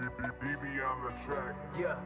BB on the track. Yeah.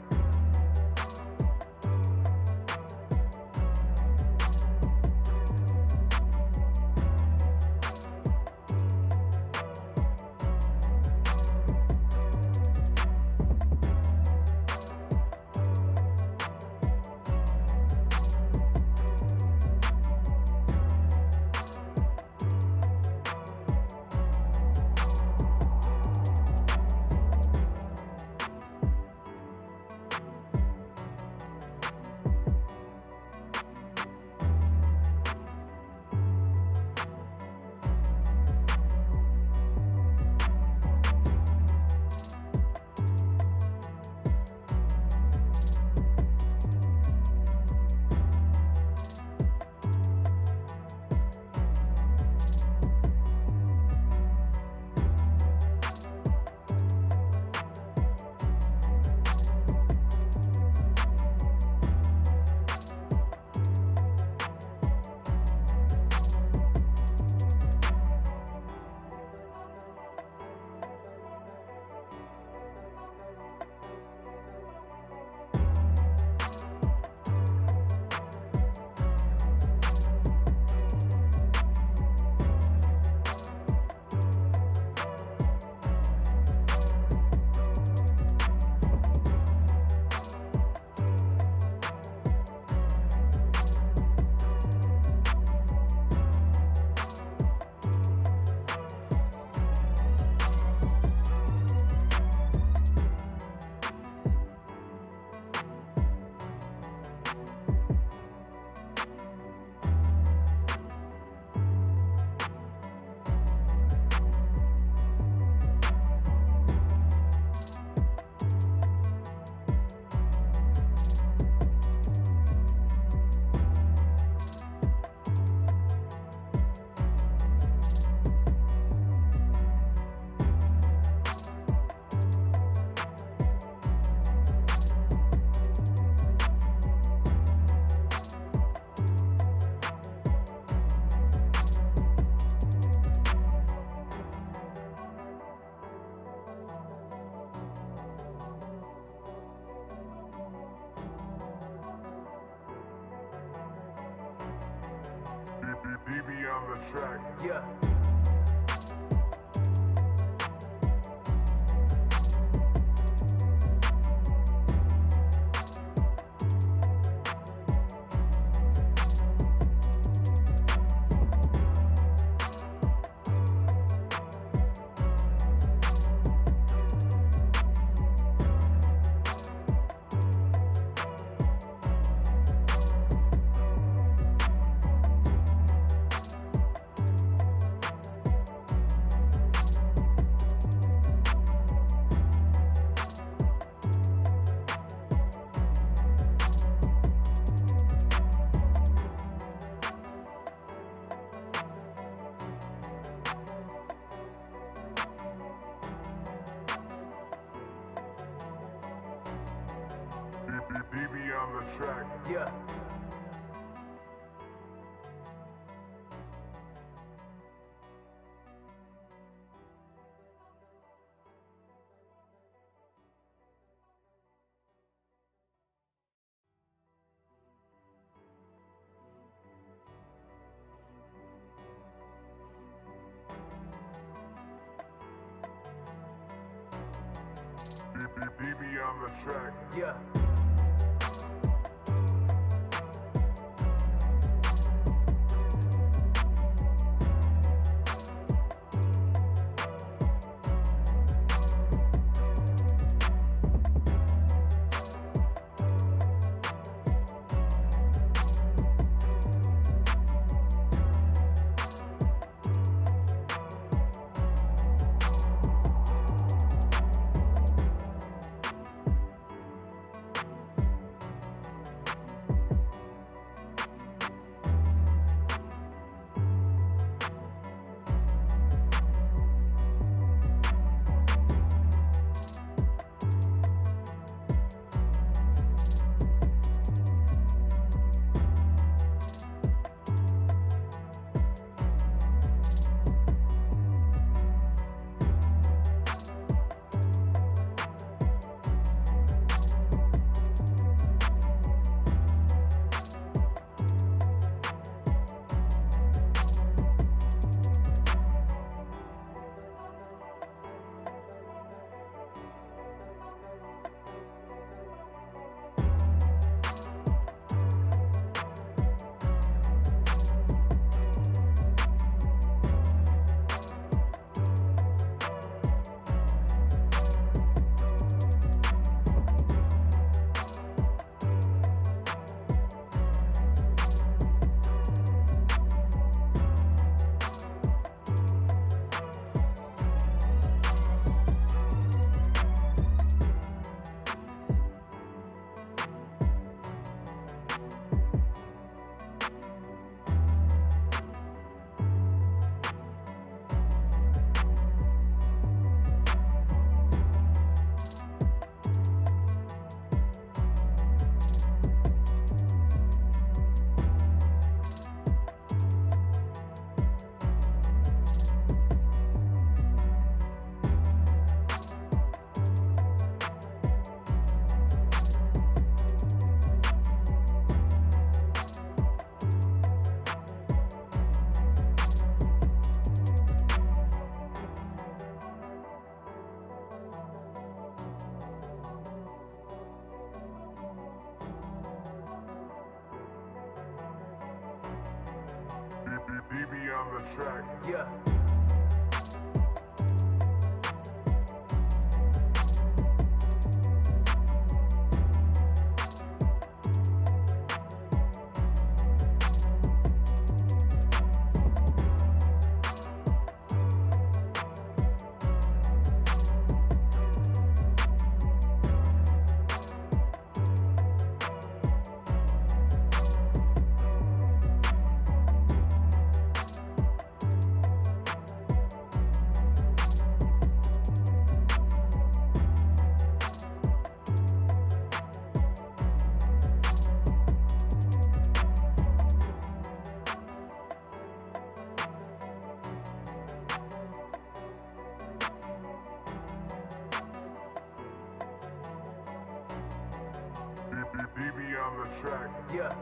BB on the track. Yeah. BB on the track. Yeah. BB on the track. Yeah. BB on the track. Yeah. BB on the track. Yeah.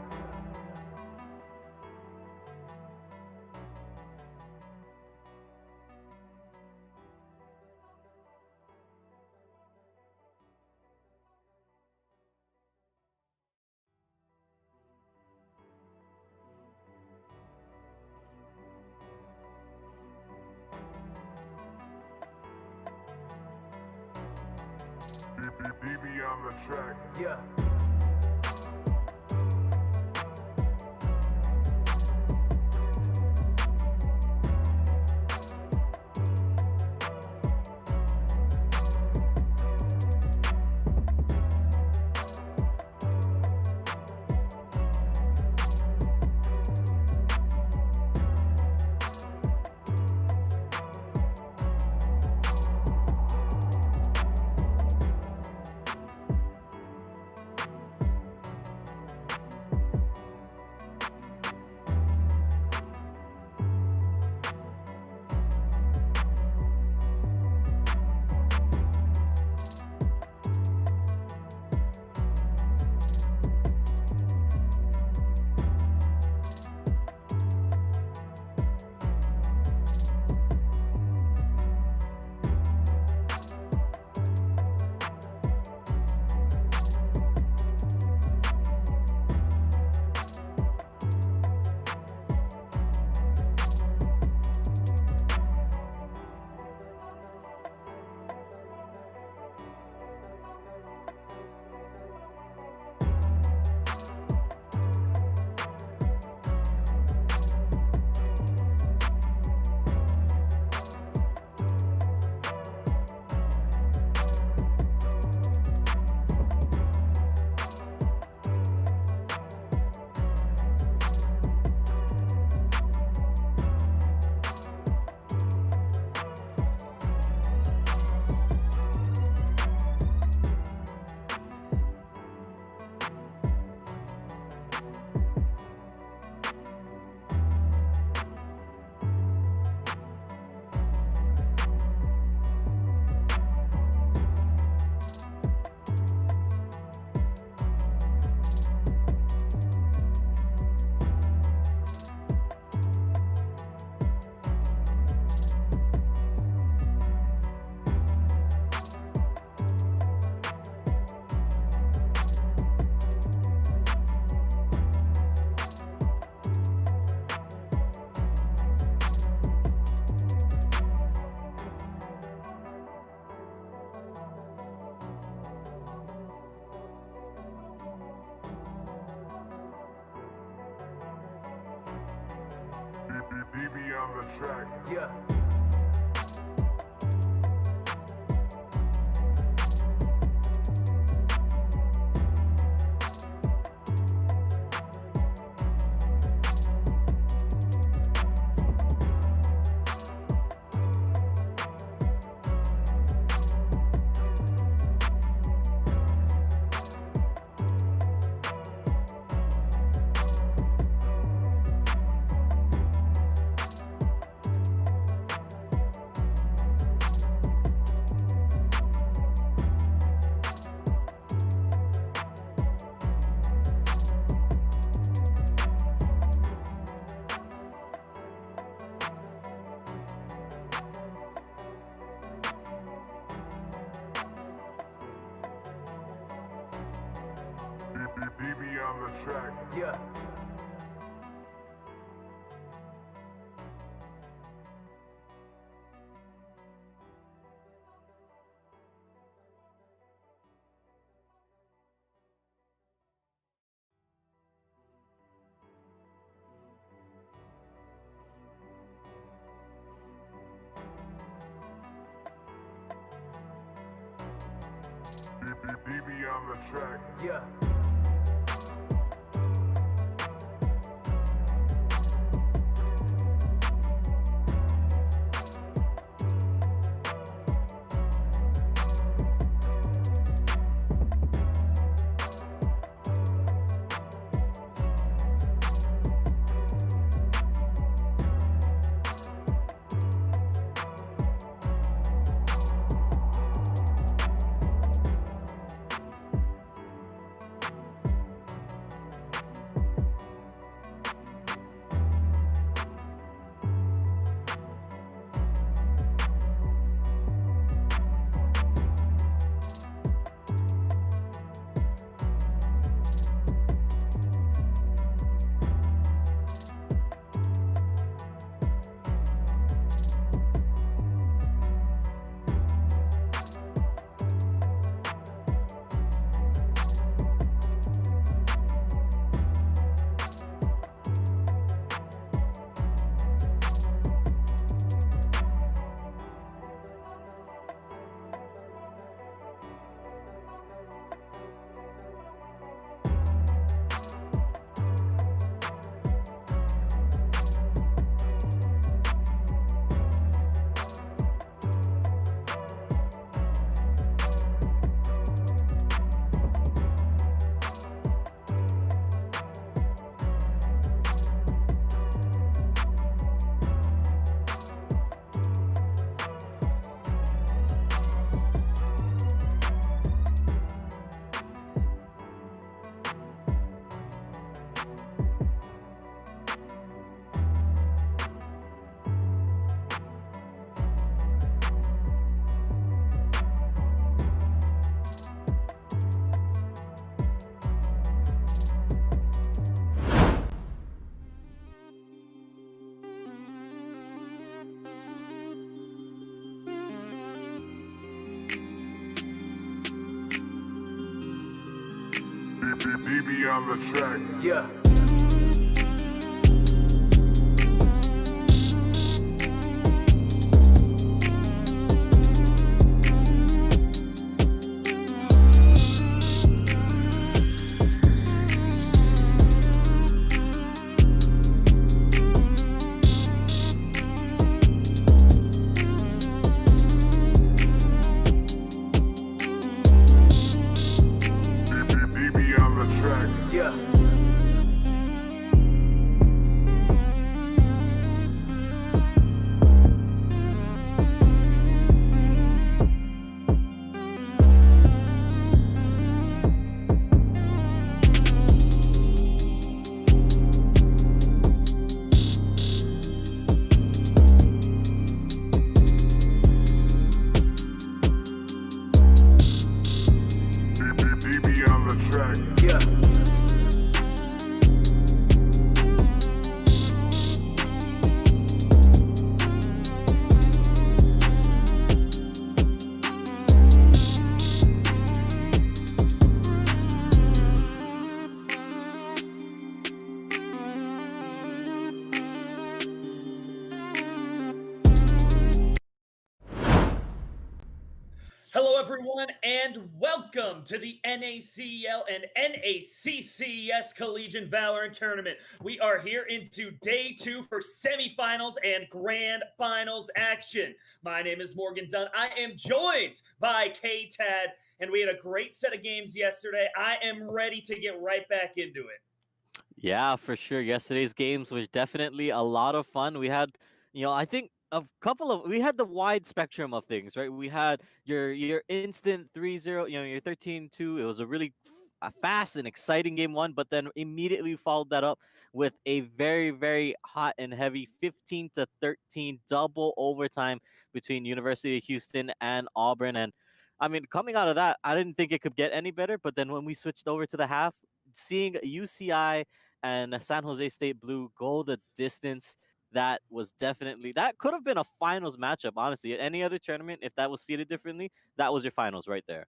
BB on the track. Yeah. BB on the track. Yeah. BB on the track. Yeah. on the track. Yeah. DB on the track. Yeah. DB on the track. Yeah. DB on the track. Yeah. Hello, everyone, and welcome to the NACL and NACCS Collegiate Valorant Tournament. We are here into day 2 for semifinals and grand finals action. My name is Morgan Dunn. I am joined by K-Tad, and we had a great set of games yesterday. I am ready to get right back into it. Yeah, for sure. Yesterday's games were definitely a lot of fun. We had, I think we had the wide spectrum of things, right? We had your instant 3-0, your 13-2. It was a really fast and exciting game one, but then immediately followed that up with a very, very hot and heavy 15-13 double overtime between University of Houston and Auburn. And I mean, coming out of that, I didn't think it could get any better. But then when we switched over to the half, seeing UCI and San Jose State Blue go the distance, that could have been a finals matchup, honestly. At any other tournament, if that was seeded differently, that was your finals right there.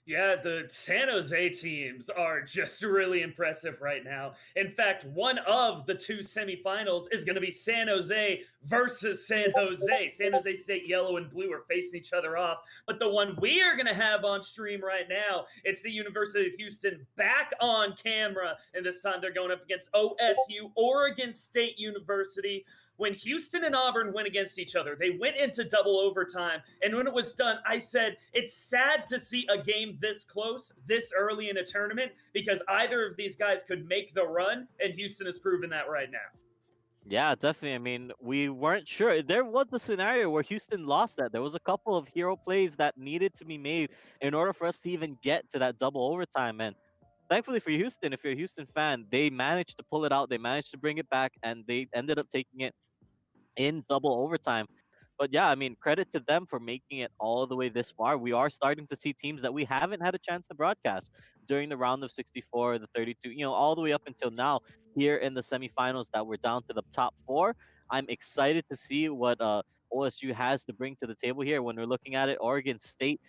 Yeah, the San Jose teams are just really impressive right now. In fact, one of the two semifinals is going to be San Jose versus San Jose. San Jose State Yellow and Blue are facing each other off. But the one we are going to have on stream right now, it's the University of Houston back on camera. And this time they're going up against OSU, Oregon State University. When Houston and Auburn went against each other, they went into double overtime. And when it was done, I said, it's sad to see a game this close, this early in a tournament, because either of these guys could make the run, and Houston has proven that right now. Yeah, definitely. I mean, we weren't sure. There was a scenario where Houston lost that. There was a couple of hero plays that needed to be made in order for us to even get to that double overtime. And thankfully for Houston, if you're a Houston fan, they managed to pull it out. They managed to bring it back, and they ended up taking it in double overtime. But yeah, I mean, credit to them for making it all the way this far. We are starting to see teams that we haven't had a chance to broadcast during the round of 64, the 32, all the way up until now here in the semifinals that we're down to the top four. I'm excited to see what OSU has to bring to the table here. When we're looking at it, Oregon State,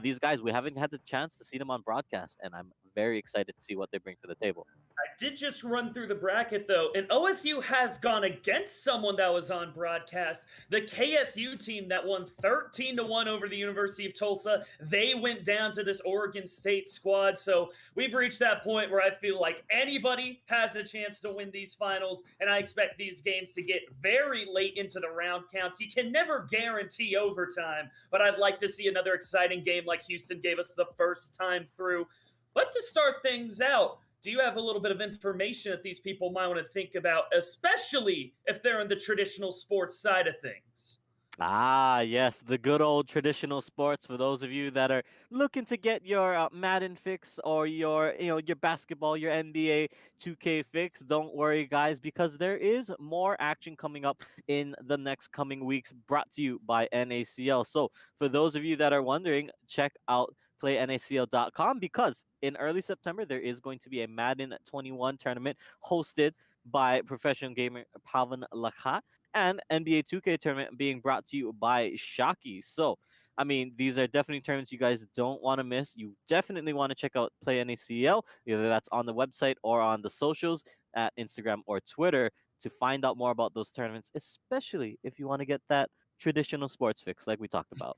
these guys, we haven't had the chance to see them on broadcast, and I'm very excited to see what they bring to the table. I did just run through the bracket though, and OSU has gone against someone that was on broadcast. The KSU team that won 13-1 over the University of Tulsa, they went down to this Oregon State squad. So we've reached that point where I feel like anybody has a chance to win these finals, and I expect these games to get very late into the round counts. You can never guarantee overtime, but I'd like to see another exciting game like Houston gave us the first time through. But to start things out, do you have a little bit of information that these people might want to think about, especially if they're in the traditional sports side of things? Ah, yes, the good old traditional sports. For those of you that are looking to get your Madden fix or your basketball, your NBA 2K fix, don't worry, guys, because there is more action coming up in the next coming weeks, brought to you by NACL. So, for those of you that are wondering, check out PlayNACL.com, because in early September there is going to be a Madden 21 tournament hosted by professional gamer Pavan Lakha, and NBA 2K tournament being brought to you by Shocky. So, I mean, these are definitely tournaments you guys don't want to miss. You definitely want to check out Play NACL, either that's on the website or on the socials at Instagram or Twitter, to find out more about those tournaments, especially if you want to get that traditional sports fix like we talked about.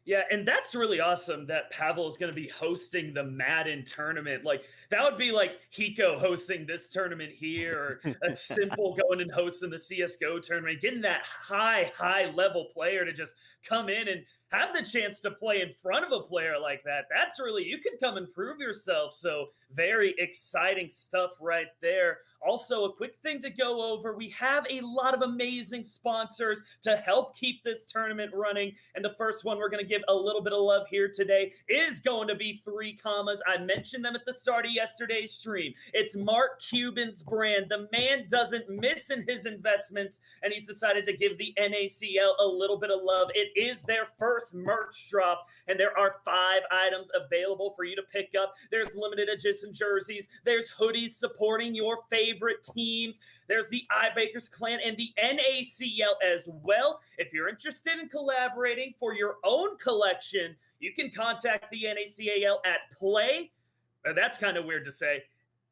Yeah, and that's really awesome that Pavel is going to be hosting the Madden tournament. Like, that would be like Hiko hosting this tournament here, or a Simple going and hosting the CSGO tournament, getting that high level player to just come in and have the chance to play in front of a player like that. That's really, you can come and prove yourself. So very exciting stuff right there. Also, a quick thing to go over. We have a lot of amazing sponsors to help keep this tournament running. And the first one we're going to give a little bit of love here today is going to be 3 Commas. I mentioned them at the start of yesterday's stream. It's Mark Cuban's brand. The man doesn't miss in his investments, and he's decided to give the NACL a little bit of love. It is their first merch drop, and there are 5 items available for you to pick up. There's limited edition jerseys. There's hoodies supporting your favorite teams. There's the iBakers Clan and the NACL as well. If you're interested in collaborating for your own collection, you can contact the NACL at that's kind of weird to say,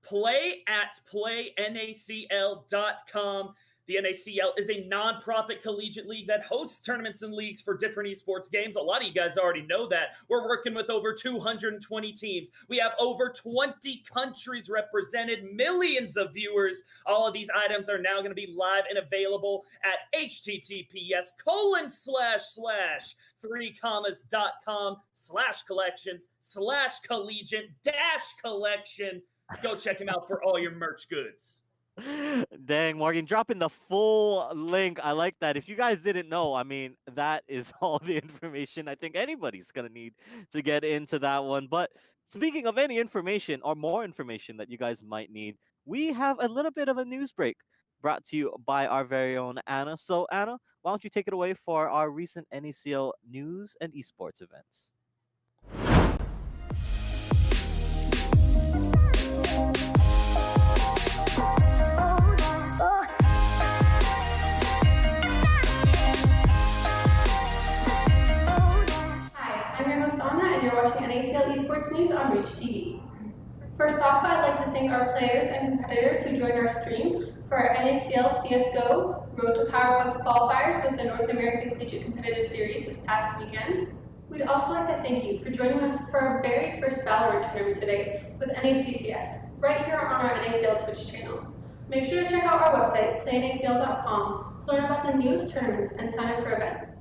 playnacl.com. The NACL is a nonprofit collegiate league that hosts tournaments and leagues for different esports games. A lot of you guys already know that. We're working with over 220 teams. We have over 20 countries represented, millions of viewers. All of these items are now going to be live and available at https://3commas.com/collections/collegiate-collection. Go check them out for all your merch goods. Dang, Morgan, dropping the full link. I like that. If you guys didn't know, I mean, that is all the information I think anybody's going to need to get into that one. But speaking of any information or more information that you guys might need, we have a little bit of a news break brought to you by our very own Anna. So, Anna, why don't you take it away for our recent NACL news and esports events? I'm your host Anna, and you're watching NACL Esports News on Reach TV. First off, I'd like to thank our players and competitors who joined our stream for our NACL CSGO Road to Powerpucks qualifiers with the North American Collegiate Competitive Series this past weekend. We'd also like to thank you for joining us for our very first Valorant tournament today with NACCS, right here on our NACL Twitch channel. Make sure to check out our website, PlayNACL.com, to learn about the newest tournaments and sign up for events.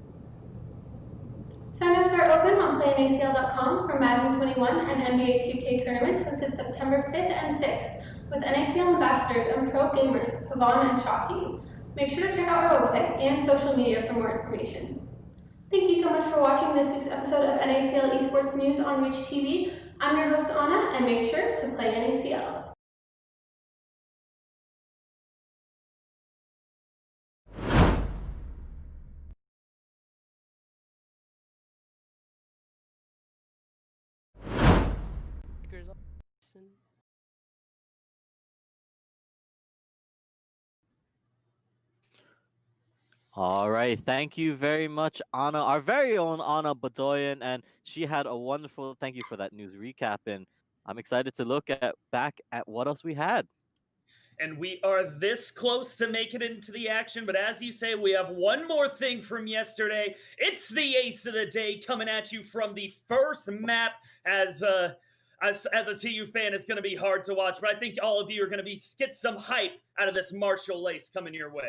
Sign-ups are open on PlayNACL.com for Madden 21 and NBA 2K tournaments hosted September 5th and 6th with NACL ambassadors and pro gamers Pavan and Shockey. Make sure to check out our website and social media for more information. Thank you so much for watching this week's episode of NACL Esports News on Reach TV. I'm your host Anna, and make sure to play NACL. All right, thank you very much, Anna, our very own Anna Badoyan, and she had a wonderful thank you for that news recap. And I'm excited to look at back at what else we had. And we are this close to making it into the action, but as you say, we have one more thing from yesterday. It's the ace of the day coming at you from the first map. As a TU fan, it's going to be hard to watch, but I think all of you are going to get some hype out of this Marshall Lace coming your way.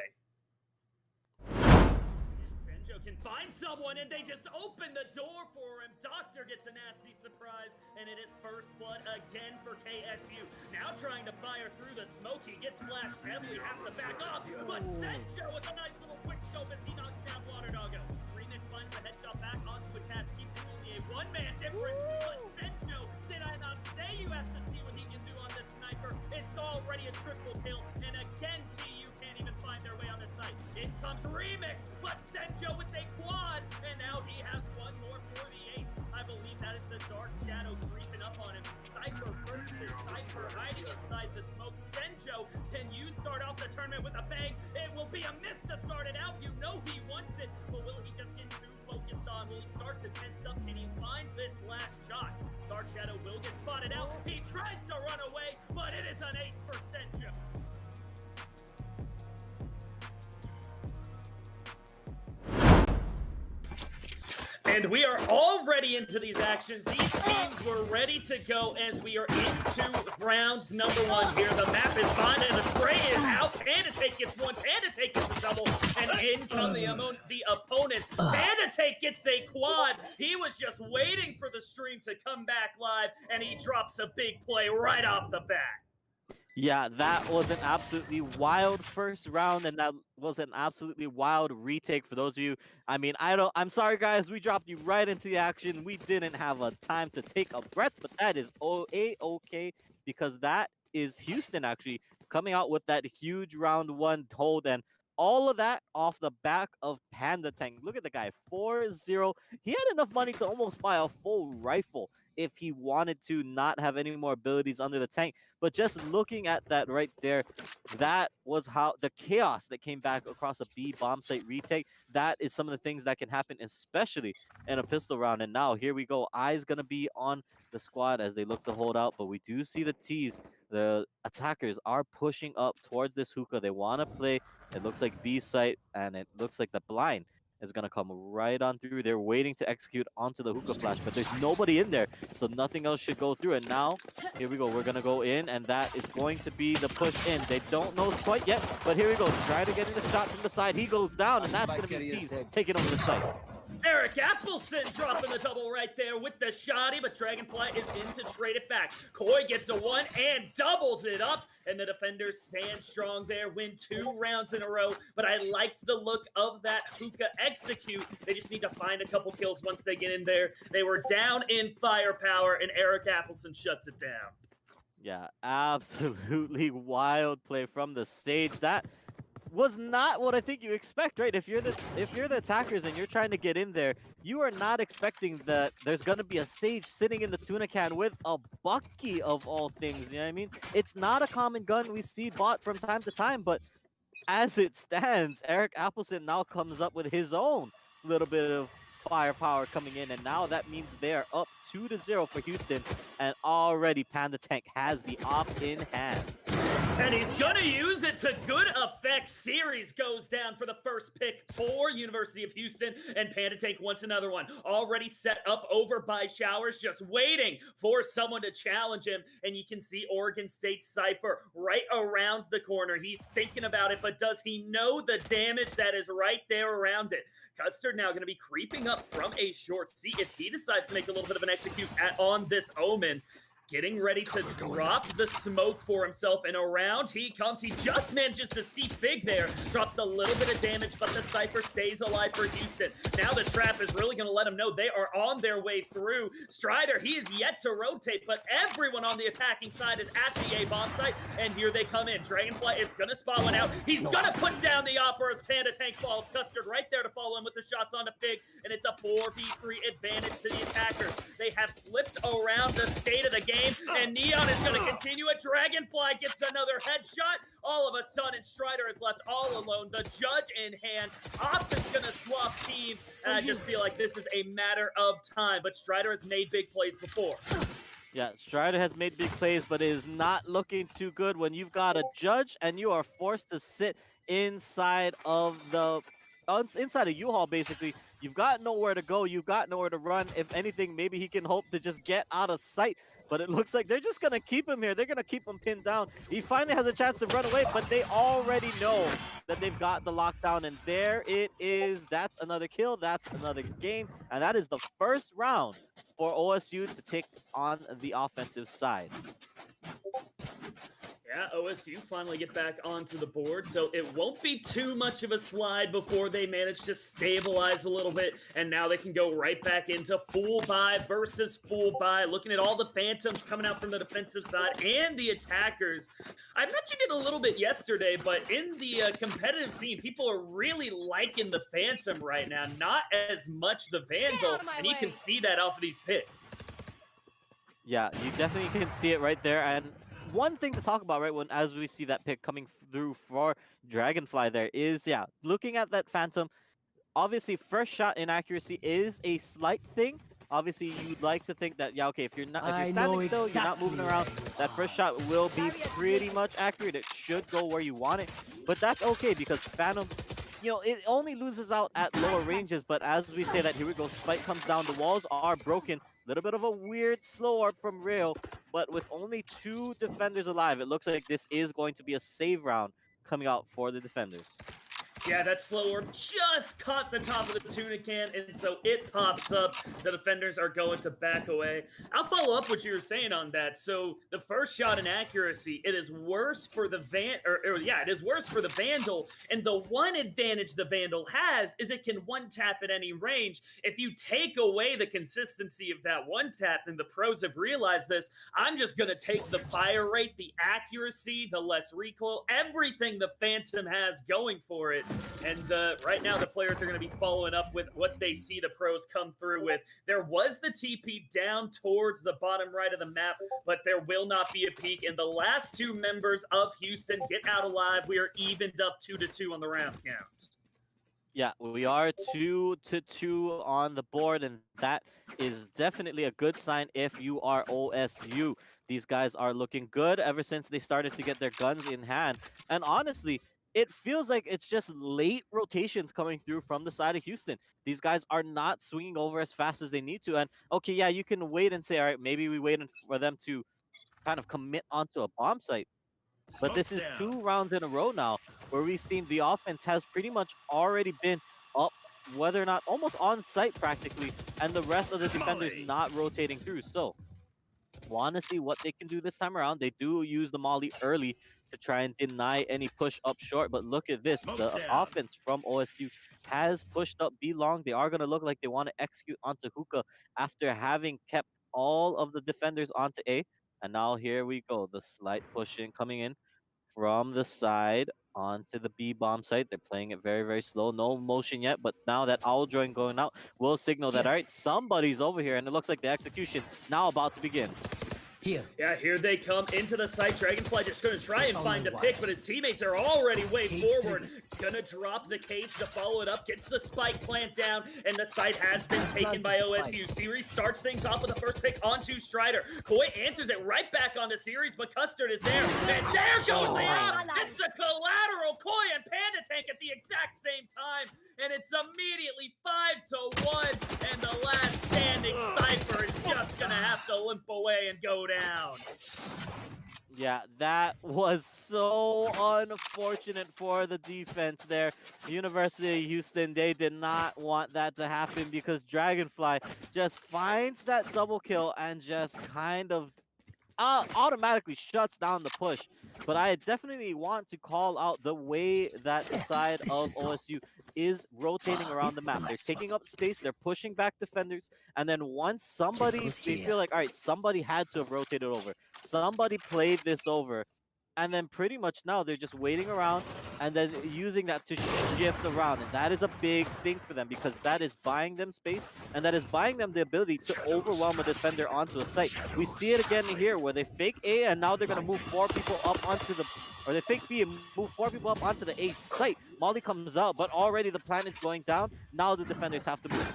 Can find someone, and they just open the door for him. Doctor gets a nasty surprise, and it is first blood again for KSU. Now trying to fire through the smoke. He gets flashed heavily, has to back off, but Senjo with a nice little quick scope as he knocks down Water Doggo. Remix finds the headshot back onto attach, keeps it only a one-man difference, but Senjo, did I not say you have to see what he can do on this sniper? It's already a triple kill, and again, TU can't even find their way on the site. In comes Remix, but Senjo with a quad, and now he has one more for the ace. I believe that is the Dark Shadow creeping up on him. Cypher versus Cypher hiding inside the smoke. Senjo, can you start off the tournament with a bang? It will be a miss to start it out. You know he wants it, but will he just get too focused on? Will he start to tense up? Can he find this last shot? Dark Shadow will get spotted out. He tries to run away, but it is an ace for Senjo. And we are already into these actions. These teams were ready to go as we are into round number one here. The map is fine and the spray is out. Pandatake gets one, Pandatake gets a double, and in come the opponents. Pandatake gets a quad. He was just waiting for the stream to come back live, and he drops a big play right off the bat. Yeah, that was an absolutely wild first round, and that was an absolutely wild retake for those of you. I mean, I'm sorry, guys. We dropped you right into the action. We didn't have a time to take a breath, but that is okay because that is Houston actually coming out with that huge round one hold, and all of that off the back of Panda Tank. Look at the guy, 4-0. He had enough money to almost buy a full rifle if he wanted to not have any more abilities under the tank. But just looking at that right there, that was how the chaos that came back across a B bomb site retake. That is some of the things that can happen, especially in a pistol round. And now here we go. Eyes gonna be on the squad as they look to hold out, but we do see the T's. The attackers are pushing up towards this hookah. They want to play. It looks like B site, and it looks like the blind is going to come right on through. They're waiting to execute onto the hookah flash, but there's nobody in there, so nothing else should go through. And now, here we go. We're going to go in, and that is going to be the push in. They don't know quite yet, but here we go. Try to get in the shot from the side. He goes down, and that's going to be T's taking over the site. Eric Appleson dropping the double right there with the shotty, but Dragonfly is in to trade it back. Koi gets a one and doubles it up, and the defenders stand strong there, win 2 rounds in a row. But I liked the look of that hookah execute. They just need to find a couple kills once they get in there. They were down in firepower, and Eric Appleson shuts it down. Yeah, absolutely wild play from the stage. That was not what I think you expect, right? If you're the attackers and you're trying to get in there, you are not expecting that there's gonna be a Sage sitting in the tuna can with a Bucky of all things. You know what I mean? It's not a common gun we see bought from time to time, but as it stands, Eric Appleson now comes up with his own little bit of firepower coming in, and now that means they are up 2-0 for Houston, and already Panda Tank has the op in hand. And he's gonna use it to good effect. Series goes down for the first pick for University of Houston, and Panda Tank wants another one. Already set up over by Showers, just waiting for someone to challenge him. And you can see Oregon State Cypher right around the corner. He's thinking about it, but does he know the damage that is right there around it? Custard now gonna be creeping up from a short. See if he decides to make a little bit of an execute on this Omen. Getting ready to drop the smoke for himself, and around he comes. He just manages to see Fig there. Drops a little bit of damage, but the Cypher stays alive for Houston. Now the trap is really going to let him know they are on their way through. Strider, he is yet to rotate, but everyone on the attacking side is at the A-bomb site, and here they come in. Dragonfly is going to spot one out. He's going to put down the Opera as Panda Tank falls. Custard right there to follow him with the shots onto Fig, and it's a 4v3 advantage to the attackers. They have flipped around the state of the game. And Neon is going to continue it. Dragonfly gets another headshot. All of a sudden, Strider is left all alone. The judge in hand. Op is going to swap teams. And I just feel like this is a matter of time. But Strider has made big plays before. Yeah, Strider has made big plays, but it is not looking too good when you've got a judge and you are forced to sit inside of the inside a U-Haul, basically. You've got nowhere to go. You've got nowhere to run. If anything, maybe he can hope to just get out of sight. But it looks like they're just going to keep him here. They're going to keep him pinned down. He finally has a chance to run away, but they already know that they've got the lockdown. And there it is. That's another kill. That's another game. And that is the first round for OSU to take on the offensive side. Yeah, OSU finally get back onto the board, so it won't be too much of a slide before they manage to stabilize a little bit, and now they can go right back into full buy versus full buy, looking at all the Phantoms coming out from the defensive side and the attackers. I mentioned it a little bit yesterday, but in the competitive scene, people are really liking the Phantom right now, not as much the Vandal, and you can see that off of these picks. Yeah, you definitely can see it right there, and one thing to talk about, right, when as we see that pick coming through for Dragonfly there is, yeah, looking at that Phantom, obviously first shot inaccuracy is a slight thing. Obviously, you'd like to think that, yeah, okay, if you're standing still, you're not moving around, that first shot will be pretty much accurate. It should go where you want it, but that's okay because Phantom, you know, it only loses out at lower ranges, but as we say that, here we go, Spike comes down, the walls are broken, a little bit of a weird slow orb from Rail, but with only 2 defenders alive, it looks like this is going to be a save round coming out for the defenders. Yeah, that slow orb just caught the top of the tuna can, and so it pops up. The defenders are going to back away. I'll follow up what you were saying on that. So the first shot in accuracy, it is worse for the it is worse for the Vandal. And the one advantage the Vandal has is it can one tap at any range. If you take away the consistency of that one tap, and the pros have realized this, I'm just going to take the fire rate, the accuracy, the less recoil, everything the Phantom has going for it. And right now, the players are going to be following up with what they see the pros come through with. There was the TP down towards the bottom right of the map, but there will not be a peak. And the last 2 members of Houston get out alive. We are evened up 2-2 on the rounds count. Yeah, we are 2-2 on the board, and that is definitely a good sign if you are OSU. These guys are looking good ever since they started to get their guns in hand. And honestly, it feels like it's just late rotations coming through from the side of Houston. These guys are not swinging over as fast as they need to. And, okay, yeah, you can wait and say, all right, maybe we wait for them to kind of commit onto a bomb site. But this is 2 rounds in a row now where we've seen the offense has pretty much already been up, whether or not almost on site practically, and the rest of the defenders not rotating through. So, want to see what they can do this time around. They do use the molly early to try and deny any push up short, but look at this. The offense from OSU has pushed up B long. They are going to look like they want to execute onto Hookah after having kept all of the defenders onto A. And now here we go. The slight push in coming in from the side onto the B bomb site. They're playing it very, very slow. No motion yet, but now that owl join going out will signal that, all right, somebody's over here, and it looks like the execution now about to begin. Yeah, here they come into the site. Dragonfly just going to try and find a pick, but his teammates are already way forward. gonna drop the cage to follow it up, gets the spike plant down, and the site has been taken by OSU. Series starts things off with the first pick onto Strider. Koi answers it right back onto Series, but Custard is there, and there goes the op! It's a collateral! Koi and Panda Tank at the exact same time, and it's immediately 5-1, and the last standing Cypher is just gonna have to limp away and go down. Yeah, that was so unfortunate for the defense there. University of Houston, they did not want that to happen because Dragonfly just finds that double kill and just kind of automatically shuts down the push. But I definitely want to call out the way that the side of OSU is rotating around the map. They're taking up space, they're pushing back defenders, and then once somebody, they feel like, all right, somebody had to have rotated over. Somebody played this over. And then pretty much now they're just waiting around and then using that to shift around. And that is a big thing for them because that is buying them space and that is buying them the ability to overwhelm a defender onto a site. We see it again here where they fake A and now they're going to move 4 people up onto the, or they fake B and move 4 people up onto the A site. Molly comes out, but already the plan is going down. Now the defenders have to move.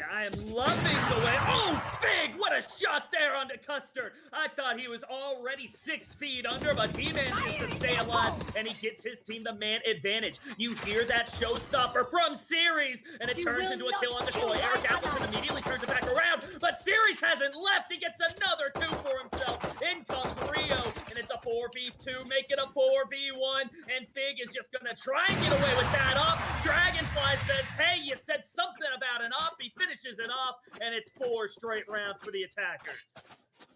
I am loving the way. Oh, Fig! What a shot there onto Custard. I thought he was already 6 feet under, but he manages to stay alive, and he gets his team the man advantage. You hear that showstopper from Series, and it turns into a kill on the Koi. Eric Appleton immediately turns it back around, but Series hasn't left. He gets another 2 for himself. In comes Rio, and it's a 4v2, make it a 4v1, and Fig is just gonna try and get away with that op. Dragonfly says, hey, you said something about an op. He finishes it off, and it's 4 straight rounds for the attackers.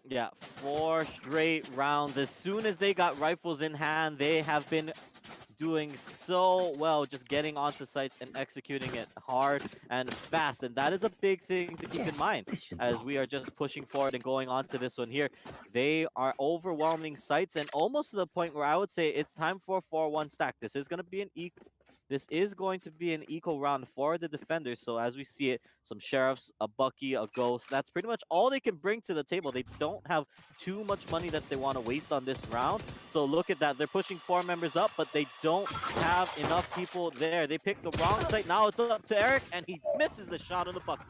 Yeah, 4 straight rounds. As soon as they got rifles in hand, they have been doing so well, just getting onto sites and executing it hard and fast. And that is a big thing to keep in mind as we are just pushing forward and going on to this one here. They are overwhelming sites and almost to the point where I would say it's time for a 4-1 stack. This is going to be an equal round for the defenders. So as we see it, some sheriffs, a Bucky, a Ghost, that's pretty much all they can bring to the table. They don't have too much money that they want to waste on this round. So look at that. They're pushing 4 members up, but they don't have enough people there. They picked the wrong site. Now it's up to Eric, and he misses the shot on the Bucky.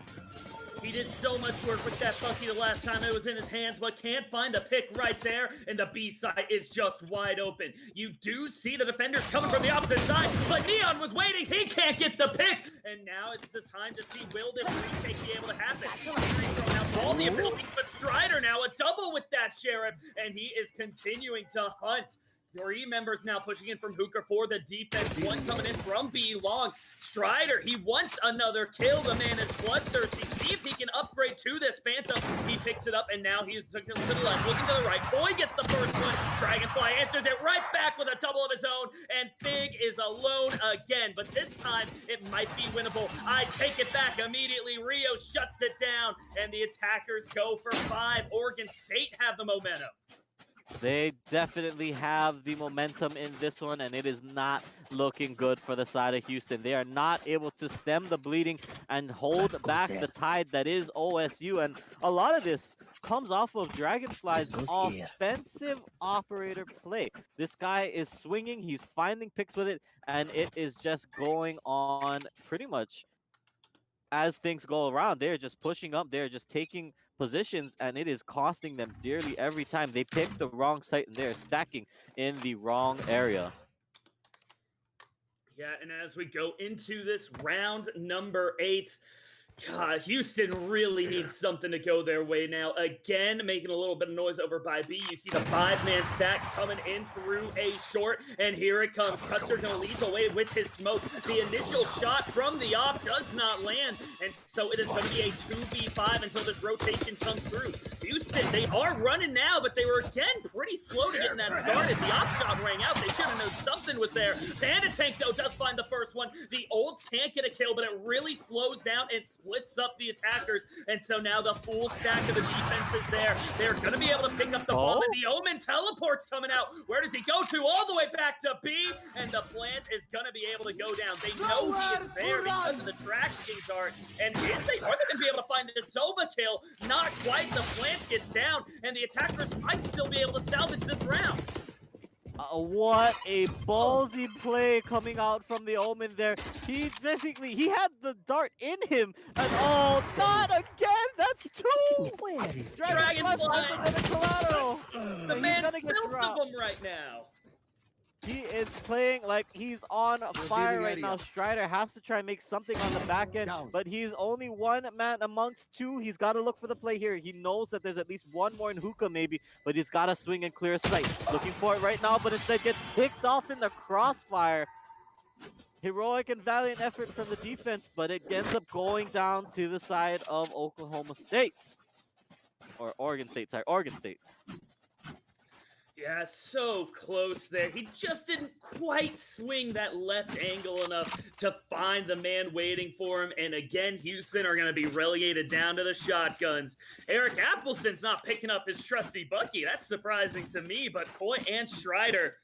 He did so much work with that Bucky the last time it was in his hands, but can't find the pick right there, and the B side is just wide open. You do see the defenders coming from the opposite side, but Neon was waiting. He can't get the pick, and now it's the time to see, will this retake be able to happen? Throwing out all the abilities, but Strider now a double with that Sheriff, and he is continuing to hunt. 3 members now pushing in from Hooker for the defense. 1 coming in from B Long. Strider, he wants another kill. The man is bloodthirsty. See if he can upgrade to this Phantom. He picks it up, and now he's looking to the left, looking to the right. Boy gets the first one. Dragonfly answers it right back with a double of his own, and Big is alone again. But this time, it might be winnable. I take it back immediately. Rio shuts it down, and the attackers go for 5. Oregon State have the momentum. They definitely have the momentum in this one, and it is not looking good for the side of Houston. They are not able to stem the bleeding and hold back the tide that is OSU, and a lot of this comes off of Dragonfly's offensive operator play. This guy is swinging, he's finding picks with it, and it is just going on pretty much as things go around. They're just pushing up, they're just taking positions, and it is costing them dearly every time. They pick the wrong site and they're stacking in the wrong area. Yeah, and as we go into this round number 8, God, Houston really needs something to go their way now. Again, making a little bit of noise over by B. You see the 5-man stack coming in through A short, and here it comes. Custer gonna lead the way with his smoke. The initial shot from the op does not land, and so it is gonna be a 2v5 until this rotation comes through. Houston, they are running now, but they were again pretty slow to getting that started. The op shot rang out. They should have known something was there. Panda Tank, though, does find the first one. The ult can't get a kill, but it really slows down and splits up the attackers, and so now the full stack of the defense is there. They're going to be able to pick up the bomb, and the Omen teleports coming out. Where does he go to? All the way back to B, and the plant is going to be able to go down. They know he is there because of the tracking dart, and are they going to be able to find the Sova kill? Not quite. The plant gets down, and the attackers might still be able to salvage this round. What a ballsy play coming out from the Omen there. He had the dart in him, and oh, not again! That's two! Dragonfly! Finds a collateral! The He's man gonna get built of dropped. them right now. He is playing like he's on fire right now. Strider has to try and make something on the back end, but he's only one man amongst two. He's got to look for the play here. He knows that there's at least one more in hookah maybe, but he's got to swing and clear sight. Looking for it right now, but instead gets picked off in the crossfire. Heroic and valiant effort from the defense, but it ends up going down to the side of Oklahoma State. Or Oregon State, sorry, Oregon State. Yeah, so close there. He just didn't quite swing that left angle enough to find the man waiting for him. And again, Houston are going to be relegated down to the shotguns. Eric Appleton's not picking up his trusty Bucky. That's surprising to me, but Coy and Strider,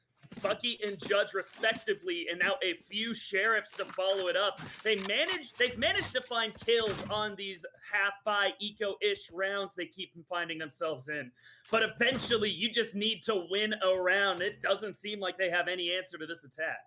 Bucky and Judge respectively, and now a few sheriffs to follow it up. They've managed to find kills on these half-by eco-ish rounds they keep finding themselves in. But eventually, you just need to win a round. It doesn't seem like they have any answer to this attack.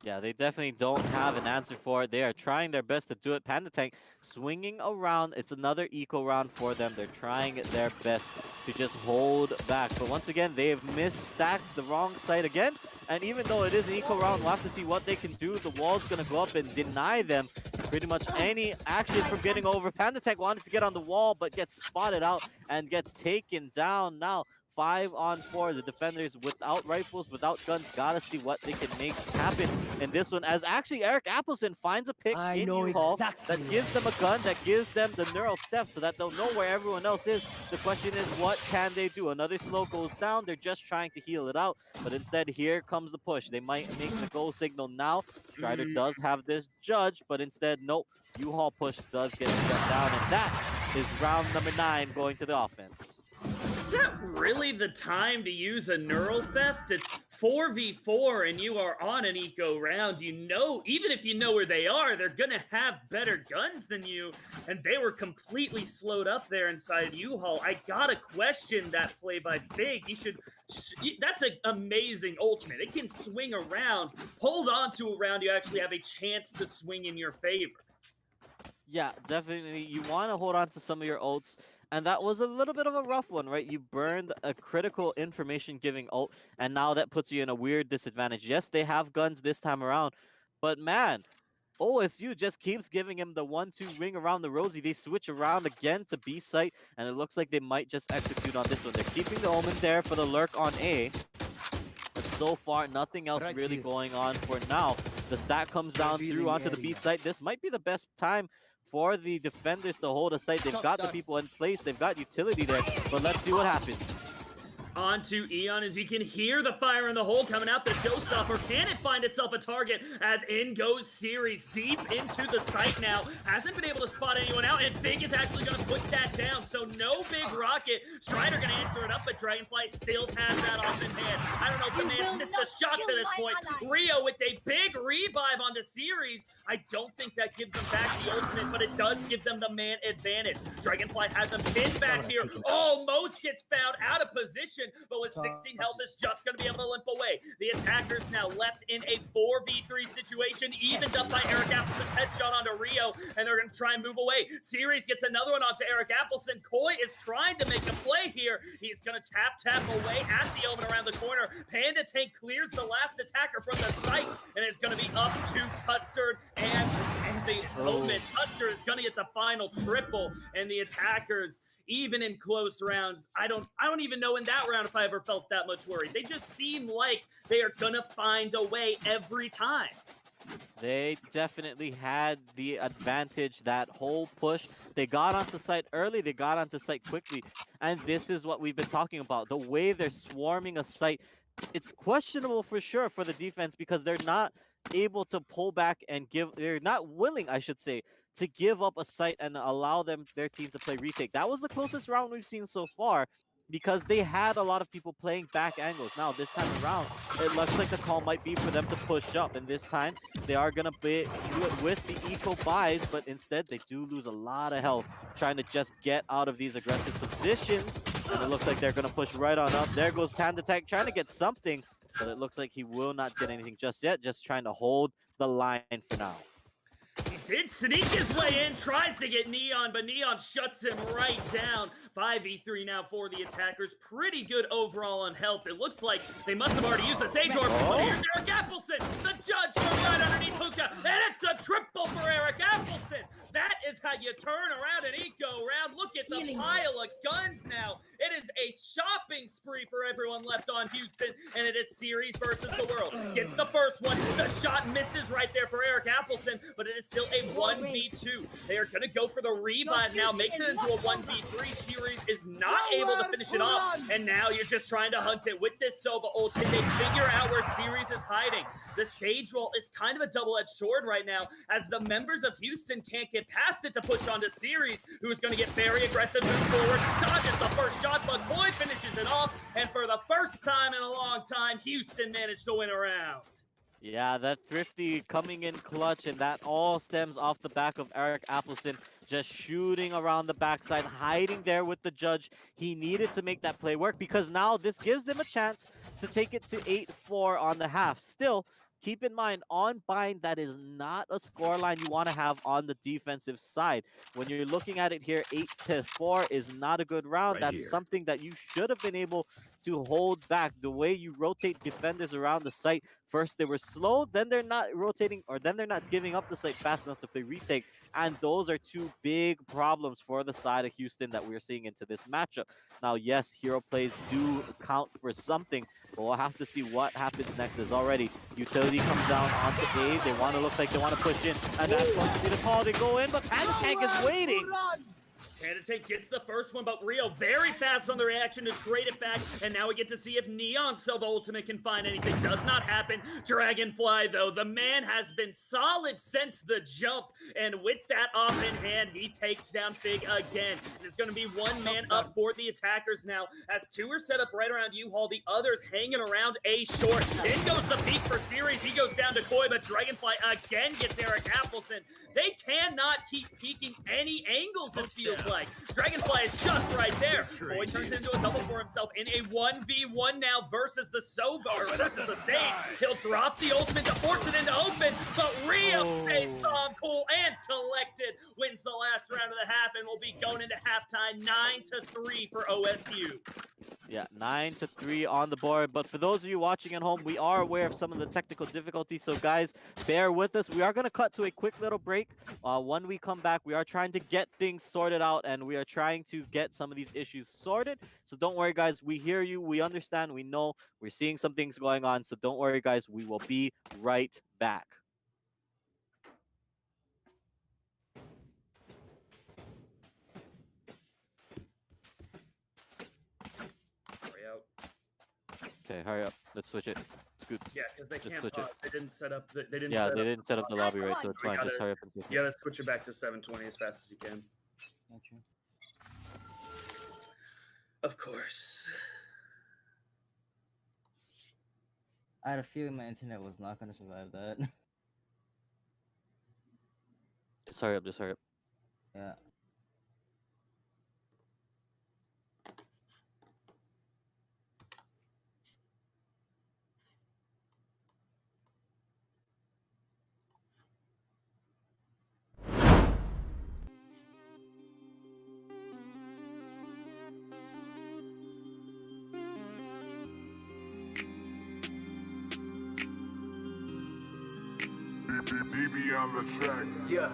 Yeah, they definitely don't have an answer for it. They are trying their best to do it. Panda Tank swinging around. It's another eco round for them. They're trying their best to just hold back. But once again, they have misstacked the wrong side again. And even though it is an eco round, we'll have to see what they can do. The wall's going to go up and deny them pretty much any action from getting over. Panda Tank wanted to get on the wall, but gets spotted out and gets taken down. Now, 5-on-4, the defenders without rifles, without guns, gotta see what they can make happen in this one. As actually Eric Appleton finds a pick in U-Haul that gives them a gun, that gives them the neural theft so that they'll know where everyone else is. The question is, what can they do? Another slow goes down. They're just trying to heal it out, but instead here comes the push. They might make the goal signal now. Strider does have this judge, but instead, nope. U-Haul push does get shut down, and that is round number 9 going to the offense. Is that really the time to use a neural theft? It's 4v4 and you are on an eco round. You know, even if you know where they are, they're gonna have better guns than you. And they were completely slowed up there inside U-Haul. I gotta question that play by Fig. That's an amazing ultimate. It can swing around. Hold on to a round, you actually have a chance to swing in your favor. Yeah, definitely. You want to hold on to some of your ults. And that was a little bit of a rough one, right? You burned a critical information-giving ult, and now that puts you in a weird disadvantage. Yes, they have guns this time around, but man, OSU just keeps giving him the 1-2 ring around the rosy. They switch around again to B site, and it looks like they might just execute on this one. They're keeping the Omen there for the lurk on A, but so far, nothing else really going on for now. The stack comes down through onto the B site. This might be the best time for the defenders to hold a site. They've got the people in place. They've got utility there. But let's see what happens. On to Eon as you can hear the fire in the hole coming out the showstopper. Can it find itself a target as in goes Series deep into the site now? Hasn't been able to spot anyone out, and Big is actually going to put that down. So no big rocket. Strider going to answer it up, but Dragonfly still has that off in hand. I don't know if the man missed the shot to this point. Rio with a big revive onto Series. I don't think that gives them back the ultimate, but it does give them the man advantage. Dragonfly has him pinned back here. Almost gets found out of position, but with 16 health is just going to be able to limp away. The attackers now left in a 4v3 situation, evened up by Eric Appleton's headshot onto Rio, and they're going to try and move away. Series gets another one onto Eric Appleton. Coy is trying to make a play here. He's going to tap away at the Omen around the corner. Panda Tank clears the last attacker from the site, and it's going to be up to Custard and the Omen. Custard is going to get the final triple, and the attackers, even in close rounds, I don't even know in that round if I ever felt that much worried. They just seem like they are gonna find a way every time. They definitely had the advantage that whole push. They got onto site early, they got onto site quickly, and this is what we've been talking about. The way they're swarming a site, it's questionable for sure for the defense because they're not able to pull back and they're not willing, I should say, to give up a site and allow their team to play retake. That was the closest round we've seen so far because they had a lot of people playing back angles. Now, this time around, it looks like the call might be for them to push up, and this time they are going to do it with the eco buys, but instead they do lose a lot of health trying to just get out of these aggressive positions. And it looks like they're going to push right on up. There goes Panda Tech trying to get something, but it looks like he will not get anything just yet. Just trying to hold the line for now. He did sneak his way in, tries to get Neon, but Neon shuts him right down. 5v3 now for the attackers. Pretty good overall on health. It looks like they must have already used the Sage Orb. But here's Eric Appleson, the judge from right underneath Hookah, and it's a triple for Eric Appleson. That is how you turn around an eco round. Look at the pile of guns now. It is a shopping spree for everyone left on Houston, and it is series versus the world. Gets the first one. The shot misses right there for Eric Appleson, but it is still a 1v2. They are going to go for the revive now. Makes it into a 1v3. Series is not able to finish it off, and now you're just trying to hunt it with this Sova ult. Can they figure out where Series is hiding? The Sage roll is kind of a double-edged sword right now, as the members of Houston can't get past it to push onto Series, who is going to get very aggressive, move forward, dodges the first shot, but Boy finishes it off, and for the first time in a long time, Houston managed to win a round. Yeah, that Thrifty coming in clutch, and that all stems off the back of Eric Appleson just shooting around the backside, hiding there with the judge. He needed to make that play work because now this gives them a chance to take it to 8-4 on the half. Still, keep in mind, on bind, that is not a scoreline you want to have on the defensive side. When you're looking at it here, 8-4 is not a good round. That's something that you should have been able to hold back. The way you rotate defenders around the site, first they were slow, then they're not rotating, or then they're not giving up the site fast enough to play retake. And those are two big problems for the side of Houston that we're seeing into this matchup. Now, yes, hero plays do count for something, but we'll have to see what happens next. As already utility comes down onto A. They want to look like they want to push in, and that's going to be the call to go in, but Panda Tank is waiting. Panda Tank gets the first one, but Rio very fast on the reaction to trade it back, and now we get to see if Neon Sub Ultimate can find anything. Does not happen. Dragonfly, though, the man has been solid since the jump, and with that off in hand, he takes down Fig again. There's going to be one man up for the attackers now, as two are set up right around U-Haul, the others hanging around A short. In goes the peak for Series. He goes down to Koi, but Dragonfly again gets Eric Appleson. They cannot keep peeking any angles, it feels like. Dragonfly is just right there. Boy turns into a double for himself in a 1v1 now versus the Sova, or versus the Sage. He'll drop the ultimate to force it into open, but Rio stays calm, cool, and collected. Wins the last round of the half, and will be going into halftime 9-3 for OSU. Yeah, 9-3 on the board. But for those of you watching at home, we are aware of some of the technical difficulties. So guys, bear with us. We are going to cut to a quick little break. When we come back, we are trying to get things sorted out, and we are trying to get some of these issues sorted. So don't worry, guys. We hear you. We understand. We know. We're seeing some things going on. So don't worry, guys. We will be right back. Okay, hurry up. Let's switch it. Scoots. Yeah, because they can't switch pause. it. They didn't set up the, They didn't set up the lobby right, so it's fine. Just hurry up and switch it. You gotta switch it back to 720 as fast as you can. Gotcha. Of course. I had a feeling my internet was not going to survive that. Just hurry up. Just hurry up. Yeah. BB on the track. Yeah.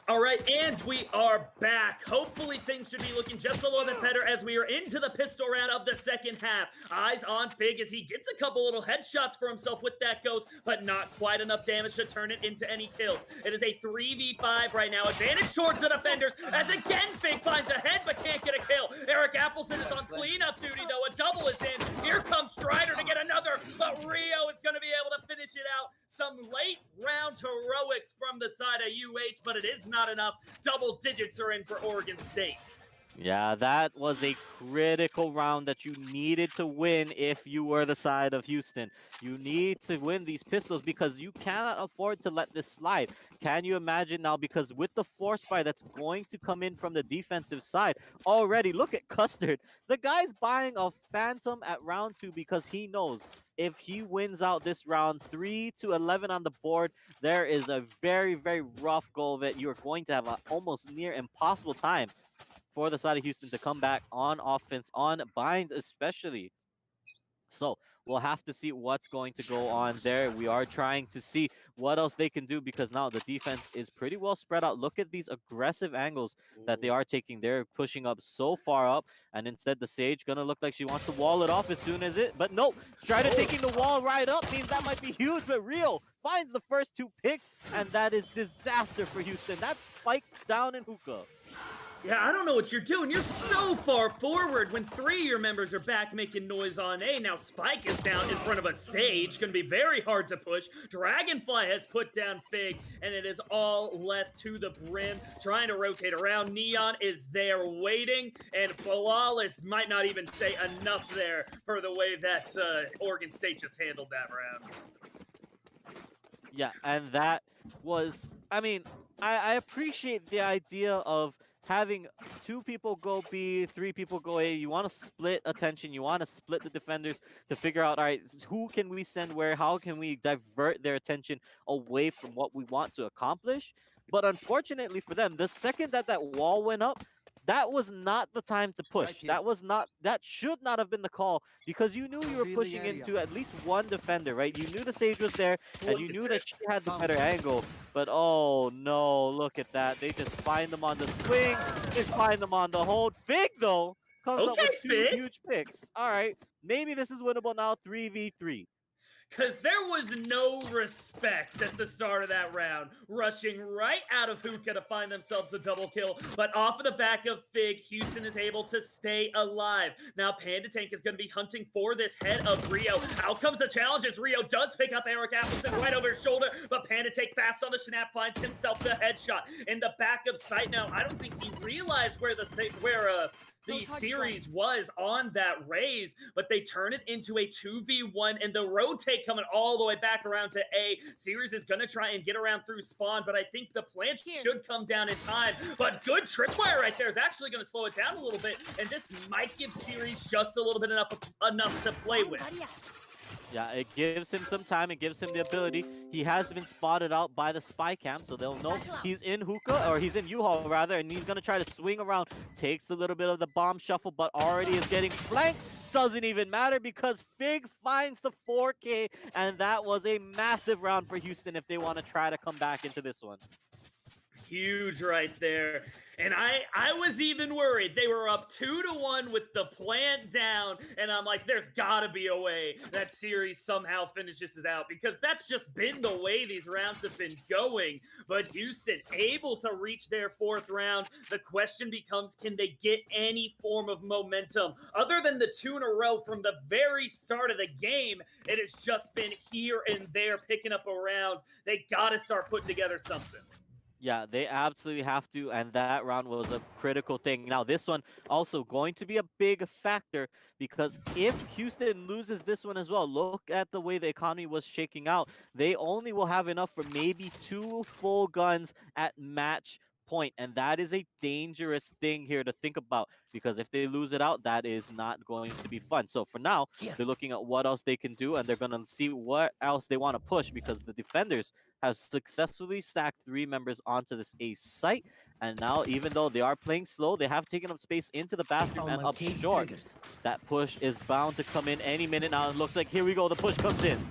All right, and we are back. Hopefully things should be looking just a little bit better as we are into the pistol round of the second half. Eyes on Fig as he gets a couple little headshots for himself with that ghost, but not quite enough damage to turn it into any kills. It is a 3v5 right now. Advantage towards the defenders as again Fig finds a head but can't get a kill. Eric Appleson is on cleanup duty though. A double is in. Here comes Strider to get another, but Rio is going to be able to finish it out. Some late round heroics from the side of UH, but it is not enough. Double digits are in for Oregon State. Yeah, that was a critical round that you needed to win if you were the side of Houston. You need to win these pistols because you cannot afford to let this slide. Can you imagine now? Because with the force fire that's going to come in from the defensive side already, look at Custard. The guy's buying a Phantom at round 2 because he knows if he wins out this round, 3-11 on the board, there is a very, very rough goal that you are going to have an almost near impossible time for the side of Houston to come back on offense, on bind especially. So we'll have to see what's going to go on there. We are trying to see what else they can do because now the defense is pretty well spread out. Look at these aggressive angles that they are taking. They're pushing up so far up, and instead the Sage gonna look like she wants to wall it off as soon as it, but no, Strider taking the wall right up means that might be huge, but Rio finds the first 2 picks, and that is disaster for Houston. That's Spike down in hookah. Yeah, I don't know what you're doing. You're so far forward when 3 of your members are back making noise on A. Now Spike is down in front of a Sage. Going to be very hard to push. Dragonfly has put down Fig, and it is all left to the brim. Trying to rotate around. Neon is there waiting, and Flawless might not even say enough there for the way that Oregon State just handled that round. Yeah, and that was, I mean, I appreciate the idea of having 2 people go B, 3 people go A. You want to split attention. You want to split the defenders to figure out, all right, who can we send where? How can we divert their attention away from what we want to accomplish? But unfortunately for them, the second that wall went up, that was not the time to push. That should not have been the call because you knew you were pushing into at least 1 defender, right? You knew the Sage was there and you knew that she had the better angle. But oh no, look at that. They just find them on the swing. They find them on the hold. Fig though comes up with 2 huge picks. All right, maybe this is winnable now, 3v3. Because there was no respect at the start of that round. Rushing right out of hookah to find themselves a double kill. But off of the back of Fig, Houston is able to stay alive. Now Panda Tank is going to be hunting for this head of Rio. Out comes the challenge as Rio does pick up Eric Appleton right over his shoulder. But Panda Tank fast on the snap finds himself the headshot. In the back of sight now, I don't think he realized where the series was on that raise, but they turn it into a 2v1 and the rotate coming all the way back around to A. Series is going to try and get around through spawn, but I think the plant should come down in time. But good tripwire right there is actually going to slow it down a little bit, and this might give Series just a little bit enough to play with. Yeah, it gives him some time. It gives him the ability. He has been spotted out by the spy cam, so they'll know he's in hookah, or he's in U-Haul rather, and he's going to try to swing around. Takes a little bit of the bomb shuffle, but already is getting flanked. Doesn't even matter because Fig finds the 4K, and that was a massive round for Houston if they want to try to come back into this one. Huge right there. And I was even worried. They were up 2-1 with the plant down, and I'm like, there's gotta be a way that series somehow finishes it out, because that's just been the way these rounds have been going. But Houston able to reach their 4th round. The question becomes, can they get any form of momentum? Other than the 2 in a row from the very start of the game, it has just been here and there picking up a round. They gotta start putting together something. Yeah, they absolutely have to, and that round was a critical thing. Now, this one also going to be a big factor because if Houston loses this one as well, look at the way the economy was shaking out. They only will have enough for maybe 2 full guns at match point, and that is a dangerous thing here to think about because if they lose it out, that is not going to be fun. So for now, they're looking at what else they can do, and they're going to see what else they want to push because the defenders have successfully stacked 3 members onto this A site, and now even though they are playing slow, they have taken up space into the bathroom and up short. That push is bound to come in any minute now. It looks like here we go, the push comes in.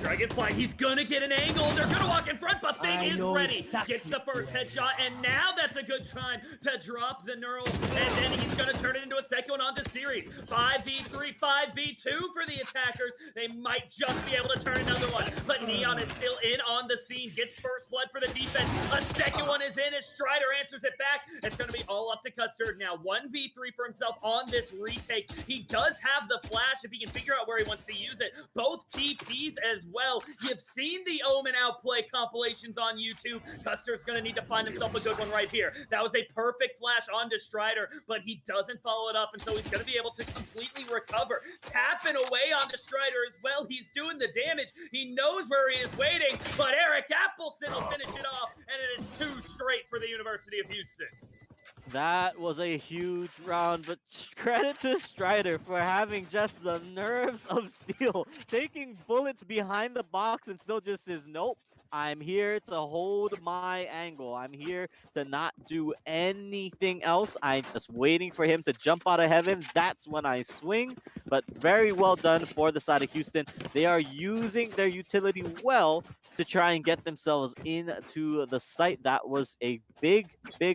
Dragonfly, he's gonna get an angle. They're gonna walk in front, but Fig Everything is ready. Gets the first headshot, and now that's a good time to drop the neural, and then he's going to turn it into a second one onto series. 5v3, 5v2 for the attackers. They might just be able to turn another one, but Neon is still in on the scene. Gets first blood for the defense. A second one is in as Strider answers it back. It's going to be all up to Custard now. 1v3 for himself on this retake. He does have the flash if he can figure out where he wants to use it. Both TPs as well. You've seen the Omen outplay compilations on YouTube. Custard's going to need to find himself a good one right here. That was a perfect flash onto Strider, but he doesn't follow it up, and so he's going to be able to completely recover. Tapping away onto Strider as well. He's doing the damage. He knows where he is waiting, but Eric Appleson will finish it off, and it is 2 straight for the University of Houston. That was a huge round, but credit to Strider for having just the nerves of steel, taking bullets behind the box and still just says, nope, I'm here to hold my angle. I'm here to not do anything else. I'm just waiting for him to jump out of heaven. That's when I swing, but very well done for the side of Houston. They are using their utility well to try and get themselves into the site. That was a big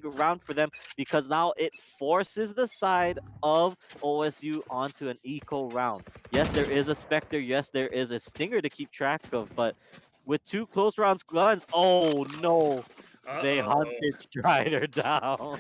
round for them because now it forces the side of OSU onto an eco round. Yes, there is a Spectre. Yes, there is a Stinger to keep track of, but with 2 close rounds guns, oh no, they hunted Strider down.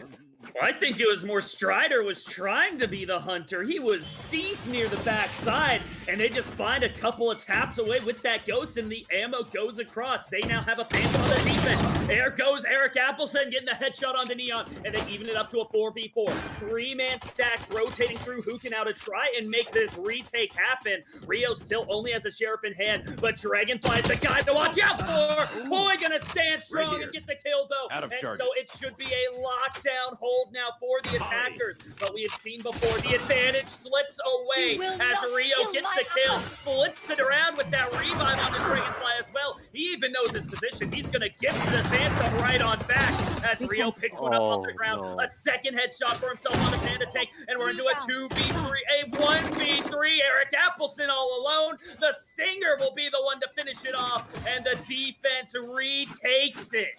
I think it was more Strider was trying to be the hunter. He was deep near the backside, and they just find a couple of taps away with that ghost, and the ammo goes across. They now have a Phantom on their defense. There goes Eric Appleson getting the headshot onto Neon, and they even it up to a 4v4. 3-man stack rotating through Hookah now to try and make this retake happen. Rio still only has a Sheriff in hand, but Dragonfly is the guy to watch out for. Boy, gonna stand strong and get the kill, though. And so it should be a lockdown hold now for the attackers, but we have seen before the advantage slips away as Rio gets the kill, flips it around with that revive on the Dragonfly as well. He even knows his position. He's gonna get to the Phantom right on back as Rio picks one up off the ground. No. A second headshot for himself on the Panda tank, and we're into a 2v3, a 1v3. Eric Appleson all alone. The Stinger will be the one to finish it off, and the defense retakes it.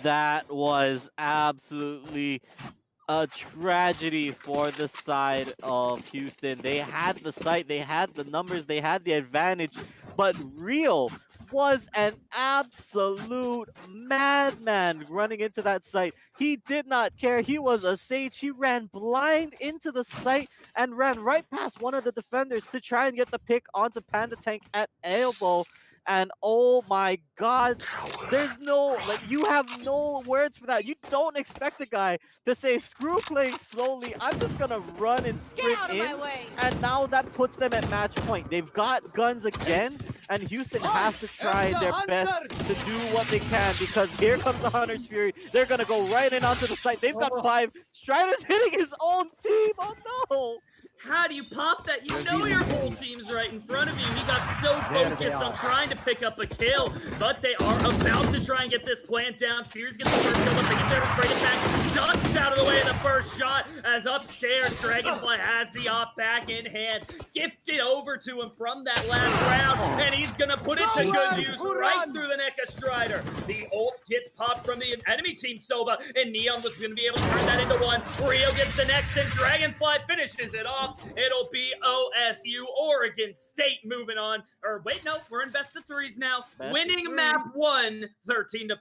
That was absolutely a tragedy for the side of Houston. They had the site, they had the numbers, they had the advantage, but Rio was an absolute madman running into that site. He did not care. He was a sage. He ran blind into the site and ran right past one of the defenders to try and get the pick onto Panda Tank at elbow. And oh my God, there's no, like, you have no words for that. You don't expect a guy to say, screw playing slowly, I'm just gonna run and sprint in. And now that puts them at match point. They've got guns again, and Houston has to try their best to do what they can, because here comes the Hunter's Fury. They're gonna go right in onto the site. They've got 5. Strider's hitting his own team. Oh no! How do you pop that? You know your whole team's right in front of you. He got so focused on trying to pick up a kill, but they are about to try and get this plant down. Sears gets the first kill, but he's there to trade it back. Ducks out of the way of the first shot as upstairs Dragonfly has the op back in hand. Gifted over to him from that last round, and he's going to put it to good use right through the neck of Strider. The ult gets popped from the enemy team, Sova, and Neon was going to be able to turn that into one. Rio gets the next, and Dragonfly finishes it off. It'll be OSU, Oregon State moving on. Or wait, no, we're in best of threes now. Winning map 1, 13-5.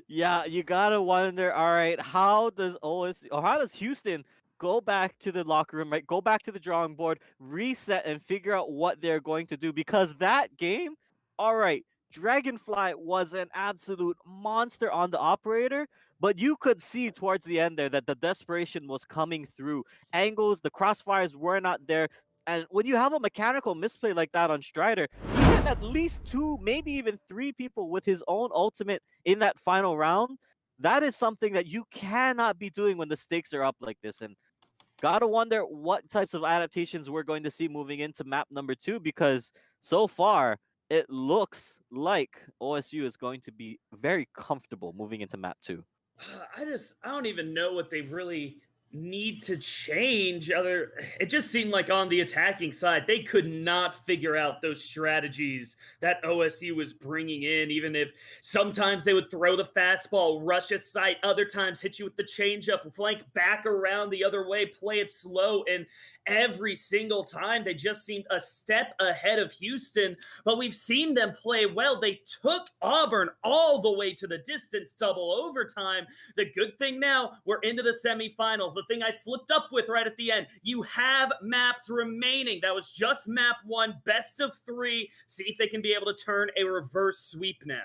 Yeah, you gotta wonder, all right, how does OSU, or how does Houston go back to the locker room, right? Go back to the drawing board, reset, and figure out what they're going to do. Because that game, all right, Dragonfly was an absolute monster on the operator, but you could see towards the end there that the desperation was coming through. Angles, the crossfires were not there. And when you have a mechanical misplay like that on Strider, you get at least 2, maybe even 3 people with his own ultimate in that final round. That is something that you cannot be doing when the stakes are up like this. And gotta wonder what types of adaptations we're going to see moving into map number 2, because so far it looks like OSU is going to be very comfortable moving into map 2. I don't even know what they really need to change. It just seemed like on the attacking side, they could not figure out those strategies that OSU was bringing in, even if sometimes they would throw the fastball, rush a sight, other times hit you with the changeup, flank back around the other way, play it slow, and every single time they just seemed a step ahead of Houston. But we've seen them play well. They took Auburn all the way to the distance, double overtime. The good thing now, we're into the semifinals. The thing I slipped up with right at the end, you have maps remaining. That was just map 1, best of 3. See if they can be able to turn a reverse sweep now.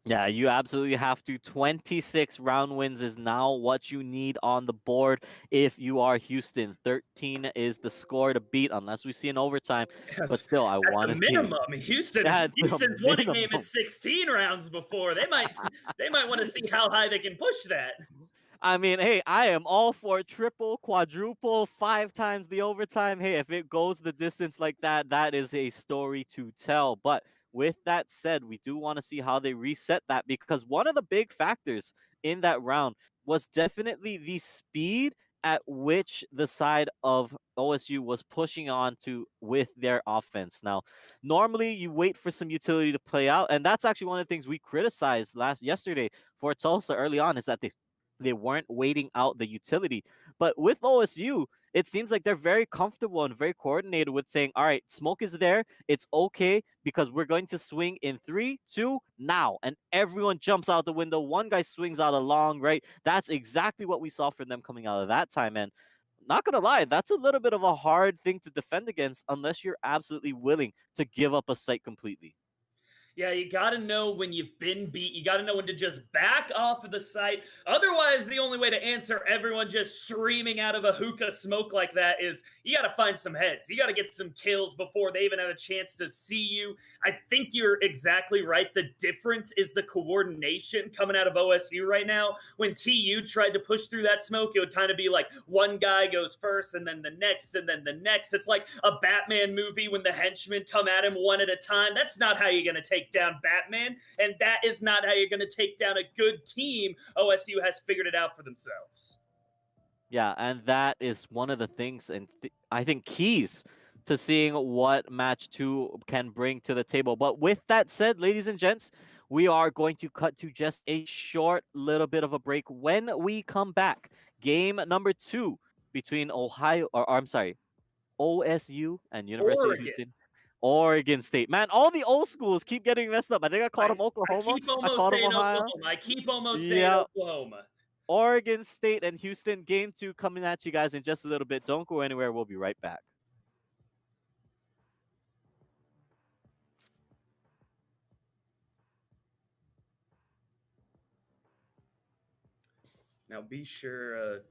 Yeah, you absolutely have to. 26 round wins is now what you need on the board if you are Houston. 13 is the score to beat unless we see an overtime. Yes. But still, I want to see minimum. Houston's won a game in 16 rounds before. They might want to see how high they can push that. I mean, hey, I am all for triple, quadruple, 5 times the overtime. Hey, if it goes the distance like that, that is a story to tell. But with that said, we do want to see how they reset that, because one of the big factors in that round was definitely the speed at which the side of OSU was pushing on to with their offense. Now, normally you wait for some utility to play out, and that's actually one of the things we criticized yesterday for Tulsa early on, is that they weren't waiting out the utility. But with OSU, it seems like they're very comfortable and very coordinated with saying, all right, smoke is there. It's okay because we're going to swing in 3, 2, now. And everyone jumps out the window. One guy swings out a long, right? That's exactly what we saw from them coming out of that time. And not going to lie, that's a little bit of a hard thing to defend against unless you're absolutely willing to give up a site completely. Yeah, you got to know when you've been beat. You got to know when to just back off of the site. Otherwise, the only way to answer everyone just screaming out of a hookah smoke like that is you got to find some heads. You got to get some kills before they even have a chance to see you. I think you're exactly right. The difference is the coordination coming out of OSU right now. When TU tried to push through that smoke, it would kind of be like one guy goes first and then the next and then the next. It's like a Batman movie when the henchmen come at him one at a time. That's not how you're going to take down Batman, and that is not how you're going to take down a good team. OSU has figured it out for themselves. Yeah, and that is one of the things, and I think keys to seeing what match 2 can bring to the table. But with that said, ladies and gents, we are going to cut to just a short little bit of a break. When we come back, game number 2 between OSU and University of Houston. Oregon State. Man, all the old schools keep getting messed up. I think I called them Oklahoma. I keep almost saying Oklahoma. I keep almost saying Oklahoma. Oregon State and Houston, game 2 coming at you guys in just a little bit. Don't go anywhere. We'll be right back. Now be sure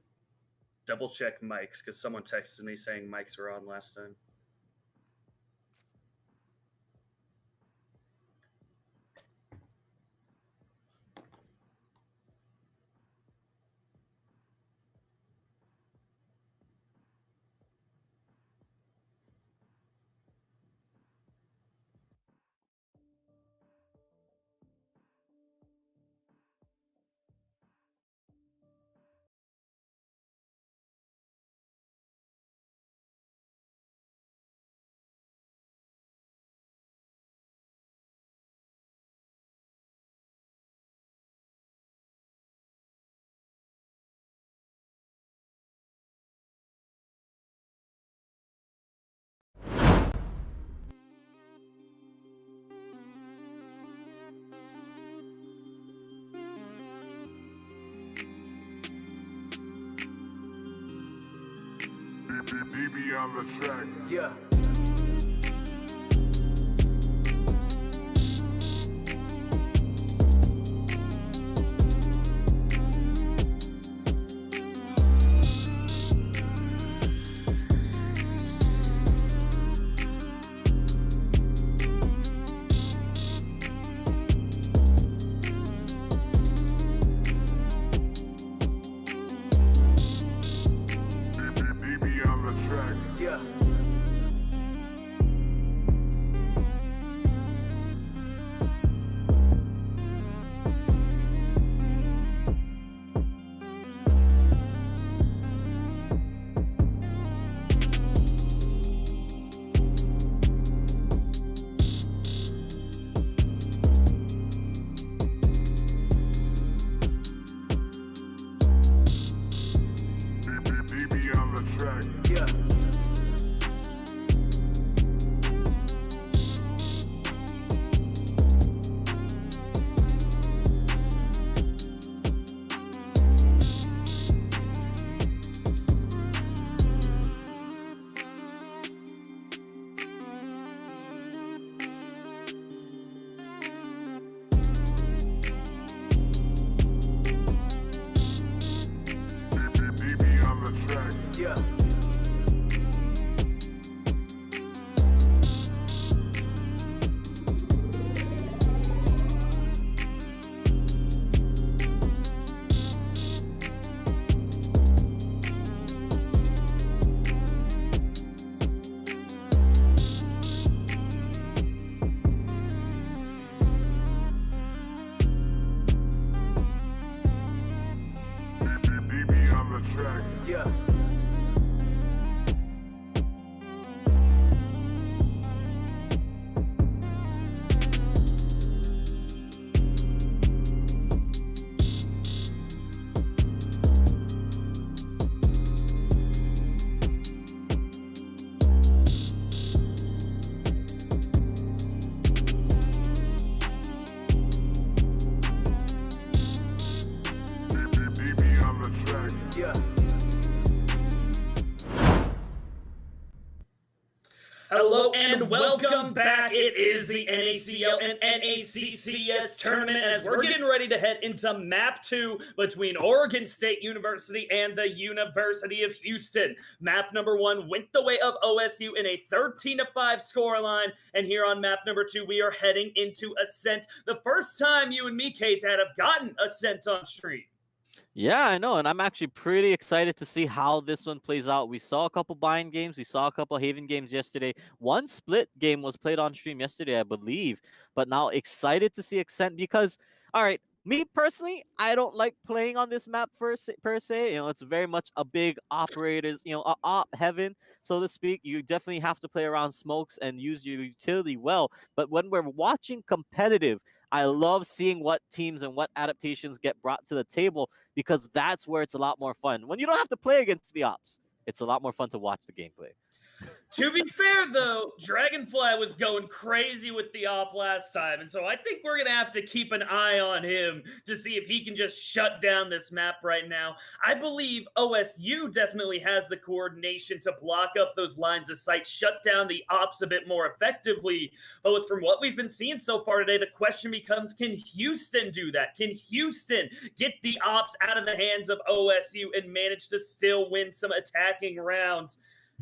double check mics, because someone texted me saying mics were on last time. BB on the track. Yeah. track. Yeah. DB on the track. Yeah. Hello and welcome back. It is the NACL and NACCS tournament as we're getting ready to head into Map 2 between Oregon State University and the University of Houston. Map number 1 went the way of OSU in a 13-5 scoreline, and here on map number 2 we are heading into Ascent. The first time you and me, K-Tad, have gotten Ascent on stream. Yeah, I know, and I'm actually pretty excited to see how this one plays out. We saw a couple Bind games, we saw a couple Haven games yesterday. One split game was played on stream yesterday, I believe, but now excited to see Ascent because, all right, me personally, I don't like playing on this map per se. You know, it's very much a big operators, op heaven, so to speak. You definitely have to play around smokes and use your utility well. But when we're watching competitive, I love seeing what teams and what adaptations get brought to the table because that's where it's a lot more fun. When you don't have to play against the ops, it's a lot more fun to watch the gameplay. To be fair, though, Dragonfly was going crazy with the op last time, and so I think we're going to have to keep an eye on him to see if he can just shut down this map right now. I believe OSU definitely has the coordination to block up those lines of sight, shut down the ops a bit more effectively, but from what we've been seeing so far today, the question becomes, can Houston do that? Can Houston get the ops out of the hands of OSU and manage to still win some attacking rounds?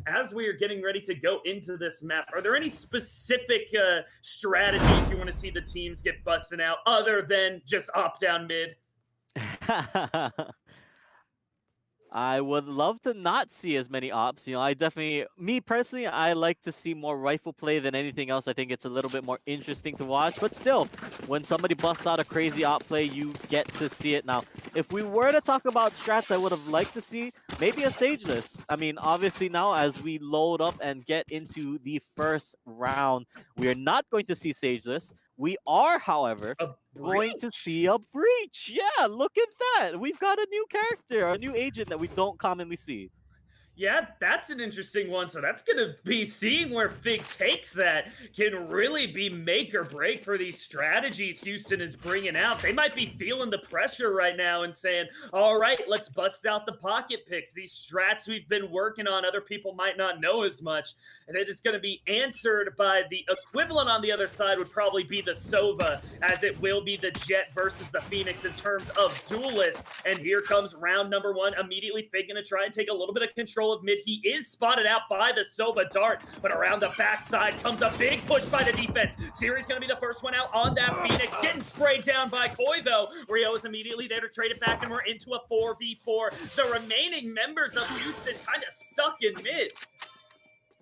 As we are getting ready to go into this map, are there any specific strategies you want to see the teams get busting out other than just op down mid? I would love to not see as many ops. I definitely, me personally, I like to see more rifle play than anything else. I think it's a little bit more interesting to watch, but still, when somebody busts out a crazy op play, you get to see it. Now, if we were to talk about strats, I would have liked to see maybe a Sageless. I mean, obviously now as we load up and get into the first round, we are not going to see Sageless. We are, however, going to see a breach. Yeah, look at that. We've got a new character, a new agent that we don't commonly see. Yeah, that's an interesting one. So that's going to be seeing where Fig takes that can really be make or break for these strategies Houston is bringing out. They might be feeling the pressure right now and saying, all right, let's bust out the pocket picks. These strats we've been working on, other people might not know as much. And it is going to be answered by the equivalent on the other side would probably be the Sova, as it will be the Jet versus the Phoenix in terms of duelists. And here comes round number 1. Immediately Fig going to try and take a little bit of control of mid. He is spotted out by the Sova dart, but around the backside comes a big push by the defense. Siri's going to be the first one out on that Phoenix, getting sprayed down by Koi, though. Rio is immediately there to trade it back, and we're into a 4v4. The remaining members of Houston kind of stuck in mid.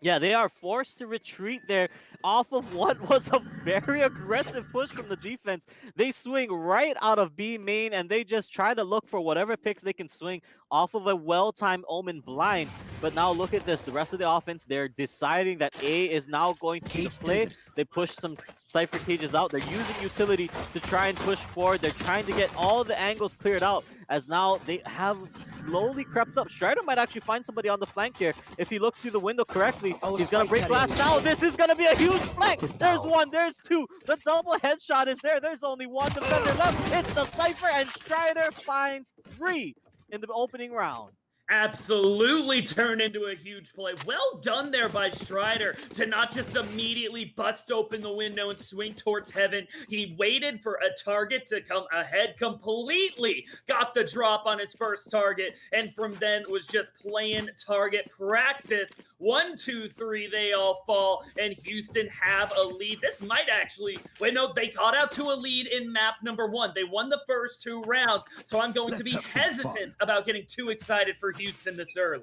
Yeah, they are forced to retreat there off of what was a very aggressive push from the defense. They swing right out of B main, and they just try to look for whatever picks they can swing off of a well-timed Omen blind. But now look at this. The rest of the offense, they're deciding that A is now going to be the play. They push some Cypher cages out. They're using utility to try and push forward. They're trying to get all the angles cleared out, as now they have slowly crept up. Strider might actually find somebody on the flank here. If he looks through the window correctly, he's going to break glass now. This is going to be a huge flank. There's one, there's two. The double headshot is there. There's only one defender left. It's the Cypher, and Strider finds 3 in the opening round. Absolutely turned into a huge play. Well done there by Strider to not just immediately bust open the window and swing towards heaven. He waited for a target to come ahead, completely got the drop on his first target, and from then was just playing target practice. 1, 2, 3, they all fall, and Houston have a lead. This might actually, wait, no, they got out to a lead in map number 1. They won the first 2 rounds, so I'm going to be hesitant about getting too excited for Houston this early.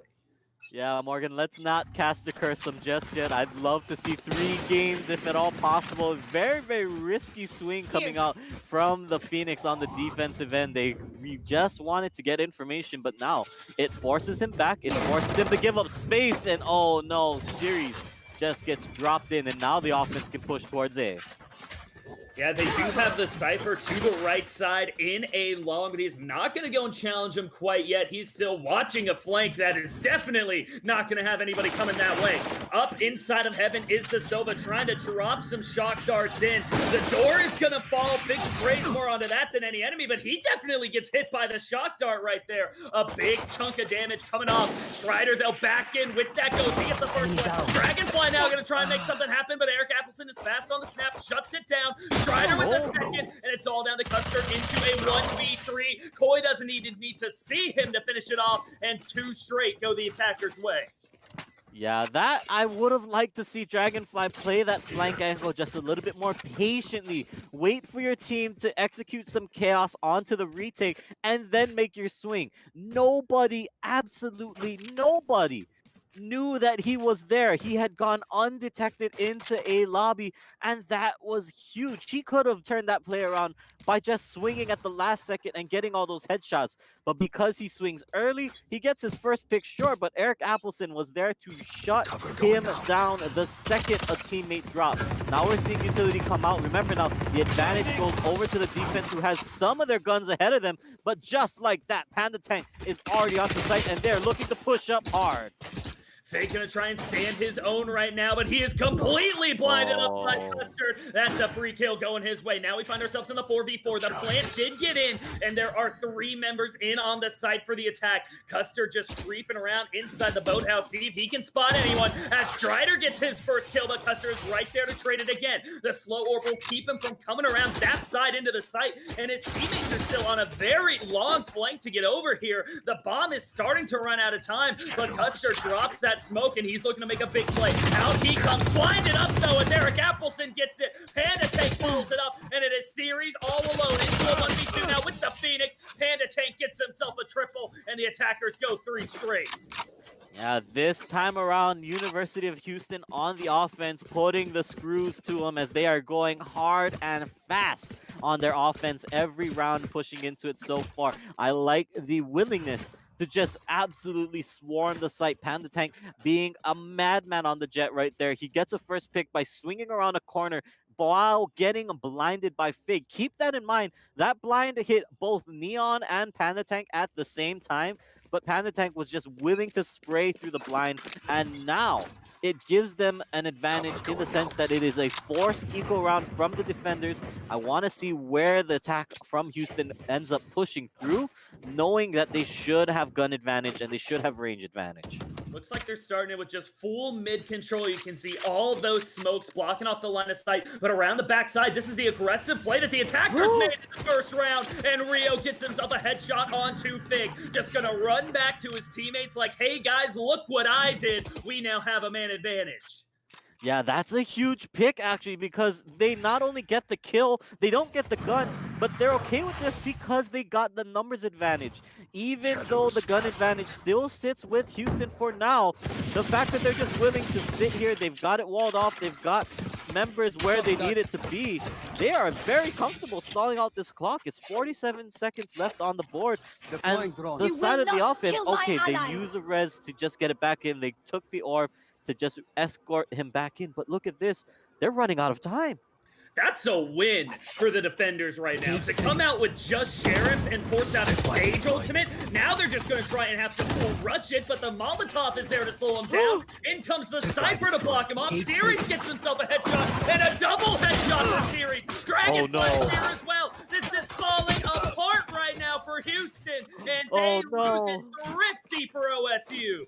Yeah, Morgan, let's not cast the curse on just yet. I'd love to see 3 games if at all possible. Very, very risky swing coming out from the Phoenix on the defensive end. We just wanted to get information, but now it forces him back. It forces him to give up space, and oh no, series just gets dropped in, and now the offense can push towards A. Yeah, they do have the Cypher to the right side in a long, but he's not going to go and challenge him quite yet. He's still watching a flank that is definitely not going to have anybody coming that way. Up inside of heaven is the Sova trying to drop some shock darts in. The door is going to fall. Big sprays more onto that than any enemy, but he definitely gets hit by the shock dart right there. A big chunk of damage coming off. Strider, they'll back in with that goes. He gets the first one. Dragonfly now going to try and make something happen, but Eric Appleson is fast on the snap, shuts it down. Strider with the second, and it's all down to Custer into a 1v3. Koi doesn't need to see him to finish it off, and 2 straight go the attacker's way. Yeah, that I would have liked to see Dragonfly play that flank angle just a little bit more patiently. Wait for your team to execute some chaos onto the retake and then make your swing. Nobody, absolutely nobody, knew that he was there. He had gone undetected into a lobby, and that was huge. He could have turned that play around by just swinging at the last second and getting all those headshots. But because he swings early, he gets his first pick short, but Eric Appleson was there to shut him down the second a teammate dropped. Now we're seeing Utility come out. Remember now, the advantage goes over to the defense who has some of their guns ahead of them, but just like that, Panda Tank is already off the site, and they're looking to push up hard. Fake gonna try and stand his own right now, but he is completely blinded up by Custard. That's a free kill going his way. Now we find ourselves in the 4v4. The plant did get in, and there are 3 members in on the site for the attack. Custard just creeping around inside the boathouse, see if he can spot anyone. As Strider gets his first kill, but Custard is right there to trade it again. The slow orb will keep him from coming around that side into the site, and his teammates are still on a very long flank to get over here. The bomb is starting to run out of time, but Custard drops that smoke, and he's looking to make a big play. Out he comes, blinded up though, and Eric Appleson gets it. Panda Tank follows it up, and it is series all alone into a 1v2 now with the Phoenix. Panda Tank gets himself a triple, and the attackers go 3 straight. Yeah, this time around, University of Houston on the offense, putting the screws to them as they are going hard and fast on their offense every round, pushing into it so far. I like the willingness to just absolutely swarm the site. Panda Tank being a madman on the jet right there. He gets a first pick by swinging around a corner while getting blinded by Fig. Keep that in mind. That blind hit both Neon and Panda Tank at the same time, but Panda Tank was just willing to spray through the blind, and now it gives them an advantage in the sense that it is a forced eco round from the defenders. I want to see where the attack from Houston ends up pushing through, knowing that they should have gun advantage and they should have range advantage. Looks like they're starting it with just full mid control. You can see all those smokes blocking off the line of sight, but around the backside, this is the aggressive play that the attackers made in the first round, and Rio gets himself a headshot onto Fig. Just gonna run back to his teammates like, hey guys, look what I did. We now have a man advantage. Yeah, that's a huge pick, actually, because they not only get the kill, they don't get the gun, but they're okay with this because they got the numbers advantage. Even though the gun advantage still sits with Houston for now, the fact that they're just willing to sit here, they've got it walled off, they've got members where they need it to be, they are very comfortable stalling out this clock. It's 47 seconds left on the board, and the side of the offense, okay, they use a res to just get it back in, they took the orb to just escort him back in, but look at this, they're running out of time. That's a win for the defenders right now. To come out with just Sheriffs and force out a stage ultimate, now they're just going to try and have to full rush it, but the Molotov is there to slow him down. In comes the Cypher to block him off. Series gets himself a headshot, and a double headshot for Series. Dragonfly here as well. This is falling apart right now for Houston, and they lose it thrifty for OSU.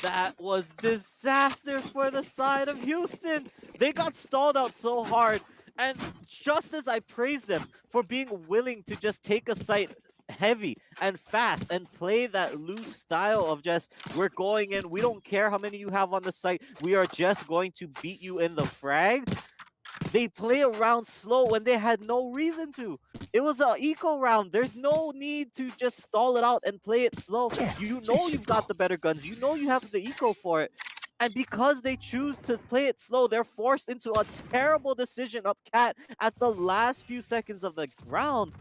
That was disaster for the side of Houston. They got stalled out so hard. And just as I praised them for being willing to just take a site heavy and fast and play that loose style of just, we're going in, we don't care how many you have on the site, we are just going to beat you in the frag. They play around slow when they had no reason to. It was an eco round. There's no need to just stall it out and play it slow. You know you've got the better guns. You know you have the eco for it. And because they choose to play it slow, they're forced into a terrible decision up cat at the last few seconds of the round.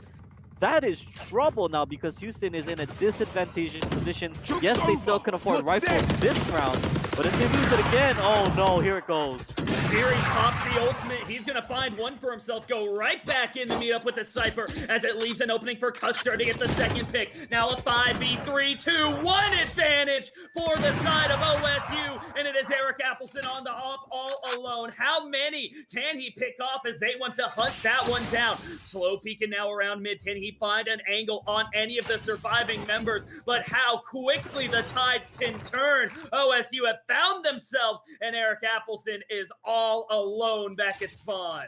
That is trouble now because Houston is in a disadvantageous position. Yes, they still can afford rifles this round, but if they lose it again, oh no, here it goes. Here he pops the ultimate. He's going to find one for himself, go right back in to meet up with the Cypher as it leaves an opening for Custer to get the second pick. Now a 5v3, 2-1 advantage for the side of OSU, and it is Eric Appleson on the hop all alone. How many can he pick off as they want to hunt that one down? Slow peeking now around mid. Can he find an angle on any of the surviving members? But how quickly the tides can turn. OSU have found themselves, and Eric Appleson is all alone back at spawn.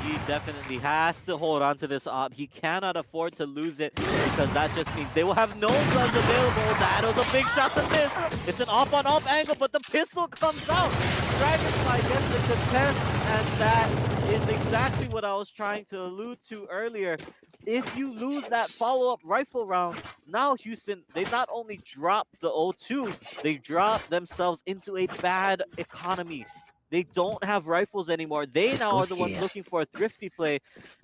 He definitely has to hold on to this op. He cannot afford to lose it because that just means they will have no guns available. That was a big shot to miss. It's an off-on-off angle, but the pistol comes out. Dragonfly gets the contest, and that is exactly what I was trying to allude to earlier. If you lose that follow-up rifle round, now Houston, they not only drop the 0-2, they drop themselves into a bad economy. They don't have rifles anymore. They now are the ones looking for a thrifty play.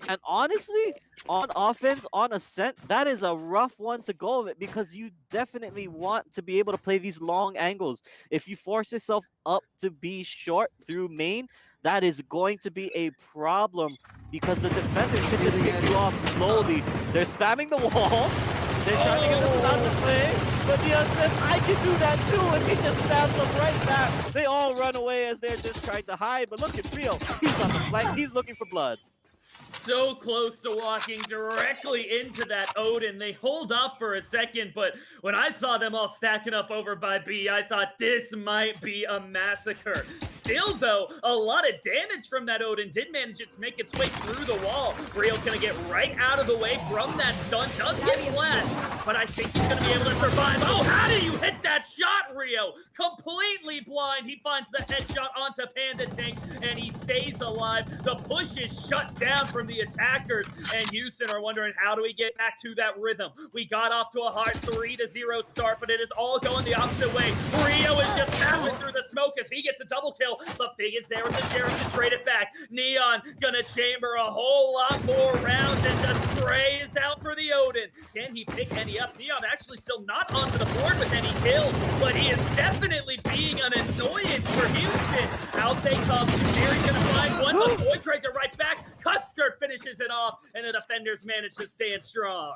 And honestly, on offense, on Ascent, that is a rough one to go of it because you definitely want to be able to play these long angles. If you force yourself up to be short through main, that is going to be a problem because the defenders can just pick you off slowly. They're spamming the wall. They're trying to get the start to play, but Dion says, I can do that too, and he just stabs them right back. They all run away as they're just trying to hide, but look at Rio. He's on the flank. He's looking for blood. So close to walking directly into that Odin. They hold off for a second, but when I saw them all stacking up over by B, I thought this might be a massacre. Still, though, a lot of damage from that Odin did manage to make its way through the wall. Real's gonna get right out of the way from that stun. Does get flashed, but I think he's gonna be able to survive. Oh, how do you hit that shot, Rio? Completely blind. He finds the headshot onto Panda Tank, and he stays alive. The push is shut down from the attackers, and Houston are wondering, how do we get back to that rhythm? We got off to a hard 3-0 start, but it is all going the opposite way. Rio is just passing through the smoke as he gets a double kill, but Big is there with the sheriff to trade it back. Neon gonna chamber a whole lot more rounds, and the spray is out for the Odin. Can he pick any up? Neon actually still not onto the board with any kills, but he is definitely being an annoyance for Houston. Out they come. Jerry's gonna find one, but Boyd trades it right back. Custer finishes it off, and the defenders manage to stand strong.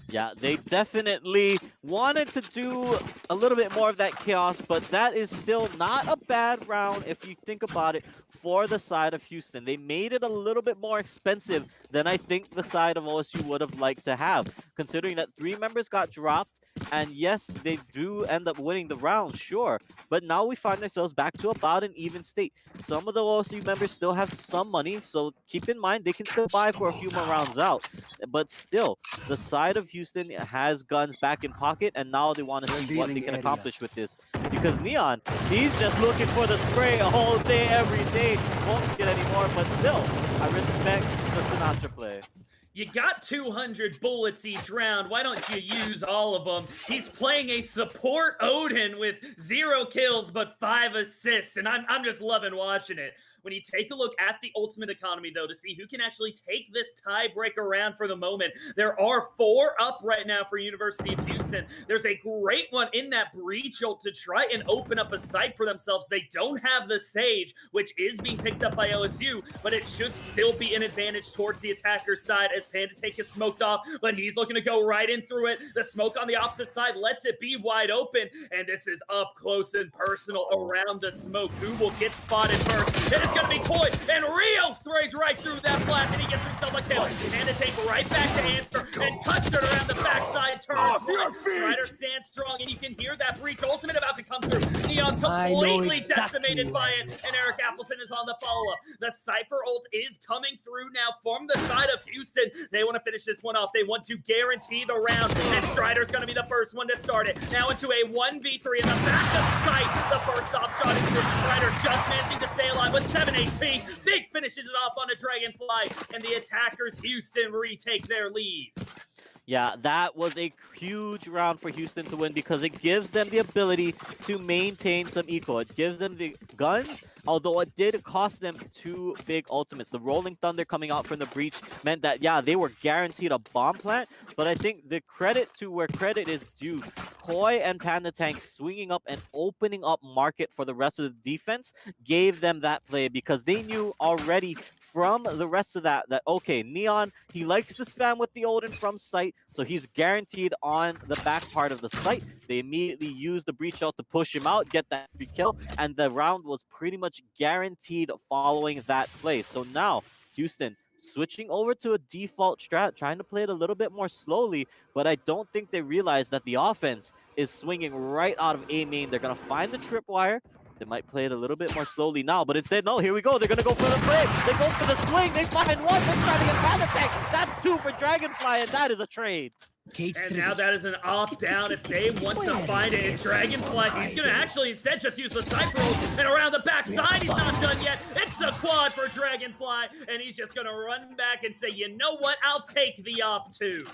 Yeah, they definitely wanted to do a little bit more of that chaos, but that is still not a bad round if you think about it for the side of Houston. They made it a little bit more expensive than I think the side of OSU would have liked to have, considering that 3 members got dropped, and yes, they do end up winning the round, sure, but now we find ourselves back to about an even state. Some of the OSU members still have some money, so keep in mind they can still buy for a few more rounds out, but still, the side of Houston has guns back in pocket, and now they want to see what they can accomplish with this. Because Neon, he's just looking for the spray all day, every day. Won't get any more, but still, I respect the Sinatra play. You got 200 bullets each round. Why don't you use all of them? He's playing a support Odin with 0 kills but 5 assists, and I'm just loving watching it. When you take a look at the ultimate economy, though, to see who can actually take this tiebreaker round for the moment, there are 4 up right now for University of Houston. There's a great one in that breach to try and open up a site for themselves. They don't have the Sage, which is being picked up by OSU, but it should still be an advantage towards the attacker's side as Panda Tank is smoked off, but he's looking to go right in through it. The smoke on the opposite side lets it be wide open, and this is up close and personal around the smoke. Who will get spotted first? It's going to be Coy, and Rio sprays right through that blast, and he gets himself a kill. Panda Tank right back to answer. and cuts it around the backside, turns Oh, through. Strider stands strong, and you can hear that breach ultimate about to come through. Neon completely decimated by it, and Eric Appleton is on the follow-up. The Cypher ult is coming through now from the side of Houston. They want to finish this one off. They want to guarantee the round, and Strider's going to be the first one to start it. Now into a 1v3 in the back of sight. The first stop shot is this. Strider just managing to stay alive with 7 HP. Fig finishes it off on a Dragonfly, and the attackers Houston retake their lead. Yeah, that was a huge round for Houston to win because it gives them the ability to maintain some eco. It gives them the guns, although it did cost them 2 big ultimates. The Rolling Thunder coming out from the breach meant that, yeah, they were guaranteed a bomb plant, but I think the credit to where credit is due, Koi and Panda Tank swinging up and opening up market for the rest of the defense gave them that play because they knew already from the rest of that, okay, Neon, he likes to spam with the Odin from sight, so he's guaranteed on the back part of the site. They immediately use the breach out to push him out, get that free kill, and the round was pretty much guaranteed following that play. So now, Houston switching over to a default strat, trying to play it a little bit more slowly, but I don't think they realize that the offense is swinging right out of A main. They're going to find the tripwire. They might play it a little bit more slowly now, but instead, no, here we go. They're going to go for the play. They go for the swing. They find one. They're trying to get Panda Tank. That's 2 for Dragonfly, and that is a trade. And now that is an opt-down if they want to find it. And Dragonfly, he's going to actually instead just use the Cypher ult, and around the backside, he's not done yet. It's a quad for Dragonfly, and he's just going to run back and say, you know what? I'll take the opt-2.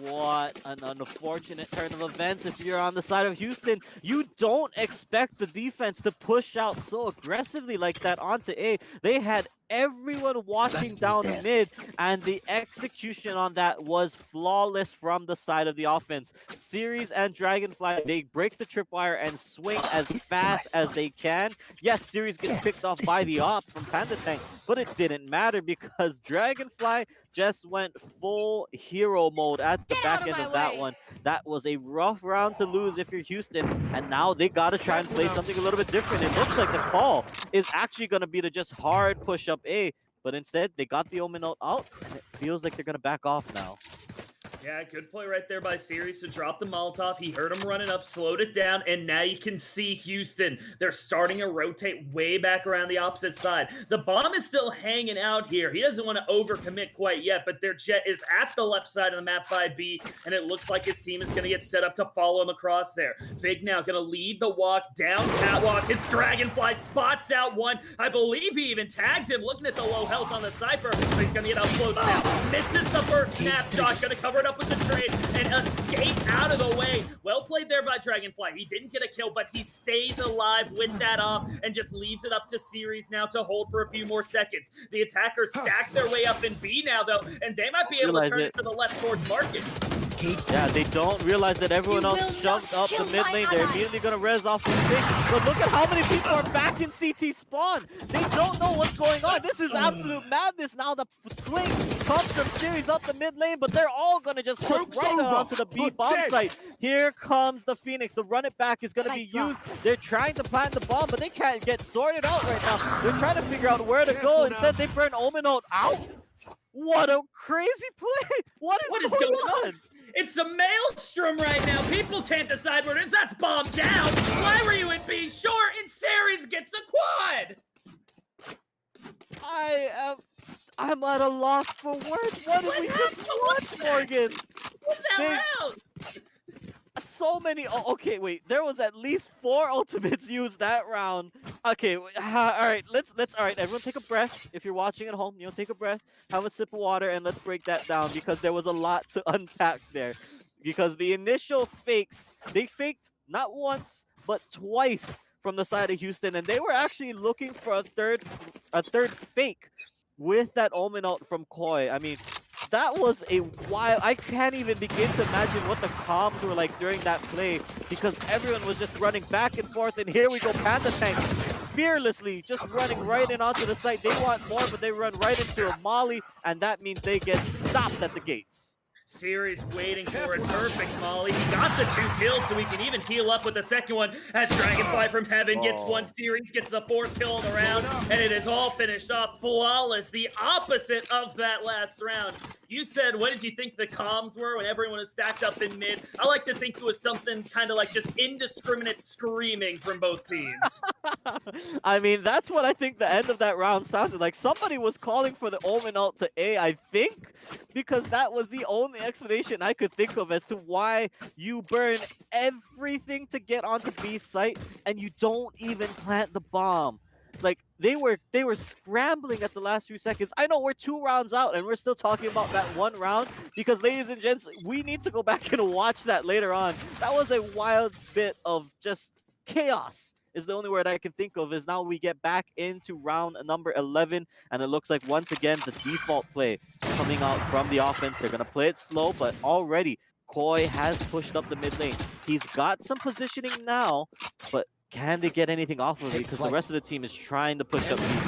What an unfortunate turn of events if you're on the side of Houston. You don't expect the defense to push out so aggressively like that onto A. They had everyone watching down mid, and the execution on that was flawless from the side of the offense. Series and Dragonfly, they break the tripwire and swing as fast as they can. Yes, Series gets picked off by the op from Panda Tank, but it didn't matter because Dragonfly just went full hero mode at the back end of that one. That was a rough round to lose if you're Houston, and now they got to try and play something a little bit different. It looks like the call is actually going to be to just hard push up A, but instead they got the Omen ult out, and it feels like they're going to back off now. Yeah, good play right there by Series to drop the Molotov. He heard him running up, slowed it down, and now you can see Houston. They're starting to rotate way back around the opposite side. The bomb is still hanging out here. He doesn't want to overcommit quite yet, but their jet is at the left side of the map by B, and it looks like his team is going to get set up to follow him across there. Fig now going to lead the walk down catwalk. It's Dragonfly, spots out one. I believe he even tagged him, looking at the low health on the Cypher, but he's going to get up close now. Misses the first snapshot, going to cover it up with the trade and escape out of the way. Well played there by Dragonfly. He didn't get a kill, but he stays alive with that op and just leaves it up to Series now to hold for a few more seconds. The attackers stack their way up in B now, though, and they might be able to turn it to the left towards market. Yeah, they don't realize that everyone else jumped up the mid lane. They're immediately going to res off the thing. But look at how many people are back in CT spawn. They don't know what's going on. This is absolute madness. Now the swing comes from Series up the mid lane, but they're all going to just push right onto the B bomb site. Here comes the Phoenix. The run it back is going to be used. They're trying to plant the bomb, but they can't get sorted out right now. They're trying to figure out where to go. Instead, they burn Omen out. Ow! What a crazy play! What is going on? It's a maelstrom right now. People can't decide where it is. That's bomb down. Why were you in B? Sure, and Series gets a quad. I'm at a loss for words. What did we just watch, Morgan? What's that round? So many. Oh, okay, wait. There was at least 4 ultimates used that round. Okay, all right. Let's. All right, everyone, take a breath. If you're watching at home, take a breath, have a sip of water, and let's break that down because there was a lot to unpack there. Because the initial fakes, they faked not once but twice from the side of Houston, and they were actually looking for a third fake with that Omen ult from Koi. I mean, that was a wild. I can't even begin to imagine what the comms were like during that play because everyone was just running back and forth. And here we go, Panda Tank fearlessly just running right in onto the site. They want more, but they run right into a molly, and that means they get stopped at the gates. Series waiting for it. Perfect molly. He got the 2 kills, so he can even heal up with the second one as Dragonfly from Heaven gets one. Series gets the 4th kill of the round, and it is all finished off flawless. The opposite of that last round. you said, what did you think the comms were when everyone was stacked up in mid? I like to think it was something kind of like just indiscriminate screaming from both teams. I mean, that's what I think the end of that round sounded like. Somebody was calling for the Omen ult to A, I think, because that was the only explanation I could think of as to why you burn everything to get onto B site and you don't even plant the bomb. Like, they were scrambling at the last few seconds. I know we're 2 rounds out and we're still talking about that 1 round because, ladies and gents, we need to go back and watch that later on. That was a wild bit of just chaos. Is the only word I can think of. Is now we get back into round number 11, and it looks like once again the default play coming out from the offense. They're gonna play it slow, but already Koi has pushed up the mid lane. He's got some positioning now, but can they get anything off of it? Because the rest of the team is trying to push up B main.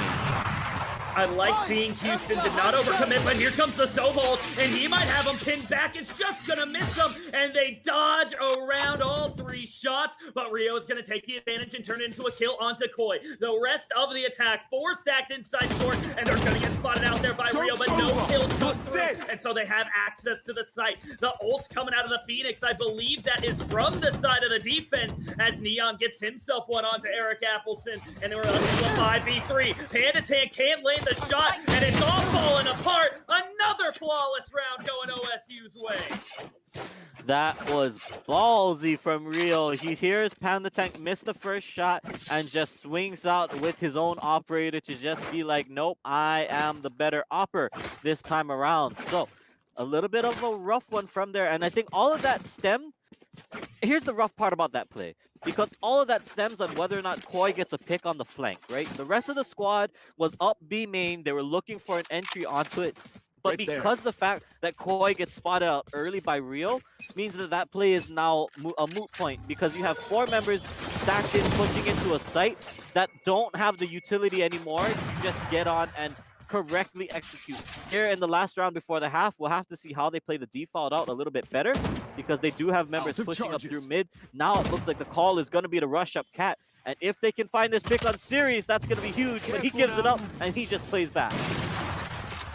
I like seeing Houston did not overcommit, but here comes the Sobol, and he might have him pinned back. It's just gonna miss them, and they dodge around all 3 shots, but Rio is gonna take the advantage and turn it into a kill onto Koi. The rest of the attack, 4 stacked inside court, and they're gonna get spotted out there by Rio, but no kills come through, and so they have access to the site. The ult coming out of the Phoenix, I believe that is from the side of the defense, as Neon gets himself one onto Eric Appleson, and they were up to a 5v3. Panda Tan can't lay the shot, and it's all falling apart. Another flawless round going OSU's way. That was ballsy from Rio. He hears Panda Tank miss the first shot and just swings out with his own operator to just be like, nope, I am the better opper this time around. So a little bit of a rough one from there, and I think all of that stemmed. Here's the rough part about that play, because all of that stems on whether or not Koi gets a pick on the flank, right? The rest of the squad was up B main. They were looking for an entry onto it. But because the fact that Koi gets spotted out early by Rio means that that play is now a moot point, because you have 4 members stacked in, pushing into a site that don't have the utility anymore to just get on and correctly execute. Here in the last round before the half, we'll have to see how they play the default out a little bit better, because they do have members pushing up through mid. Now it looks like the call is going to be to rush up Cat, and if they can find this pick on Series, that's going to be huge, but he gives it up and he just plays back.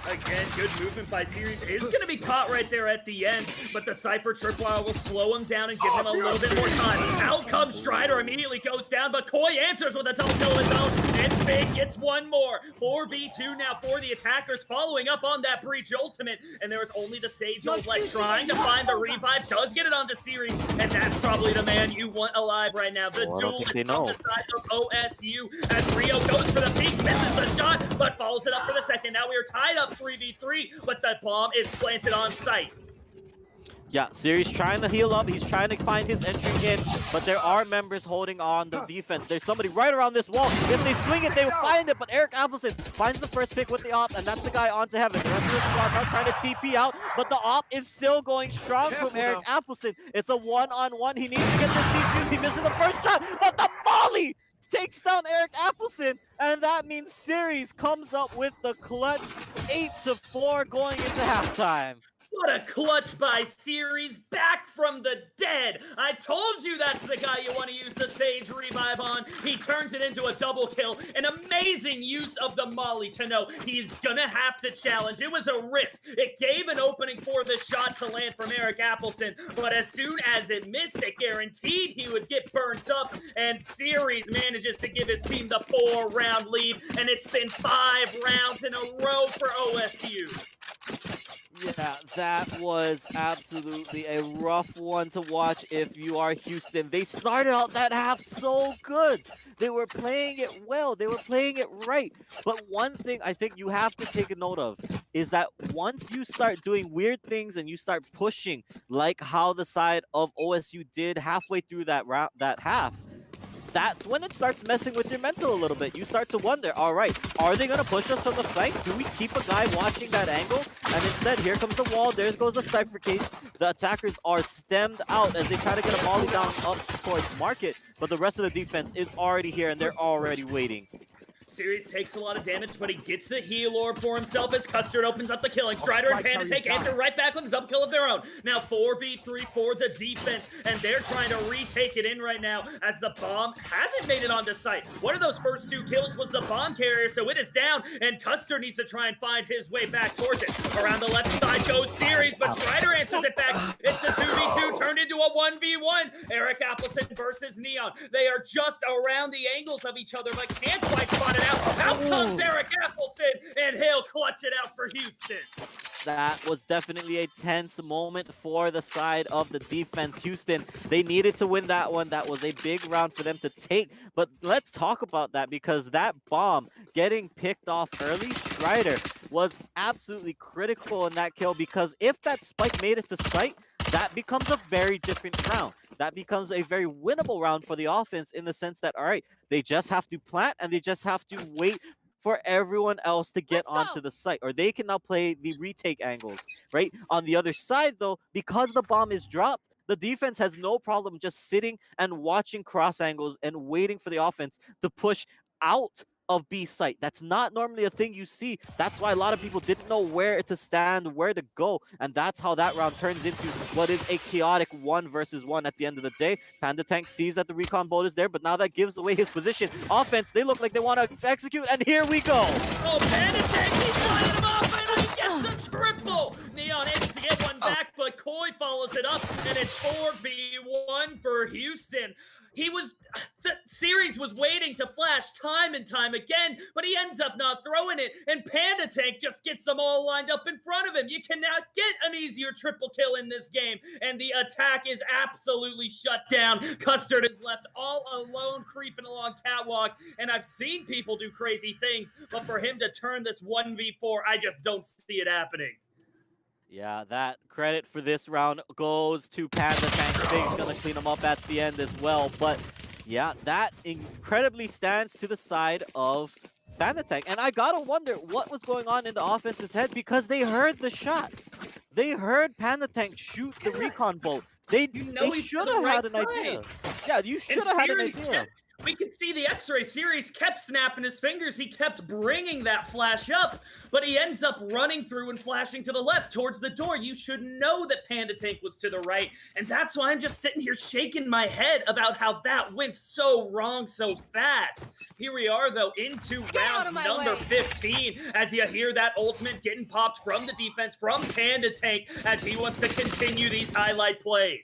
Again, good movement by Series. Is going to be caught right there at the end, but the Cypher Tripwire will slow him down and give him a little bit more time. Out comes Strider, immediately goes down, but Koi answers with a double kill of his own, and Big gets one more. 4v2 now for the attackers, following up on that Breach ultimate, and there was only the Sage ult left, trying to find the revive, does get it onto Series, and that's probably the man you want alive right now. The duel is on the side of OSU, as Rio goes for the peak, misses the shot, but follows it up for the second. Now we are tied up 3v3, but that bomb is planted on site. Yeah, Series trying to heal up. He's trying to find his entry in, but there are members holding on the defense. There's somebody right around this wall. If they swing it, they will find it, but Eric Appleson finds the first pick with the op, and that's the guy onto heaven. The rest of the squad now trying to TP out, but the op is still going strong from Eric Appleson. It's a one-on-one. He needs to get this defuse. He misses the first shot, but the volley takes down Eric Appleson, and that means Series comes up with the clutch 8-4 going into halftime. What a clutch by Series, back from the dead. I told you that's the guy you want to use the Sage revive on. He turns it into a double kill. An amazing use of the Molly to know he's gonna have to challenge. It was a risk. It gave an opening for the shot to land from Eric Appleson, but as soon as it missed, it guaranteed he would get burnt up, and Series manages to give his team the 4-round lead, and it's been 5 rounds in a row for OSU. Yeah, that was absolutely a rough one to watch if you are Houston. They started out that half so good. They were playing it well. They were playing it right. But one thing I think you have to take a note of is that once you start doing weird things and you start pushing like how the side of OSU did halfway through that half, that's when it starts messing with your mental a little bit. You start to wonder, all right, are they going to push us from the flank? Do we keep a guy watching that angle? And instead, here comes the wall. There goes the Cypher cage. The attackers are stemmed out as they try to get a volley down up towards Market. But the rest of the defense is already here, and they're already waiting. Sirius takes a lot of damage, but he gets the heal orb for himself as Custard opens up the killing. Strider and Panda take answer right back with a double kill of their own. Now 4v3 for the defense, and they're trying to retake it in right now as the bomb hasn't made it onto site. One of those first 2 kills was the bomb carrier, so it is down, and Custard needs to try and find his way back towards it. Around the left side goes Series, but Strider answers it back. It's a 2v2 turned into a 1v1. Eric Appleton versus Neon. They are just around the angles of each other, but can't quite spot it out. Out comes Eric Appleton, and he'll clutch it out for Houston. That was definitely a tense moment for the side of the defense. Houston, they needed to win that one. That was a big round for them to take. But let's talk about that, because that bomb getting picked off early, Strider, was absolutely critical in that kill, because if that spike made it to site, that becomes a very different round. That becomes a very winnable round for the offense, in the sense that, all right, they just have to plant and they just have to wait for everyone else to get onto the site, or they can now play the retake angles, right? On the other side, though, because the bomb is dropped, the defense has no problem just sitting and watching cross angles and waiting for the offense to push out of B site. That's not normally a thing you see. That's why a lot of people didn't know where to stand, where to go, and that's how that round turns into what is a chaotic 1 versus 1 at the end of the day. Panda Tank sees that the recon boat is there, but now that gives away his position. Offense, they look like they want to execute, and here we go. Oh, Panda Tank, he's lining him up, and he gets the triple. Neon able to get one back, but Koi follows it up, and it's 4v1 for Houston. The series was waiting to flash time and time again, but he ends up not throwing it, and Panda Tank just gets them all lined up in front of him. You cannot get an easier triple kill in this game, and the attack is absolutely shut down. Custard is left all alone creeping along catwalk, and I've seen people do crazy things, but for him to turn this 1v4, I just don't see it happening. Yeah, that credit for this round goes to Panda Tank. Big's gonna clean him up at the end as well. But yeah, that incredibly stands to the side of Panda Tank. And I gotta wonder what was going on in the offense's head, because they heard the shot. They heard Panda Tank shoot the recon boat. They should have had an idea. Yeah, you should have had an idea. We could see the X-ray series kept snapping his fingers. He kept bringing that flash up, but he ends up running through and flashing to the left towards the door. You should know that Panda Tank was to the right, and that's why I'm just sitting here shaking my head about how that went so wrong so fast. Here we are, though, into round number 15, as you hear that ultimate getting popped from the defense, from Panda Tank, as he wants to continue these highlight plays.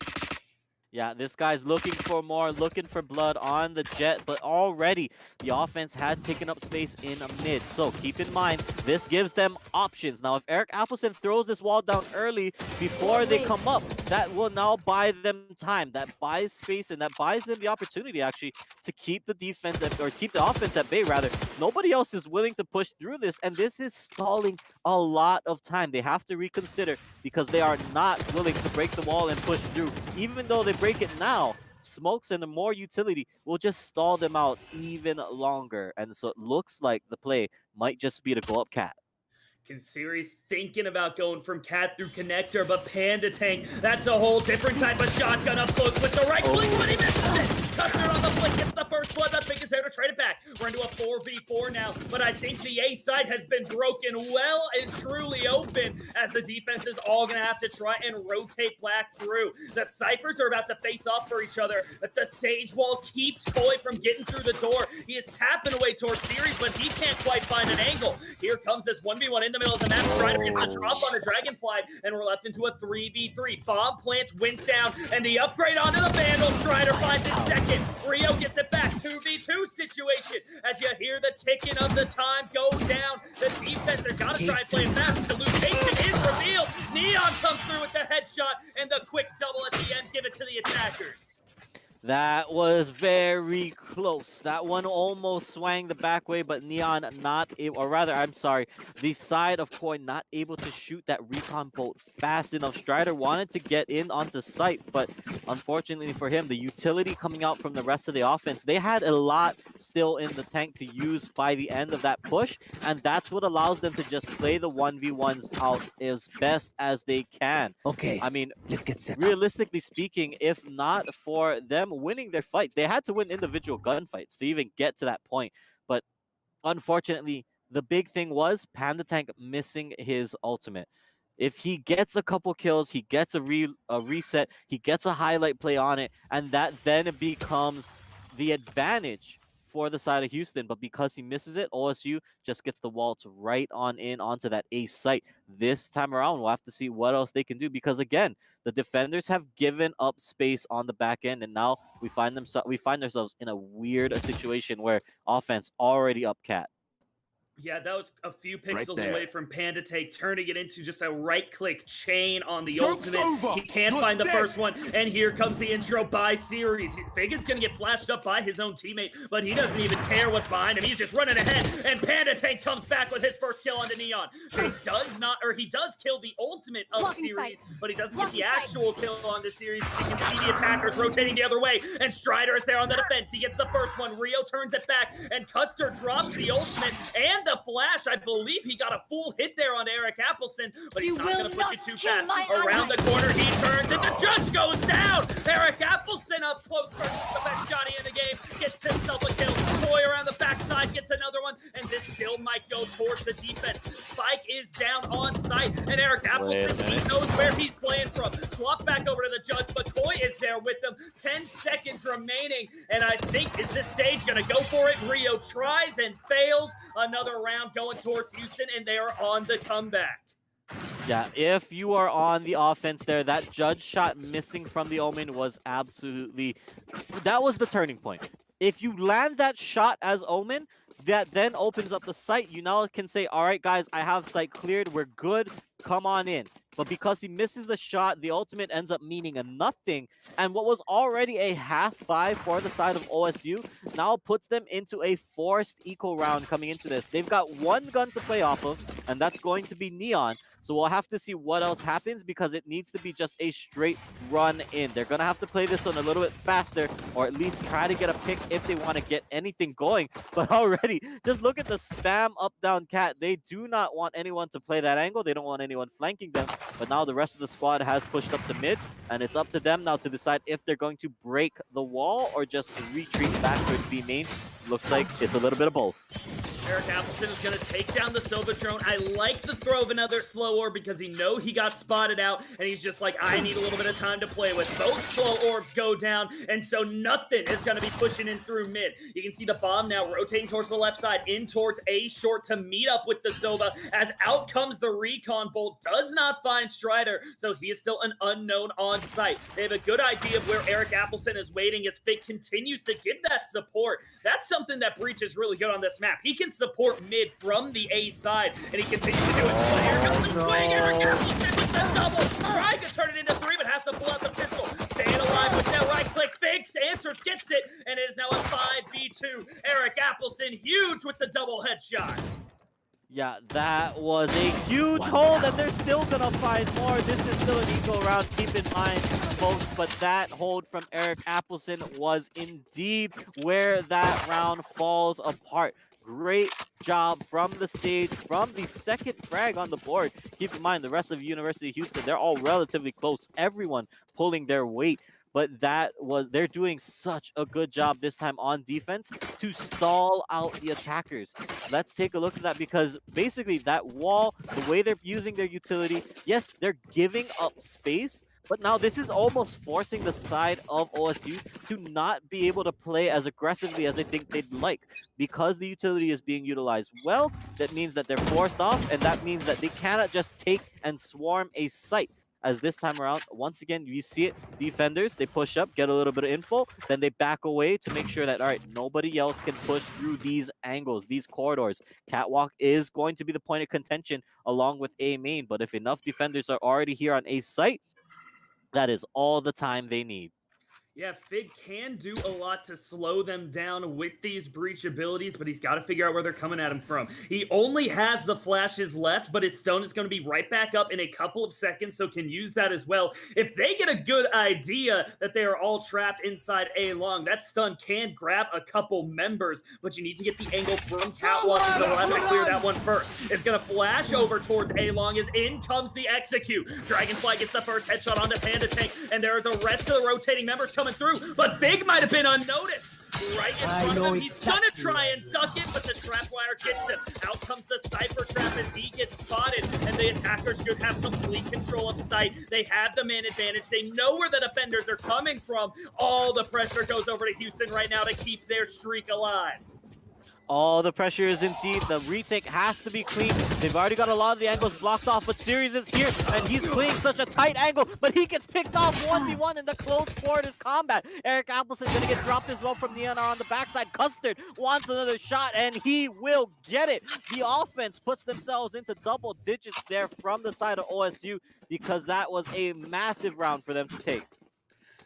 Yeah, this guy's looking for more, looking for blood on the Jet, but already the offense has taken up space in mid. So keep in mind, this gives them options. Now, if Eric Appleton throws this wall down early before they come up, that will now buy them time. That buys space, and that buys them the opportunity, actually, to keep the defense, or keep the offense at bay, rather. Nobody else is willing to push through this, and this is stalling a lot of time. They have to reconsider, because they are not willing to break the wall and push through. Even though they break it now, smokes and the more utility will just stall them out even longer. And so it looks like the play might just be to go up cat. Series thinking about going from cat through connector, but Panda Tank, that's a whole different type of shotgun up close with the right flick, but he misses it. Custard on the flick, gets the first blood. The Big is there to trade it back. We're into a 4v4 now, but I think the A side has been broken well and truly open, as the defense is all going to have to try and rotate Black through. The Cyphers are about to face off for each other, but the Sage Wall keeps Koi from getting through the door. He is tapping away towards Series, but he can't quite find an angle. Here comes this 1v1 in the middle of the map. Strider gets the drop on a Dragonfly, and we're left into a 3v3. Bomb plant went down, and the upgrade onto the Vandal. Strider finds it second. Rio gets it back. 2v2 situation. As you hear the ticking of the time go down, the defense are gotta try and play it fast. The location is revealed. Neon comes through with the headshot, and the quick double at the end. Give it to the attackers. That was very close. That one almost swang the back way, but Neon not able, or rather, I'm sorry, the side of Koi not able to shoot that recon bolt fast enough. Strider wanted to get in onto site, but unfortunately for him, the utility coming out from the rest of the offense, they had a lot still in the tank to use by the end of that push, and that's what allows them to just play the 1v1s out as best as they can. Okay, I mean, let's get set up. Realistically speaking, if not for them winning their fights, they had to win individual gunfights to even get to that point. But unfortunately, the big thing was Panda Tank missing his ultimate. If he gets a couple kills, he gets a reset, he gets a highlight play on it, and that then becomes the advantage for the side of Houston. But because he misses it, OSU just gets the waltz right on in onto that ace site. This time around, we'll have to see what else they can do, because again, the defenders have given up space on the back end, and now we find ourselves in a weird situation where offense already up cat. Yeah, that was a few pixels there. away from Panda Tank, turning it into just a right-click chain on the Joke's ultimate. over. He can't You're find the dead. first one, and here comes the intro by series. Fig is going to get flashed up by his own teammate, but he doesn't even care what's behind him. He's just running ahead, and Panda Tank comes back with his first kill onto Neon. He does kill the ultimate of Blocking series, sight. but he doesn't Blocking get the sight. actual kill on the series. You can see the attackers rotating the other way, and Strider is there on the defense. He gets the first one. Rio turns it back, and Custer drops the ultimate and the flash. I believe he got a full hit there on Eric Appleson, but he's You not will going to push not it too kill fast. my Around ally. the corner, he turns, and the judge goes down. Eric Appleson up close versus the best Johnny in the game, gets himself a kill. Boy around the backside gets another one, and this still might go towards the defense. Spike is down on site, and Eric Appleson, he knows where he's playing from. Swap back over to the judge. McCoy is there with them. 10 seconds remaining, and I think, is this stage going to go for it? Rio tries and fails. Another round going towards Houston, and they are on the comeback. Yeah, if you are on the offense there, that judge shot missing from the Omen was absolutely... That was the turning point. If you land that shot as Omen, that then opens up the site. You now can say, all right, guys, I have site cleared. We're good. Come on in. But because he misses the shot, the ultimate ends up meaning a nothing. And what was already a half buy for the side of OSU now puts them into a forced eco round coming into this. They've got one gun to play off of, and that's going to be Neon. So we'll have to see what else happens, because it needs to be just a straight run in. They're going to have to play this one a little bit faster, or at least try to get a pick if they want to get anything going. But already, just look at the spam up-down cat. They do not want anyone to play that angle. They don't want anyone flanking them. But now the rest of the squad has pushed up to mid, and it's up to them now to decide if they're going to break the wall or just retreat back towards B main. Looks like it's a little bit of both. Eric Appleton is going to take down the Silva drone. I like the throw of another slow orb because he knows he got spotted out, and he's just like, I need a little bit of time to play with. Both slow orbs go down, and so nothing is going to be pushing in through mid. You can see the bomb now rotating towards the left side, in towards A short to meet up with the Silva, as out comes the recon bolt. Does not find Strider, so he is still an unknown on site. They have a good idea of where Eric Appleton is waiting as Fig continues to give that support. That's something that Breach is really good on this map. He can support mid from the A side, and he continues to do it. But here comes the swing. Eric Appleton with the double. Trying to turn it into three, but has to pull out the pistol. Staying alive with that right click. Fig answers, gets it, and it is now a 5v2. Eric Appleton, huge with the double headshots. Yeah, that was a huge hold, and they're still going to find more. This is still an eco round, keep in mind, folks, but that hold from Eric Appleton was indeed where that round falls apart. Great job from the Sage, from the second frag on the board. Keep in mind, the rest of University of Houston, they're all relatively close. Everyone pulling their weight. But they're doing such a good job this time on defense to stall out the attackers. Let's take a look at that, because basically that wall, the way they're using their utility, yes, they're giving up space, but now this is almost forcing the side of OSU to not be able to play as aggressively as I think they'd like. Because the utility is being utilized well, that means that they're forced off, and that means that they cannot just take and swarm a site. As this time around, once again, you see it, defenders, they push up, get a little bit of info, then they back away to make sure that, all right, nobody else can push through these angles, these corridors. Catwalk is going to be the point of contention along with A main, but if enough defenders are already here on A site, that is all the time they need. Yeah, Fig can do a lot to slow them down with these breach abilities, but he's got to figure out where they're coming at him from. He only has the flashes left, but his stone is going to be right back up in a couple of seconds, so can use that as well. If they get a good idea that they are all trapped inside A long, that stun can grab a couple members, but you need to get the angle from Catwalk, so they'll have to clear that one first. It's going to flash over towards A long as in comes the execute. Dragonfly gets the first headshot onto Panda Tank, and there are the rest of the rotating members coming through, but Big might have been unnoticed. right in front of him. He's gonna try and duck it, but the trap wire gets him. Out comes the Cypher Trap as he gets spotted, and the attackers should have complete control of sight. They have the man advantage. They know where the defenders are coming from. All the pressure goes over to Houston right now to keep their streak alive. All the pressure is indeed. The retake has to be clean. They've already got a lot of the angles blocked off, but Series is here, and he's playing such a tight angle, but he gets picked off 1v1 in the close quarters combat. Eric Appleson gonna get dropped as well from Neon on the backside. Custard wants another shot, and he will get it. The offense puts themselves into double digits there from the side of OSU because that was a massive round for them to take.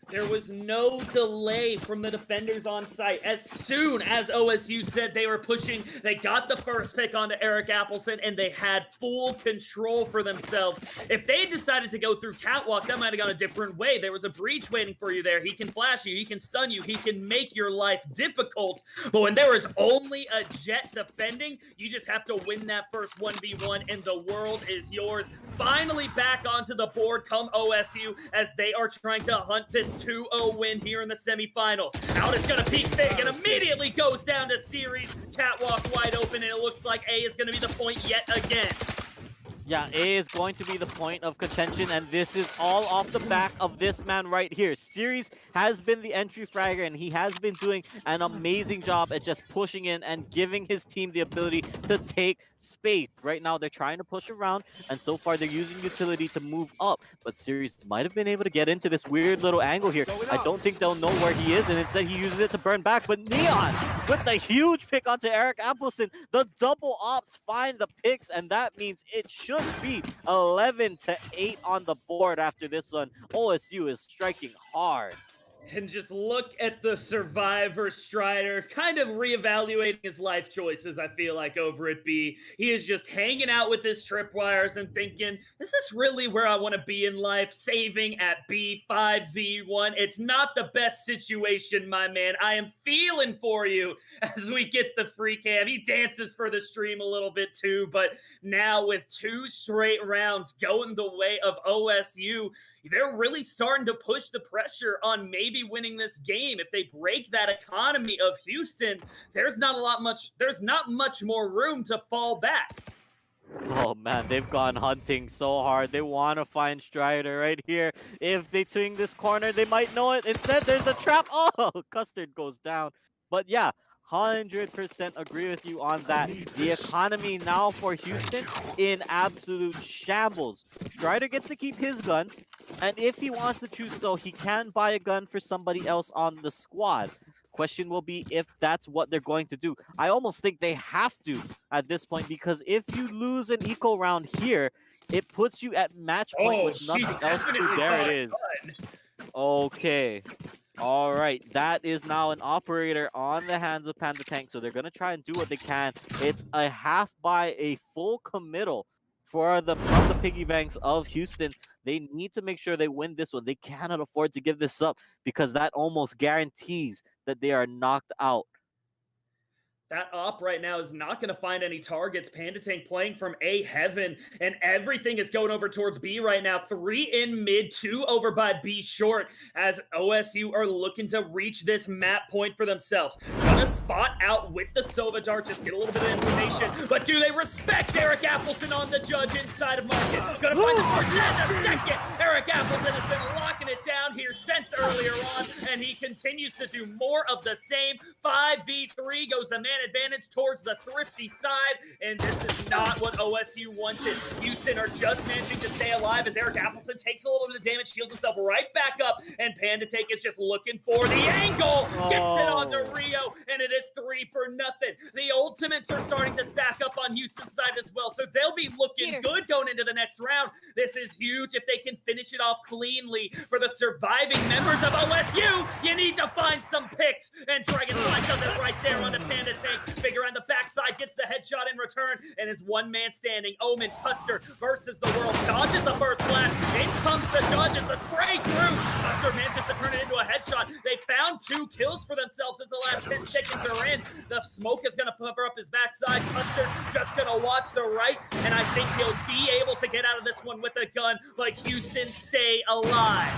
There was no delay from the defenders on site. As soon as OSU said they were pushing, they got the first pick onto Eric Appleson, and they had full control for themselves. If they decided to go through Catwalk, that might have gone a different way. There was a breach waiting for you there. He can flash you, he can stun you, he can make your life difficult. But when there is only a Jet defending, you just have to win that first 1v1, and the world is yours. Finally back onto the board come OSU as they are trying to hunt this 2-0 win here in the semifinals. Out is going to peek big and immediately goes down to Series. Catwalk wide open, and it looks like A is going to be the point yet again. Yeah, A is going to be the point of contention, and this is all off the back of this man right here. Series has been the entry fragger, and he has been doing an amazing job at just pushing in and giving his team the ability to take space. Right now, they're trying to push around, and so far they're using utility to move up, but Series might have been able to get into this weird little angle here. I don't think they'll know where he is, and instead he uses it to burn back, but Neon with the huge pick onto Eric Appleson. The double ops find the picks, and that means it should be 11-8 on the board after this one. OSU is striking hard. And just look at the Survivor Strider, kind of reevaluating his life choices, I feel like, over at B. He is just hanging out with his tripwires and thinking, is this really where I want to be in life? Saving at B 5v1. It's not the best situation, my man. I am feeling for you as we get the free cam. He dances for the stream a little bit too, but now with 2 straight rounds going the way of OSU, they're really starting to push the pressure on maybe winning this game. If they break that economy of Houston, there's not much more room to fall back. Oh man, they've gone hunting so hard. They want to find Strider right here. If they swing this corner, they might know it. Instead, there's a trap. Oh, Custard goes down. But yeah, 100% agree with you on that. The economy now for Houston in absolute shambles. Strider gets to keep his gun, and if he wants to choose so, he can buy a gun for somebody else on the squad. Question will be if that's what they're going to do. I almost think they have to at this point, because if you lose an eco round here, it puts you at match point with nothing else to do. There it is. Okay. All right, that is now an operator on the hands of Panda Tank, so they're going to try and do what they can. It's a half by a full committal from the piggy banks of Houston. They need to make sure they win this one. They cannot afford to give this up because that almost guarantees that they are knocked out. That op right now is not going to find any targets. Panda Tank playing from A heaven, and everything is going over towards B right now. 3 in mid, 2 over by B short, as OSU are looking to reach this map point for themselves. Gonna spot out with the Sova Dart, just get a little bit of information, but do they respect Eric Appleson on the judge inside of Market? Gonna find the first and the second. Eric Appleson has been locking it down here since earlier on, and he continues to do more of the same. 5v3 goes the man advantage towards the thrifty side, and this is not what OSU wanted. Houston are just managing to stay alive as Eric Appleson takes a little bit of damage, shields himself right back up, and Panda Tank is just looking for the angle, gets it on the Rio, and it is 3 for nothing. The ultimates are starting to stack up on Houston's side as well, so they'll be looking good going into the next round. This is huge if they can finish it off cleanly for the surviving members of OSU. You need to find some picks, and Dragonfly does it right there on the Panda Tank. Figure on the backside, gets the headshot in return, and is one man standing. Omen Custer versus the world. Dodges the first flash. In comes the dodges, the spray through. Custer manages to turn it into a headshot. They found 2 kills for themselves as the last 10 seconds are in. The smoke is going to cover up his backside. Custer just going to watch the right, and I think he'll be able to get out of this one with a gun, but Houston stay alive.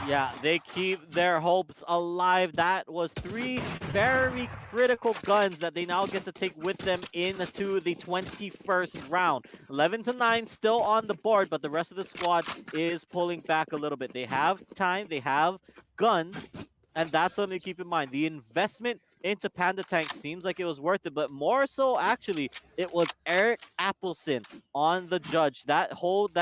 Yeah, they keep their hopes alive. That was 3 very critical guns that they now get to take with them into the 21st round. 11-9 still on the board, but the rest of the squad is pulling back a little bit. They have time, they have guns, and that's something to keep in mind. The investment into Panda Tank seems like it was worth it, but more so actually, it was Eric Appleson on the judge. That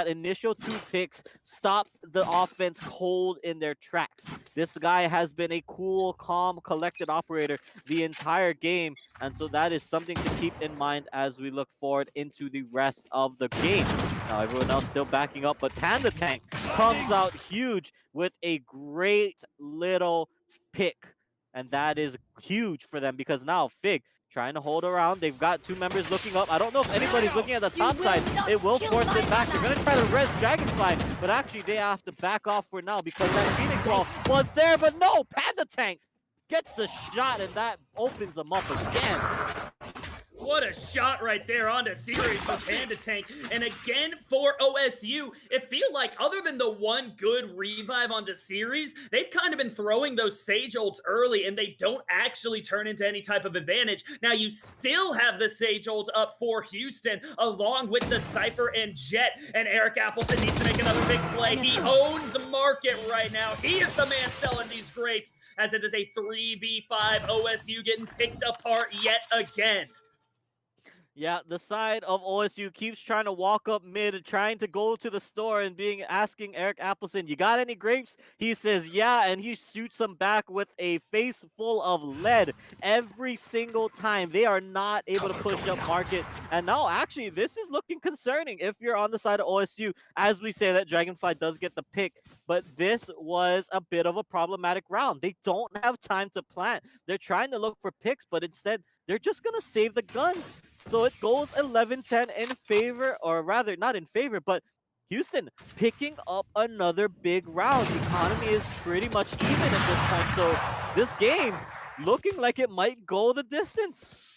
initial 2 picks stopped the offense cold in their tracks. This guy has been a cool, calm, collected operator the entire game, and so that is something to keep in mind as we look forward into the rest of the game. Now everyone else still backing up, but Panda Tank comes out huge with a great little pick, and that is huge for them because now Fig trying to hold around. They've got 2 members looking up. I don't know if anybody's looking at the top side. It will force it back. They're going to try to res Dragonfly, but actually they have to back off for now because that Phoenix wall was there, but no, Panda Tank gets the shot, and that opens them up again. What a shot right there onto series for Panda Tank. And again, for OSU, it feels like other than the one good revive onto series, they've kind of been throwing those Sage ults early, and they don't actually turn into any type of advantage. Now, you still have the Sage ult up for Houston, along with the Cypher and Jet, and Eric Appleton needs to make another big play. He owns the market right now. He is the man selling these grapes, as it is a 3v5 OSU getting picked apart yet again. Yeah, the side of OSU keeps trying to walk up mid, trying to go to the store and asking Eric Appleson, you got any grapes? He says, yeah, and he shoots them back with a face full of lead every single time. They are not able to push up market. And now, actually, this is looking concerning if you're on the side of OSU. As we say that Dragonfly does get the pick, but this was a bit of a problematic round. They don't have time to plant. They're trying to look for picks, but instead, they're just going to save the guns. So it goes 11-10 in favor, or rather, not in favor, but Houston picking up another big round. The economy is pretty much even at this point. So this game looking like it might go the distance.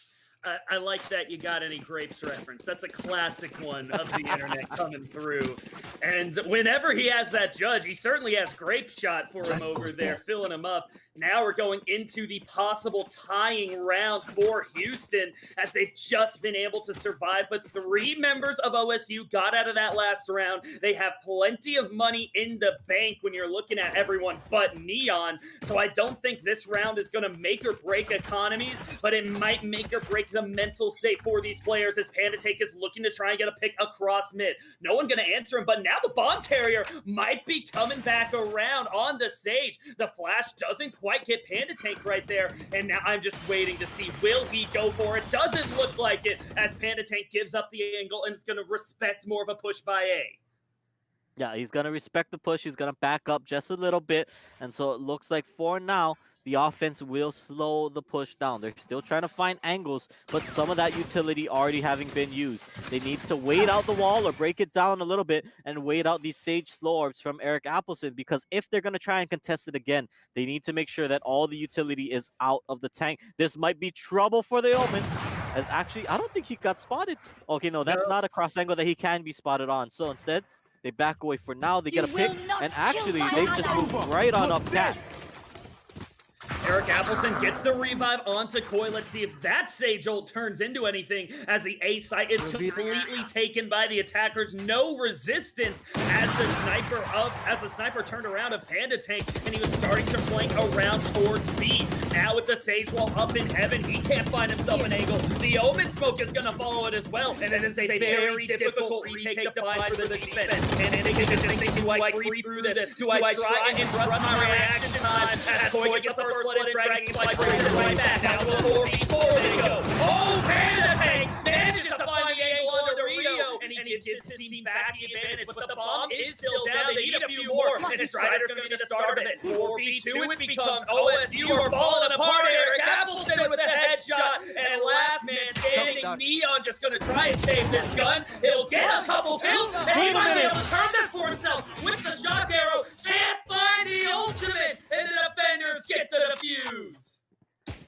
I like that you got any grapes reference. That's a classic one of the internet coming through. And whenever he has that judge, he certainly has grape shot for him over there, filling him up. Now we're going into the possible tying round for Houston, as they've just been able to survive. But 3 members of OSU got out of that last round. They have plenty of money in the bank when you're looking at everyone but Neon. So I don't think this round is going to make or break economies, but it might make or break the mental state for these players, as Panda Tank is looking to try and get a pick across mid. No one going to answer him, but now the bomb carrier might be coming back around on the Sage. The flash doesn't quite get Panda Tank right there, and now I'm just waiting to see, will he go for it? Doesn't look like it, as Panda Tank gives up the angle and is going to respect more of a push by A. Yeah, he's going to respect the push. He's going to back up just a little bit, and so it looks like for now, the offense will slow the push down. They're still trying to find angles, but some of that utility already having been used. They need to wait out the wall or break it down a little bit and wait out these Sage slow orbs from Eric Appleson, because if they're going to try and contest it again, they need to make sure that all the utility is out of the tank. This might be trouble for the Omen, as actually, I don't think he got spotted. Okay, no, that's not a cross angle that he can be spotted on. So instead, they back away for now. They get a pick, and actually, they just move right on up tap. Eric Appleson gets the revive onto Koi. Let's see if that Sage ult turns into anything, as the A site is completely taken by the attackers. No resistance as the sniper turned around of Panda Tank, and he was starting to flank around towards B. Now with the Sage wall up in heaven, he can't find himself an angle. The Omen smoke is going to follow it as well, and it is a very difficult retake to find for the defense. And they just think, do I creep through this? Do I try and trust my reaction time as Koi gets the first blood and Dragonfly brings it right back down to the 4v4. They go. Oh, Panda Tank manages to find the angle under Rio, and he gives his team back the advantage, but the bomb is still down. They need a few more, and Strider's going to be the start of it. 4v2, it becomes OSU are falling apart. Eric Appleton with the headshot, and last man standing, Neon just going to try and save this gun. He'll get a couple kills, and he might be able to turn this for himself with the shock arrow. Can't find the ultimate, and the defenders get the defuse.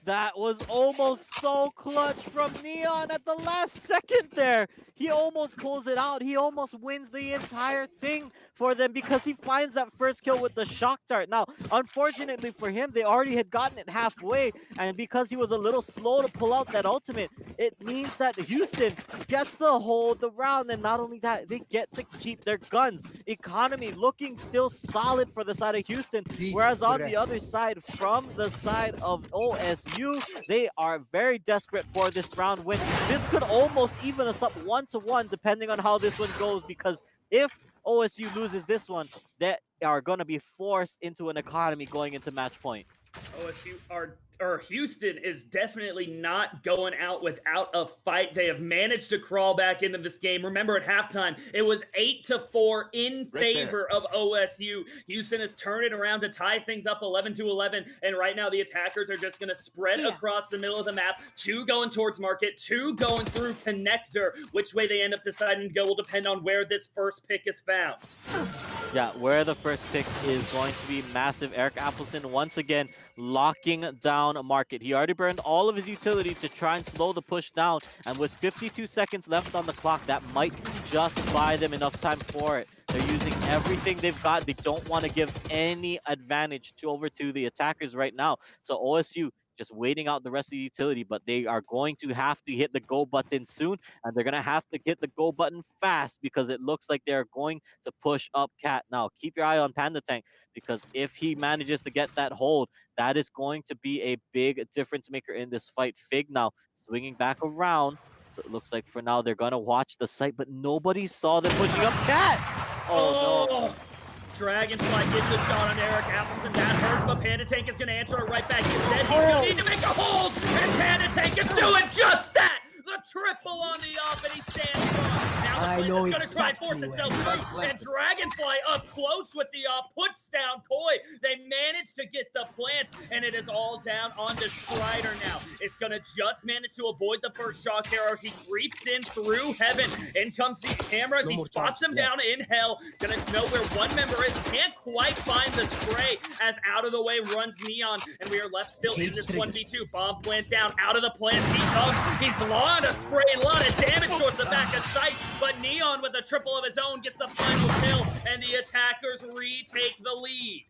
That was almost so clutch from Neon at the last second there. He almost pulls it out. He almost wins the entire thing for them because he finds that first kill with the shock dart. Now, unfortunately for him, they already had gotten it halfway, and because he was a little slow to pull out that ultimate, it means that Houston gets to hold the round, and not only that, they get to keep their guns. Economy looking still solid for the side of Houston, whereas on the other side, from the side of OSU, they are very desperate for this round win. This could almost even us up 1-1 depending on how this one goes, because if OSU loses this one, they are going to be forced into an economy going into match point. OSU or Houston is definitely not going out without a fight. They have managed to crawl back into this game. Remember, at halftime, it was 8-4 in favor of OSU. Houston is turning around to tie things up 11-11, and right now the attackers are just going to spread across the middle of the map. 2 going towards Market, 2 going through Connector. Which way they end up deciding to go will depend on where this first pick is found. Yeah, where the first pick is going to be massive. Eric Appleson once again locking down a Market. He already burned all of his utility to try and slow the push down, and with 52 seconds left on the clock, that might just buy them enough time for it. They're using everything they've got. They don't want to give any advantage over to the attackers right now. So OSU just waiting out the rest of the utility, but they are going to have to hit the go button soon, and they're going to have to hit the go button fast because it looks like they're going to push up Cat. Now, keep your eye on Panda Tank, because if he manages to get that hold, that is going to be a big difference maker in this fight. Fig now swinging back around, so it looks like for now they're going to watch the site, but nobody saw them pushing up Cat. Oh no. Dragonfly getting the shot on Eric Appleson. That hurts, but Panda Tank is going to answer it right back. Instead, he's going to need to make a hold, and Panda Tank is doing just that! The triple on the off, and he stands strong. Now the plane is going to try and force itself through, and Dragonfly up close with the puts down Koi. They managed to get the plant, and it is all down onto Strider now. It's going to just manage to avoid the first shock arrows. He creeps in through heaven. In comes these cameras. He spots them down in hell. Going to know where one member is. Can't quite find the spray as out of the way runs Neon, and we are left still in this 1v2. Bomb plant down. Out of the plant he comes. He's long to spray, a lot of damage towards the back of sight, but Neon with a triple of his own gets the final kill, and the attackers retake the lead.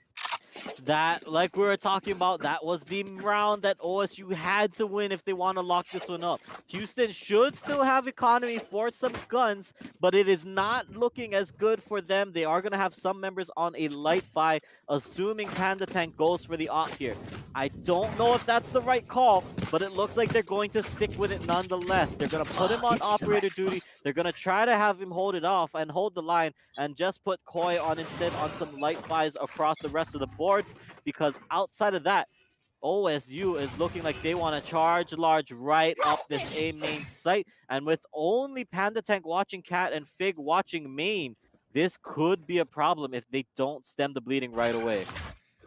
That, like we were talking about, that was the round that OSU had to win if they want to lock this one up. Houston should still have economy for some guns, but it is not looking as good for them. They are going to have some members on a light buy, assuming Panda Tank goes for the op here. I don't know if that's the right call, but it looks like they're going to stick with it nonetheless. They're going to put him on operator duty. They're going to try to have him hold it off and hold the line, and just put Koi on instead on some light buys across the rest of the board, because outside of that, OSU is looking like they want to charge large right up this A main site, and with only Panda Tank watching Cat and Fig watching main, this could be a problem if they don't stem the bleeding right away.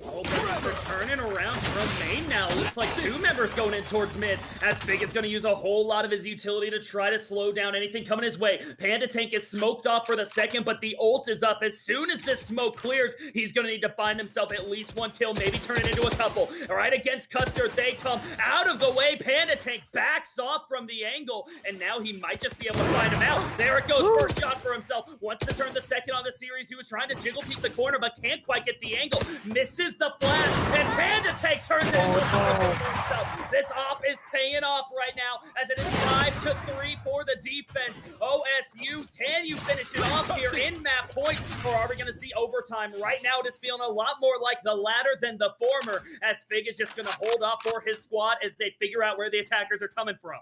Oh, but they're turning around from main now. Looks like 2 members going in towards mid, as Fig is going to use a whole lot of his utility to try to slow down anything coming his way. Panda Tank is smoked off for the second, but the ult is up. As soon as this smoke clears, he's going to need to find himself at least 1 kill, maybe turn it into a couple. All right, against Custard, they come out of the way. Panda Tank backs off from the angle, and now he might just be able to find him out. There it goes, first shot for himself. Wants to turn the second on the series. He was trying to jiggle piece the corner, but can't quite get the angle. Misses the flash, and Panda Tank turns it into a for himself. This op is paying off right now, as it is 5-3 for the defense. OSU, can you finish it off here in map point, or are we going to see overtime? Right now, it is feeling a lot more like the latter than the former, as Fig is just going to hold off for his squad as they figure out where the attackers are coming from.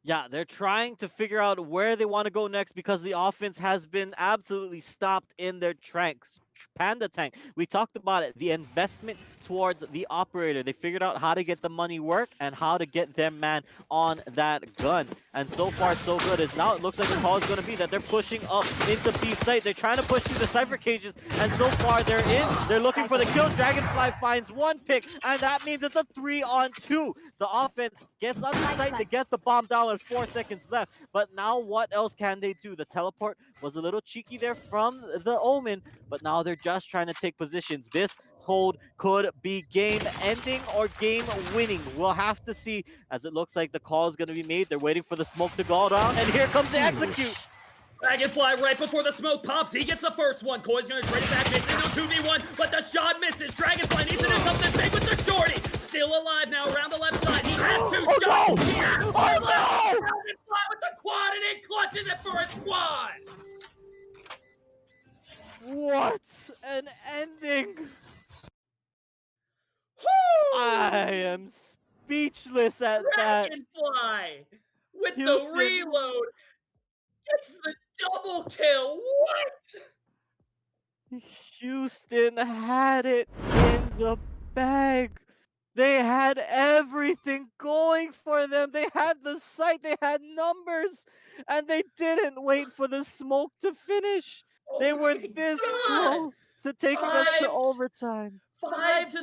Yeah, they're trying to figure out where they want to go next, because the offense has been absolutely stopped in their tracks. Panda Tank, we talked about it, the investment towards the operator. They figured out how to get the money work and how to get their man on that gun. And so far, so good. As now it looks like the call is going to be that they're pushing up into B site. They're trying to push through the Cypher cages, and so far they're in. They're looking for the kill. Dragonfly finds 1 pick, and that means it's a 3-on-2. The offense gets on the site to get the bomb down with 4 seconds left. But now what else can they do? The teleport was a little cheeky there from the Omen, but now they're just trying to take positions. This hold could be game ending or game winning. We'll have to see, as it looks like the call is going to be made. They're waiting for the smoke to go down, and here comes the execute. Dragonfly right before the smoke pops. He gets the first one. Koi's gonna trade it back into 2v1, but the shot misses. Dragonfly needs to do something big with the shorty. Still alive now around the left side. He has two shots. He has two left. Dragonfly with the quad, and it clutches it for his squad. What an ending! Woo! I am speechless at that. Dragonfly with Houston. the reload gets the double kill. What? Houston had it in the bag. They had everything going for them. They had the sight, they had numbers, and they didn't wait for the smoke to finish. They were this close to taking us to overtime. 5-3.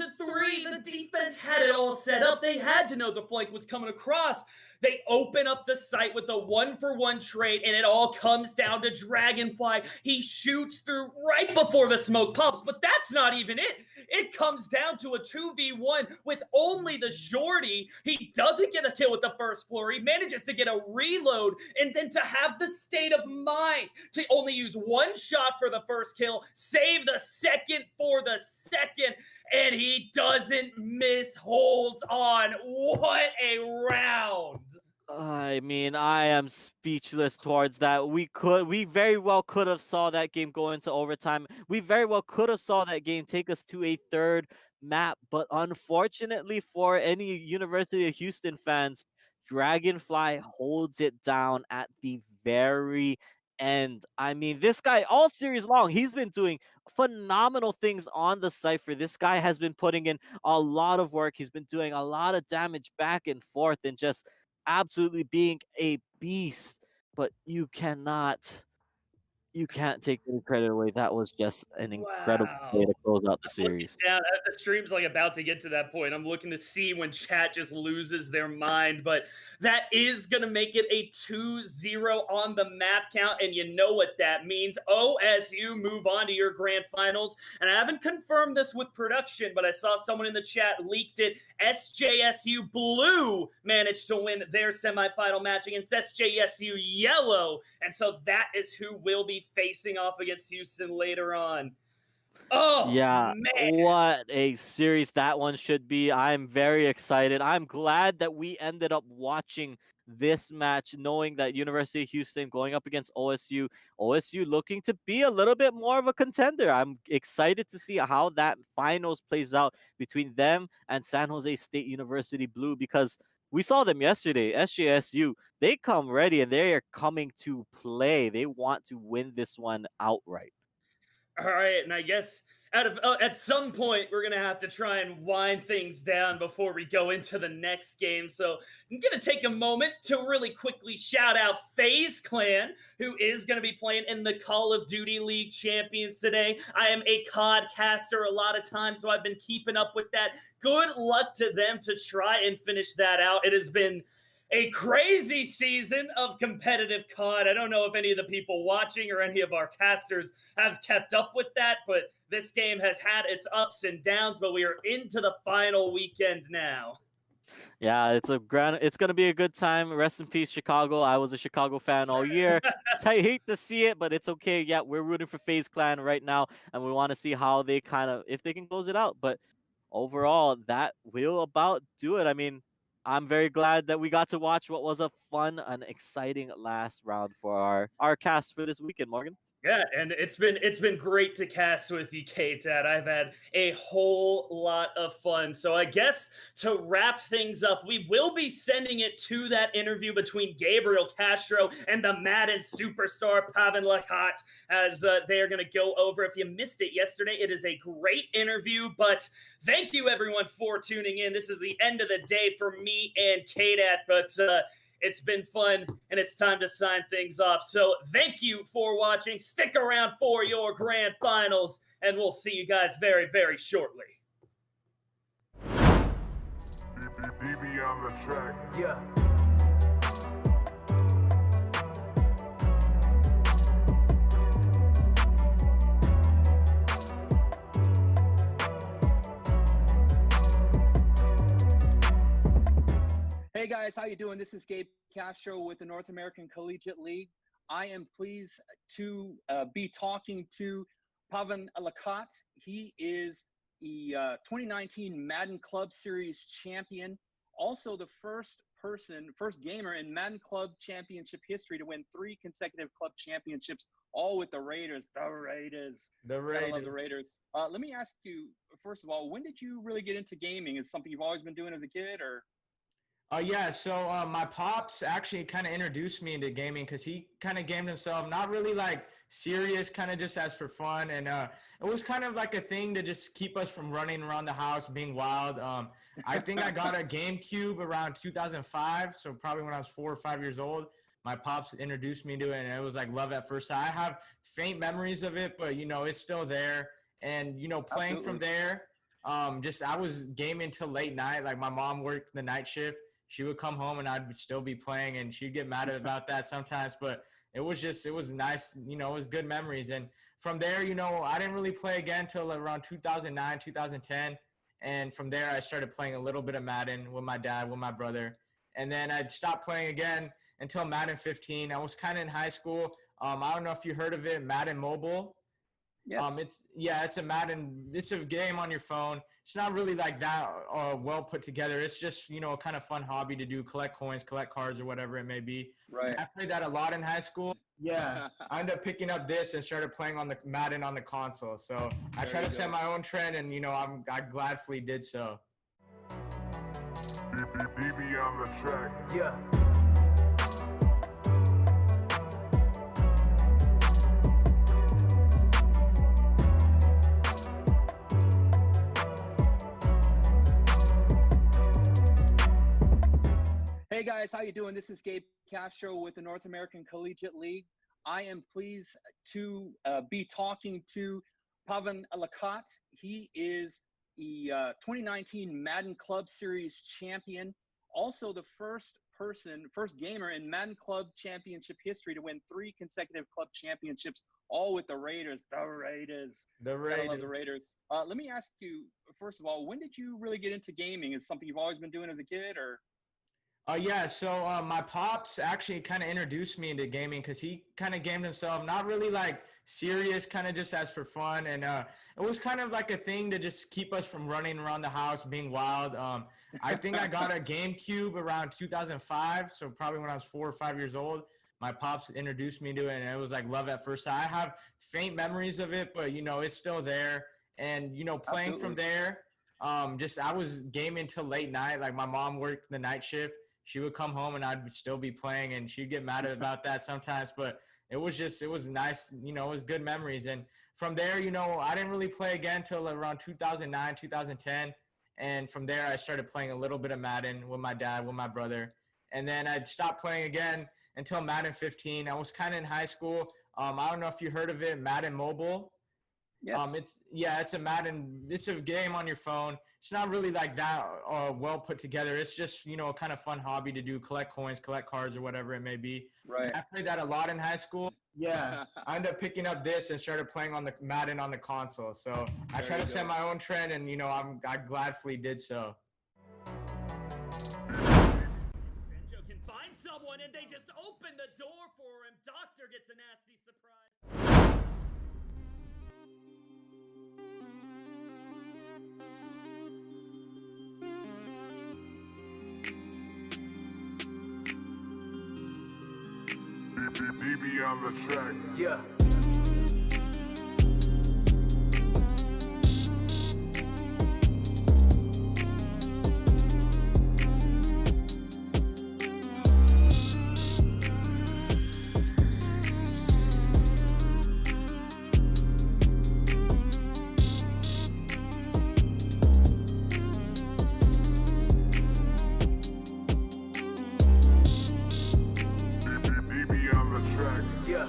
The defense had it all set up. They had to know the flank was coming across. They open up the site with a 1-for-1 trade, and it all comes down to Dragonfly. He shoots through right before the smoke pops, but that's not even it. It comes down to a 2v1 with only the shorty. He doesn't get a kill with the first floor. He manages to get a reload, and then to have the state of mind to only use one shot for the first kill, save the second for the second, and he doesn't miss, holds on. What a round. I mean, I am speechless towards that. We very well could have saw that game go into overtime. We very well could have saw that game take us to a third map, but unfortunately for any University of Houston fans, Dragonfly holds it down at the very end. I mean, this guy all series long, he's been doing phenomenal things on the Cypher. This guy has been putting in a lot of work. He's been doing a lot of damage back and forth and just absolutely being a beast. But you can't take any credit away. That was just an incredible way to close out the series. Down, the stream's like about to get to that point. I'm looking to see when chat just loses their mind, but that is going to make it a 2-0 on the map count, and you know what that means. OSU move on to your grand finals, and I haven't confirmed this with production, but I saw someone in the chat leaked it. SJSU Blue managed to win their semifinal match against SJSU Yellow, and so that is who will be facing off against Houston later on. Oh, yeah, man. What a series that one should be. I'm very excited. I'm glad that we ended up watching this match, knowing that University of Houston going up against OSU looking to be a little bit more of a contender. I'm excited to see how that finals plays out between them and San Jose State University Blue, because we saw them yesterday. SJSU, they come ready and they are coming to play. They want to win this one outright. All right, and I guess at some point we're gonna have to try and wind things down before we go into the next game. So I'm gonna take a moment to really quickly shout out FaZe Clan, who is gonna be playing in the Call of Duty League Champions today. I am a COD caster a lot of times, so I've been keeping up with that. Good luck to them to try and finish that out. It has been a crazy season of competitive COD. I don't know if any of the people watching or any of our casters have kept up with that, but this game has had its ups and downs, but we are into the final weekend now. Yeah, it's going to be a good time. Rest in peace, Chicago. I was a Chicago fan all year. I hate to see it, but it's okay. Yeah, we're rooting for FaZe Clan right now, and we want to see how they if they can close it out. But overall, that will about do it. I mean, I'm very glad that we got to watch what was a fun and exciting last round for our cast for this weekend, Morgan. Yeah, and it's been great to cast with you, K-Tad. I've had a whole lot of fun. So I guess to wrap things up, we will be sending it to that interview between Gabriel Castro and the Madden superstar Pavan Lahat, as they are going to go over. If you missed it yesterday, it is a great interview. But thank you, everyone, for tuning in. This is the end of the day for me and K-Tad, but it's been fun, and it's time to sign things off. So thank you for watching. Stick around for your grand finals, and we'll see you guys very, very shortly. BB on the track. Yeah. guys, how you doing? This is Gabe Castro with the North American Collegiate League. I am pleased to be talking to Pavan Alakat. He is the 2019 Madden Club Series champion, also the first gamer in Madden Club Championship history to win 3 consecutive club championships, all with the Raiders. The Raiders. I love the Raiders. Let me ask you, first of all, when did you really get into gaming? Is it something you've always been doing as a kid, or? Yeah, so my pops actually kind of introduced me into gaming because he kind of gamed himself, not really like serious, kind of just as for fun. And it was kind of like a thing to just keep us from running around the house, being wild. I think I got a GameCube around 2005, so probably when I was 4 or 5 years old. My pops introduced me to it, and it was like love at first sight. I have faint memories of it, but, it's still there. And, playing Absolutely. from there, I was gaming till late night. Like my mom worked the night shift. She would come home and I'd still be playing, and she'd get mad about that sometimes, but it was nice. It was good memories. And from there, I didn't really play again till around 2009, 2010. And from there, I started playing a little bit of Madden with my dad, with my brother. And then I'd stopped playing again until Madden 15. I was kind of in high school. I don't know if you heard of it, Madden Mobile. Yes. It's a Madden. It's a game on your phone. It's not really like that well put together. It's just, a kind of fun hobby to do, collect coins, collect cards, or whatever it may be. Right. And I played that a lot in high school. Yeah. I ended up picking up this and started playing on the Madden on the console. So I try to set my own trend, and, I gladfully did so. BB on the track. Yeah. Hey guys, how you doing? This is Gabe Castro with the North American Collegiate League. I am pleased to be talking to Pavan Alakat. He is the 2019 Madden Club Series champion, also the first gamer in Madden Club Championship history to win 3 consecutive club championships, all with the Raiders. The Raiders. I love the Raiders. Let me ask you, first of all, when did you really get into gaming? Is it something you've always been doing as a kid, or? Yeah, so my pops actually kind of introduced me into gaming because he kind of gamed himself, not really like serious, kind of just as for fun. And it was kind of like a thing to just keep us from running around the house, being wild. I think I got a GameCube around 2005, so probably when I was 4 or 5 years old. My pops introduced me to it, and it was like love at first sight. I have faint memories of it, but, it's still there. And, playing Absolutely. from there, I was gaming till late night. Like my mom worked the night shift. She would come home and I'd still be playing, and she'd get mad about that sometimes, but it was nice. It was good memories. And from there, I didn't really play again till around 2009, 2010. And from there, I started playing a little bit of Madden with my dad, with my brother. And then I'd stopped playing again until Madden 15. I was kind of in high school. I don't know if you heard of it, Madden Mobile. Yes. It's a Madden. It's a game on your phone. It's not really like that well put together. It's just, a kind of fun hobby to do, collect coins, collect cards, or whatever it may be. Right. I played that a lot in high school. Yeah. I ended up picking up this and started playing on the Madden on the console. So I try to set my own trend, and, I gladfully did so. Senjo can find someone and they just open the door for him. Doctor gets a nasty surprise. BB on the track. Yeah. BB on the track. Yeah.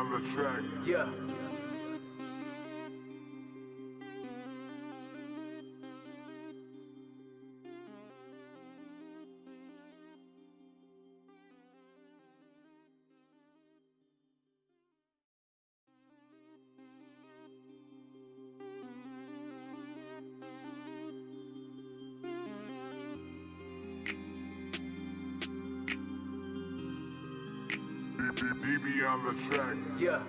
on the track. Yeah. BB on the track. Yeah.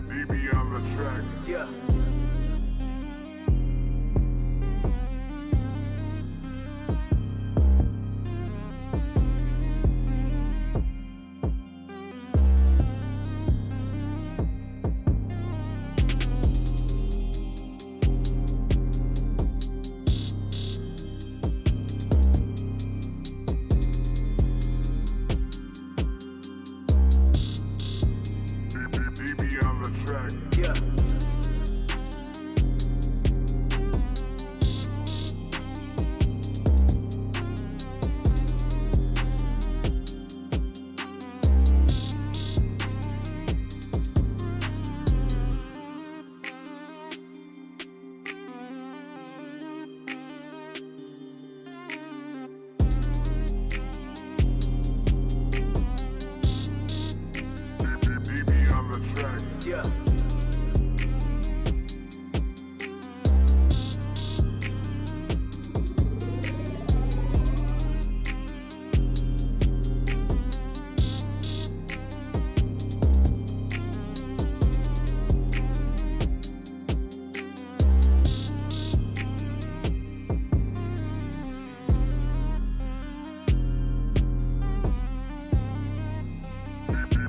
BB on the track. Yeah. BB on the track. Yeah. BB on the track. Yeah.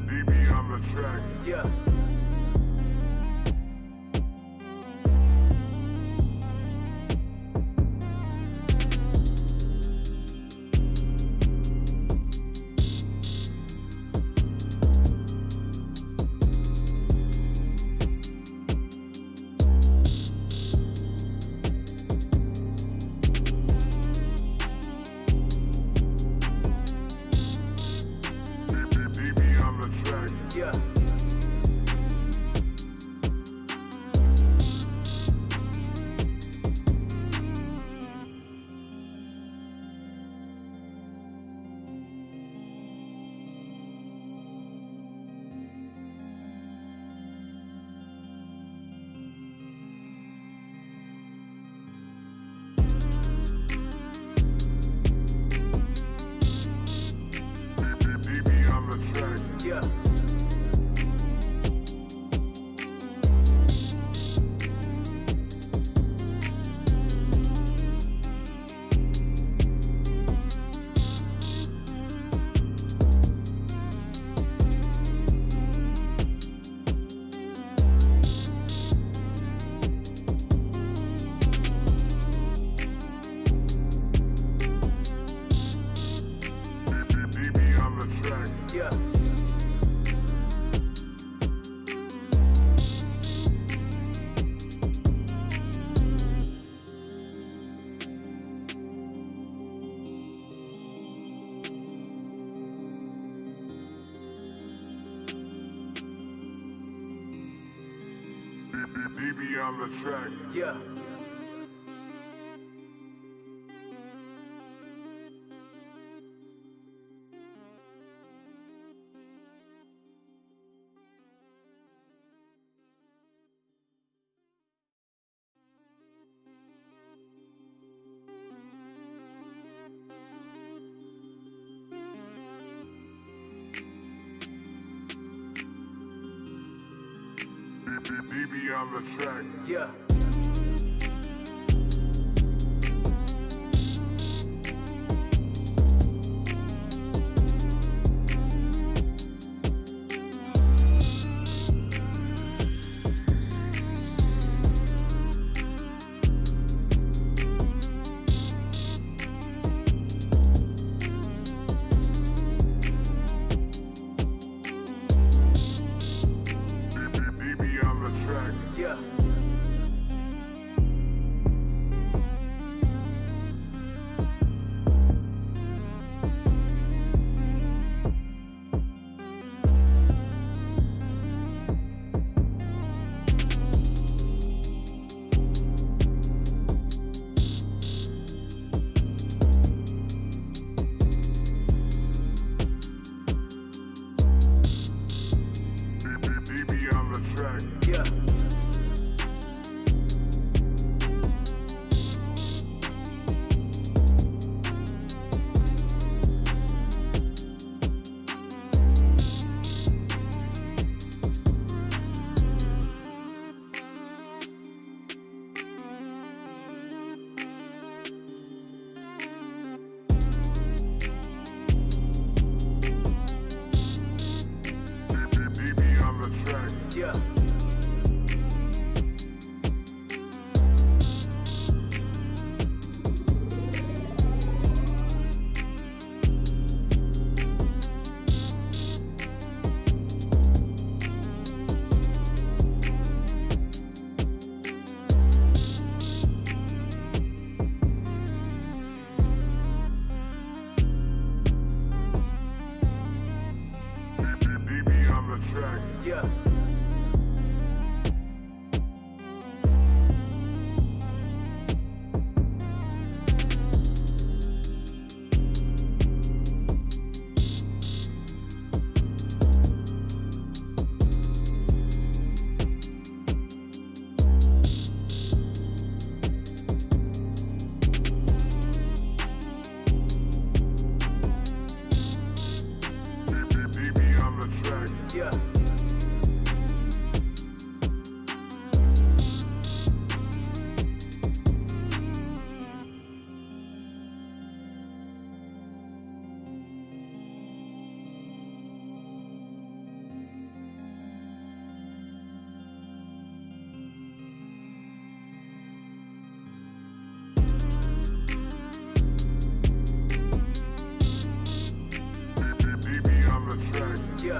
BB on the track. Yeah. BB on the track. Yeah. BB on the track. Yeah. BB on the track. Yeah. BB on the track. Yeah. BB on the track. Yeah. track. Yeah. DB on the track. Yeah. DB on the track. Yeah.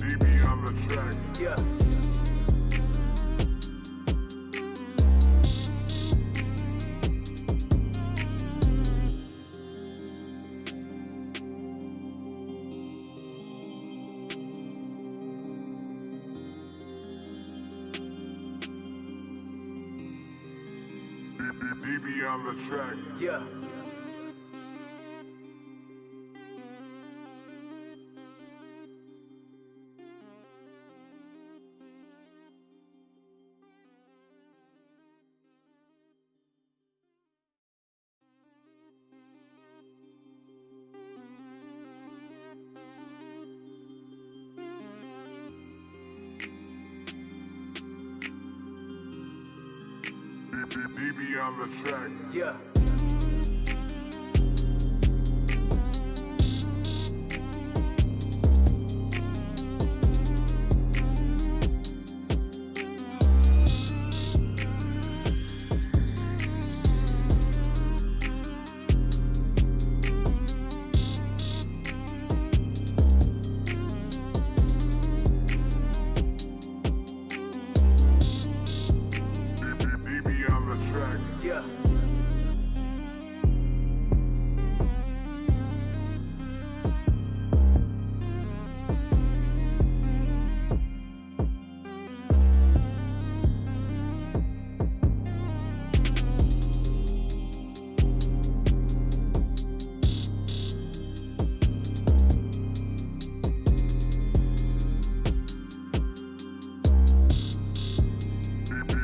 DB on the track. Yeah. DB on the track. Yeah. DB on the track. Yeah. DB on the track. Yeah.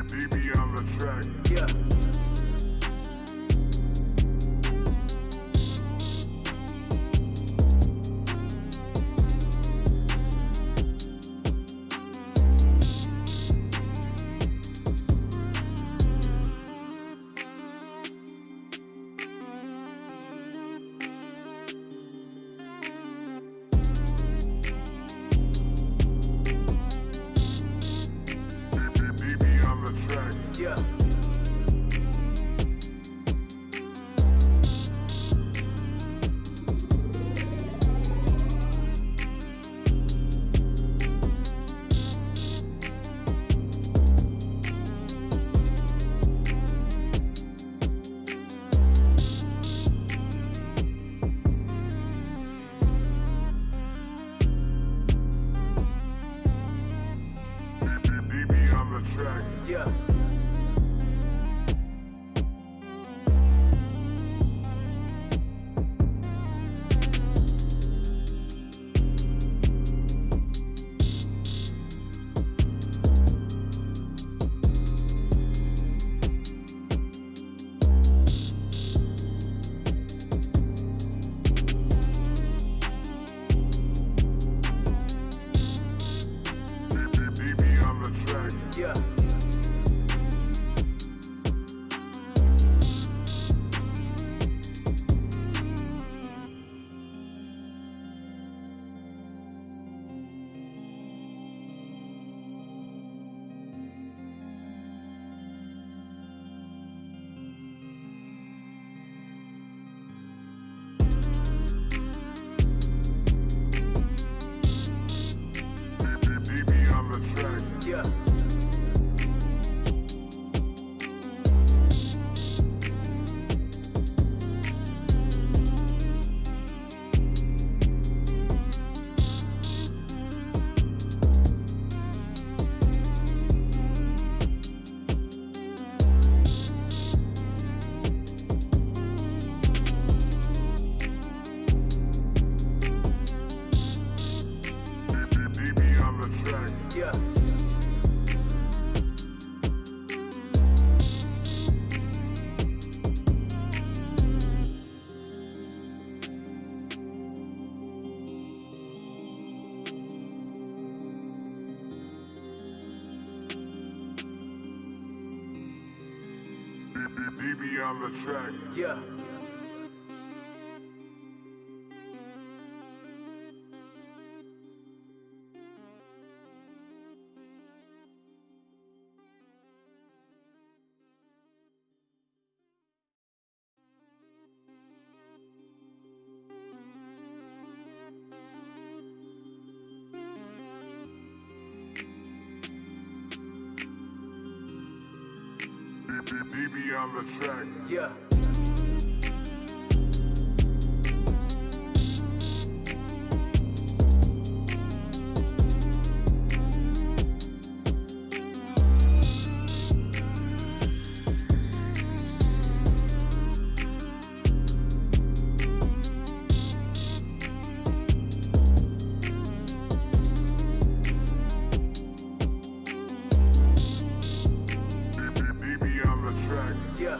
DB on the track. Yeah. DB on the track. Yeah. DB on the track. Yeah. DB on the track. Yeah. on the track. Yeah. DB on the track. Yeah. DB on the track. Yeah.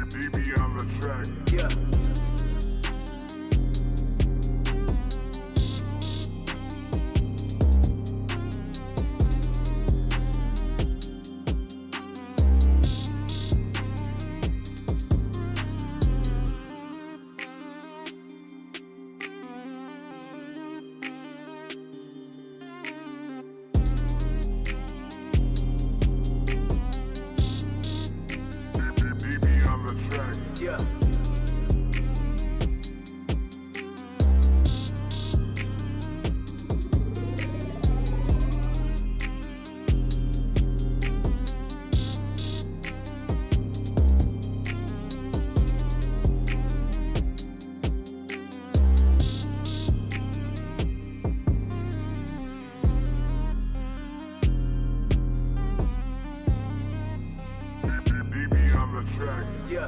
DB on the track. Yeah. DB on the track. Yeah. DB on the track. Yeah.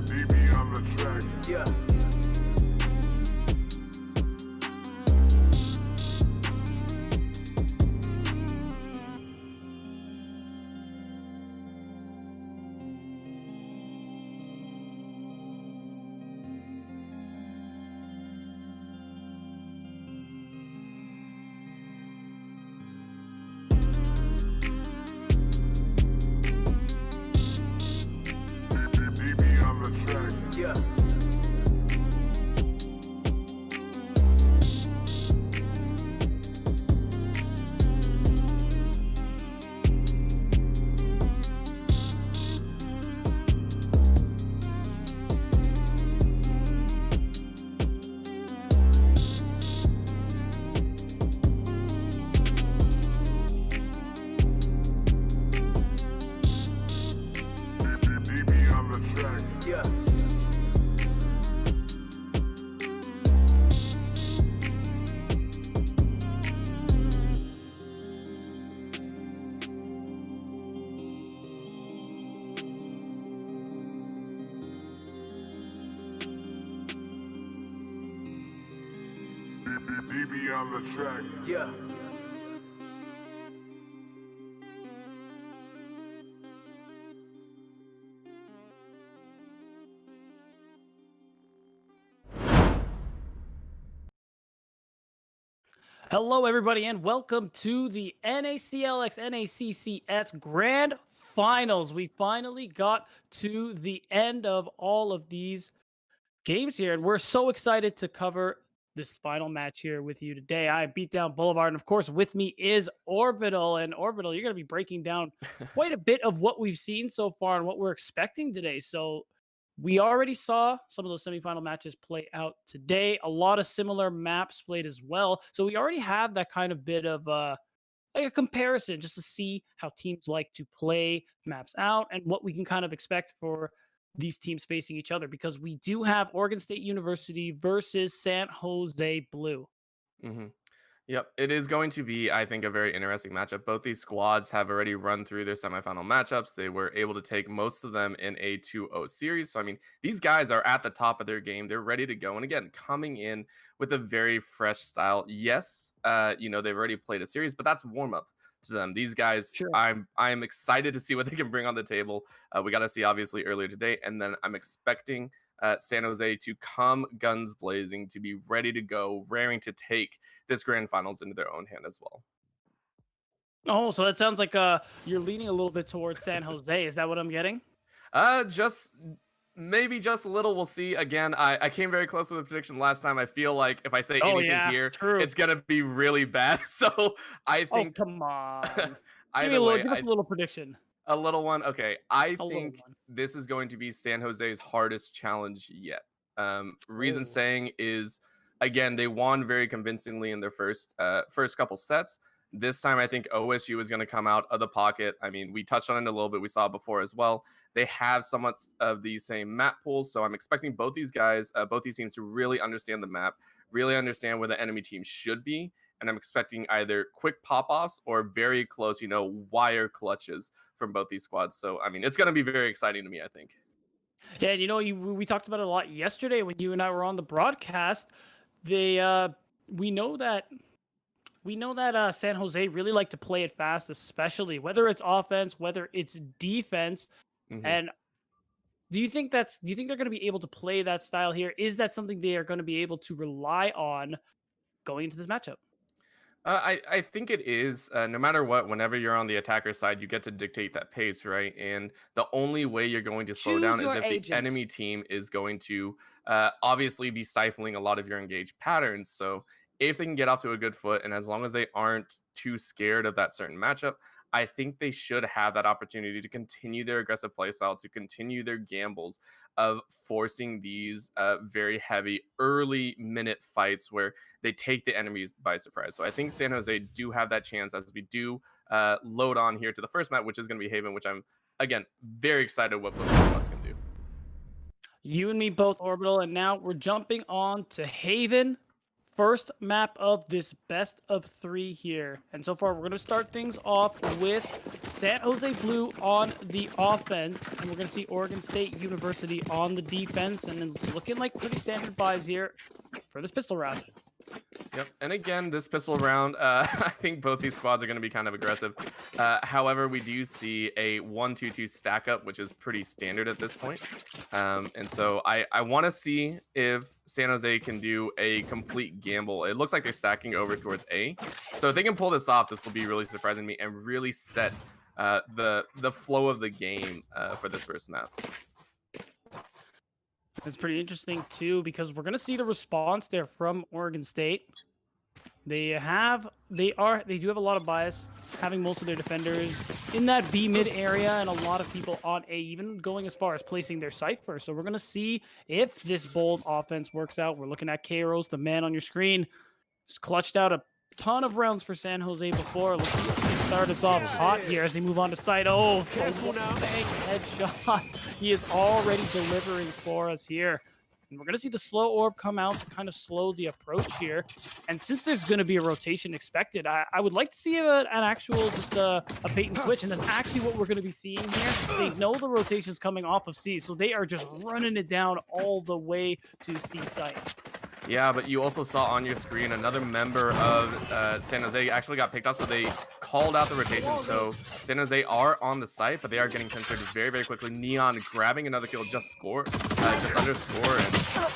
DB on the track. Yeah. DB on the track. Yeah. DB on the track. Yeah. DB on the track. Yeah. Hello, everybody, and welcome to the NACLX NACCS Grand Finals. We finally got to the end of all of these games here, and we're so excited to cover this final match here with you today. I am Beatdown Boulevard, and of course, with me is Orbital. And Orbital, you're going to be breaking down quite a bit of what we've seen so far and what we're expecting today. So We already saw some of those semifinal matches play out today. A lot of similar maps played as well. So we already have that kind of bit of like a comparison just to see how teams like to play maps out and what we can kind of expect for these teams facing each other, because we do have Oregon State University versus San Jose Blue. Hmm. Yep, it is going to be, I think, a very interesting matchup. Both these squads have already run through their semifinal matchups. They were able to take most of them in a 2-0 series. So, I mean, these guys are at the top of their game. They're ready to go. And again, coming in with a very fresh style. Yes, they've already played a series, but that's warm up to them. These guys, Sure. I'm excited to see what they can bring on the table. We got to see, obviously, earlier today. And then I'm expecting San Jose to come guns blazing, to be ready to go, raring to take this grand finals into their own hand as well. Oh, so that sounds like you're leaning a little bit towards San Jose. Is that what I'm getting? Maybe just a little. We'll see. Again, I came very close with the prediction last time. I feel like if I say anything here, true. it's gonna be really bad. So I think. Oh, come on. Give us a little prediction. A little one. Okay. I A think little one. this is going to be San Jose's hardest challenge yet. Reason Oh. saying is, again, they won very convincingly in their first couple sets. This time, I think OSU is going to come out of the pocket. I mean, we touched on it a little bit. We saw it before as well. They have somewhat of the same map pools. So I'm expecting both these teams to really understand the map, really understand where the enemy team should be. And I'm expecting either quick pop-offs or very close, wire clutches from both these squads. So, I mean, it's going to be very exciting to me, I think. Yeah, we talked about it a lot yesterday when you and I were on the broadcast. We know that San Jose really like to play it fast, especially whether it's offense, whether it's defense. Mhm. And do you think they're going to be able to play that style here? Is that something they are going to be able to rely on going into this matchup? I think it is. No matter what, whenever you're on the attacker side, you get to dictate that pace, right? And the only way you're going to slow Choose down is your if agent. the enemy team is going to obviously be stifling a lot of your engaged patterns. So if they can get off to a good foot, and as long as they aren't too scared of that certain matchup, I think they should have that opportunity to continue their aggressive playstyle, to continue their gambles of forcing these very heavy early minute fights where they take the enemies by surprise. So I think San Jose do have that chance as we do load on here to the first map, which is going to be Haven, which I'm, again, very excited what both squads can do. You and me both, Orbital, and now we're jumping on to Haven. First map of this best of 3 here. And so far, we're going to start things off with San Jose Blue on the offense. And we're going to see Oregon State University on the defense. And it's looking like pretty standard buys here for this pistol round. Yep. And again, this pistol round, I think both these squads are going to be kind of aggressive. However, we do see a 1-2-2 stack up, which is pretty standard at this point. And so I want to see if San Jose can do a complete gamble. It looks like they're stacking over towards A. So if they can pull this off, this will be really surprising to me and really set the flow of the game for this first map. It's pretty interesting too, because we're gonna see the response there from Oregon State. They do have a lot of bias, having most of their defenders in that B mid area, and a lot of people on A, even going as far as placing their Cypher. So we're gonna see if this bold offense works out. We're looking at Kairos, the man on your screen. He's clutched out a ton of rounds for San Jose before. Let's see if he start us off hot here as they move on to site. Oh, bang headshot. He is already delivering for us here. And we're going to see the slow orb come out to kind of slow the approach here. And since there's going to be a rotation expected, I would like to see an actual, just a bait and switch. And that's actually what we're going to be seeing here. They know the rotation's coming off of C, so they are just running it down all the way to C site. Yeah, but you also saw on your screen another member of San Jose actually got picked off, so they called out the rotation. So San Jose are on the site, but they are getting penetrated very, very quickly. Neon grabbing another kill, just underscore, and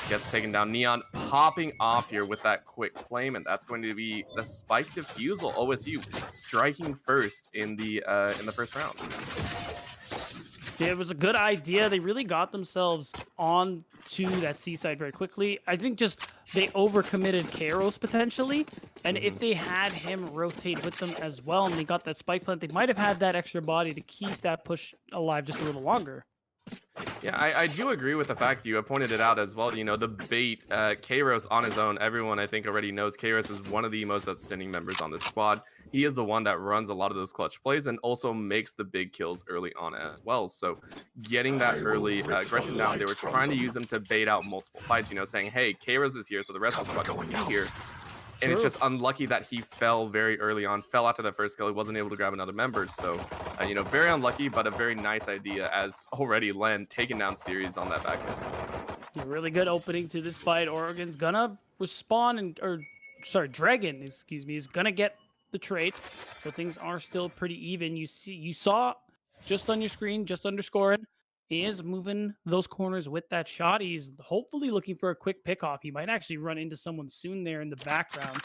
gets taken down. Neon popping off here with that quick claim, and that's going to be the spike defusal. OSU striking first in the first round. It was a good idea. They really got themselves on to that seaside very quickly. I think just they overcommitted Kairos potentially. And if they had him rotate with them as well and they got that spike plant, they might have had that extra body to keep that push alive just a little longer. Yeah, I do agree with the fact you pointed it out as well. You know, the bait, Kairos on his own, everyone I think already knows Kairos is one of the most outstanding members on this squad. He is the one that runs a lot of those clutch plays and also makes the big kills early on as well. So getting that early aggression down, they were trying to use him to bait out multiple fights, you know, saying, hey, Kairos is here, so the rest of the squad don't be here. And it's just unlucky that he fell very early on, fell after the first kill. He wasn't able to grab another member. So, you know, very unlucky, but a very nice idea as already Len taking down series on that back end. A really good opening to this fight. Oregon's gonna respond Dragon, excuse me, is gonna get the trade. So things are still pretty even. You saw just on your screen, just underscoring. He is moving those corners with that shot. He's hopefully looking for a quick pick-off. He might actually run into someone soon there in the background.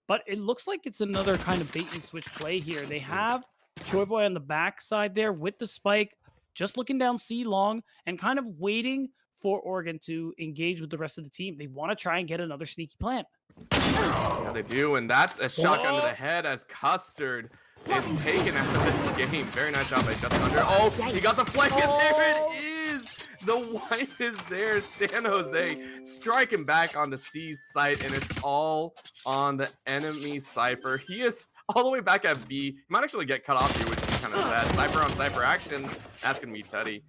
But it looks like it's another kind of bait-and-switch play here. They have Choi Boy on the backside there with the spike, just looking down C long and kind of waiting for Oregon to engage with the rest of the team. They want to try and get another sneaky plant. Yeah, they do, and that's a shotgun to the head as Custard is taken out of this game. Very nice job by Justin Under. Oh, he got the flank, and there it is! The wipe is there. San Jose striking back on the C site, and it's all on the enemy Cypher. He is all the way back at B. He might actually get cut off here, which is kind of sad. Cypher on Cypher action. That's going to be Teddy.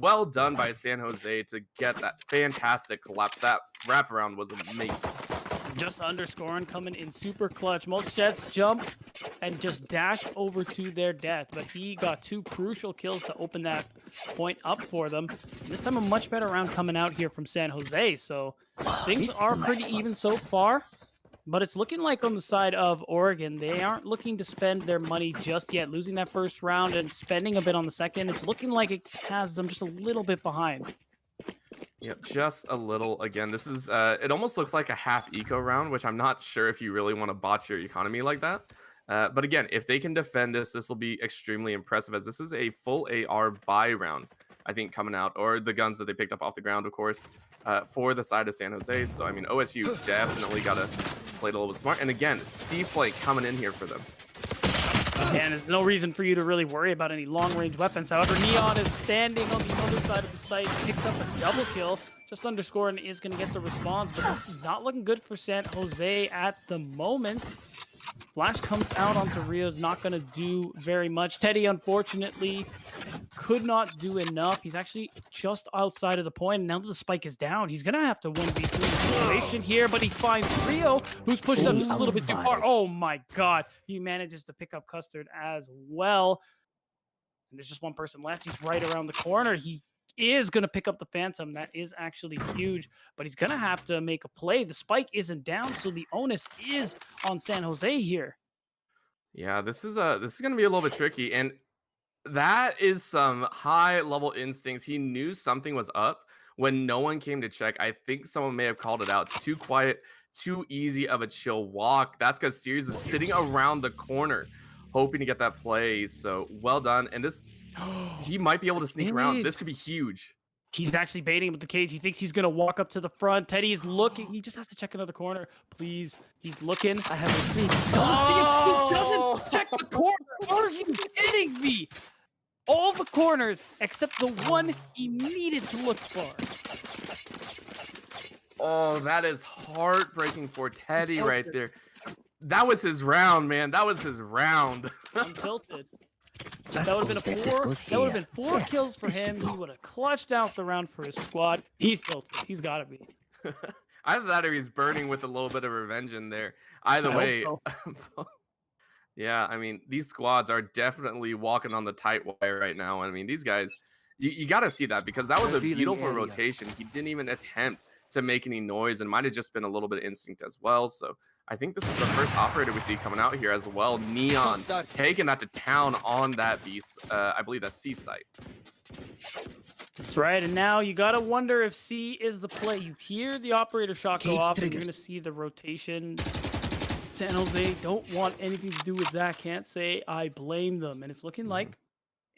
Well done by San Jose to get that fantastic collapse. That wraparound was amazing. Just underscoring, coming in super clutch. Most Jets jump and just dash over to their death, but he got two crucial kills to open that point up for them. And this time a much better round coming out here from San Jose, so things are pretty even so far. But it's looking like on the side of Oregon, they aren't looking to spend their money just yet. Losing that first round and spending a bit on the second, it's looking like it has them just a little bit behind. Yep, just a little. Again, this is, it almost looks like a half eco round, which I'm not sure if you really want to botch your economy like that. But again, if they can defend this, this will be extremely impressive as this is a full AR buy round, I think, coming out, or the guns that they picked up off the ground, of course, for the side of San Jose. So, I mean, OSU definitely got to play it a little bit smart. And again, C-Flank coming in here for them. And there's no reason for you to really worry about any long-range weapons. However, Neon is standing on the other side of the site, picks up a double kill. Just underscoring is going to get the response, but this is not looking good for San Jose at the moment. Flash comes out onto Rio's, not going to do very much. Teddy, unfortunately, could not do enough. He's actually just outside of the point, and now that the spike is down, he's going to have to 1v3 the situation here, but he finds Rio, who's pushed up just a little bit too far. Oh my god, he manages to pick up Custard as well. And there's just one person left. He's right around the corner. He is going to pick up the Phantom. That is actually huge, but he's going to have to make a play. The spike isn't down, so the onus is on San Jose here. Yeah, this is going to be a little bit tricky, and that is some high-level instincts. He knew something was up when no one came to check. I think someone may have called it out. It's too quiet, too easy of a chill walk. That's because Sirius was sitting around the corner, hoping to get that play. So well done, and this. He might be able to sneak around. This could be huge. He's actually baiting him with the cage. He thinks he's going to walk up to the front. Teddy is looking. He just has to check another corner. Please. He's looking. I have a dream. He doesn't check the corner. Are you kidding me? All the corners except the one he needed to look for. Oh, that is heartbreaking for Teddy right there. That was his round, man. That was his round. I'm tilted. That would have been four kills for him. He would have clutched out the round for his squad. He's tilted. He's got to be. Either that or he's burning with a little bit of revenge in there. Either way. So. Yeah, I mean, these squads are definitely walking on the tight wire right now. I mean, these guys, you got to see that because that was a beautiful rotation. He didn't even attempt to make any noise and might have just been a little bit of instinct as well. So I think this is the first operator we see coming out here as well. Neon taking that to town on that beast. I believe that's C site. That's right. And now you got to wonder if C is the play. You hear the operator shot go off and you're going to see the rotation. San Jose don't want anything to do with that. Can't say I blame them. And it's looking like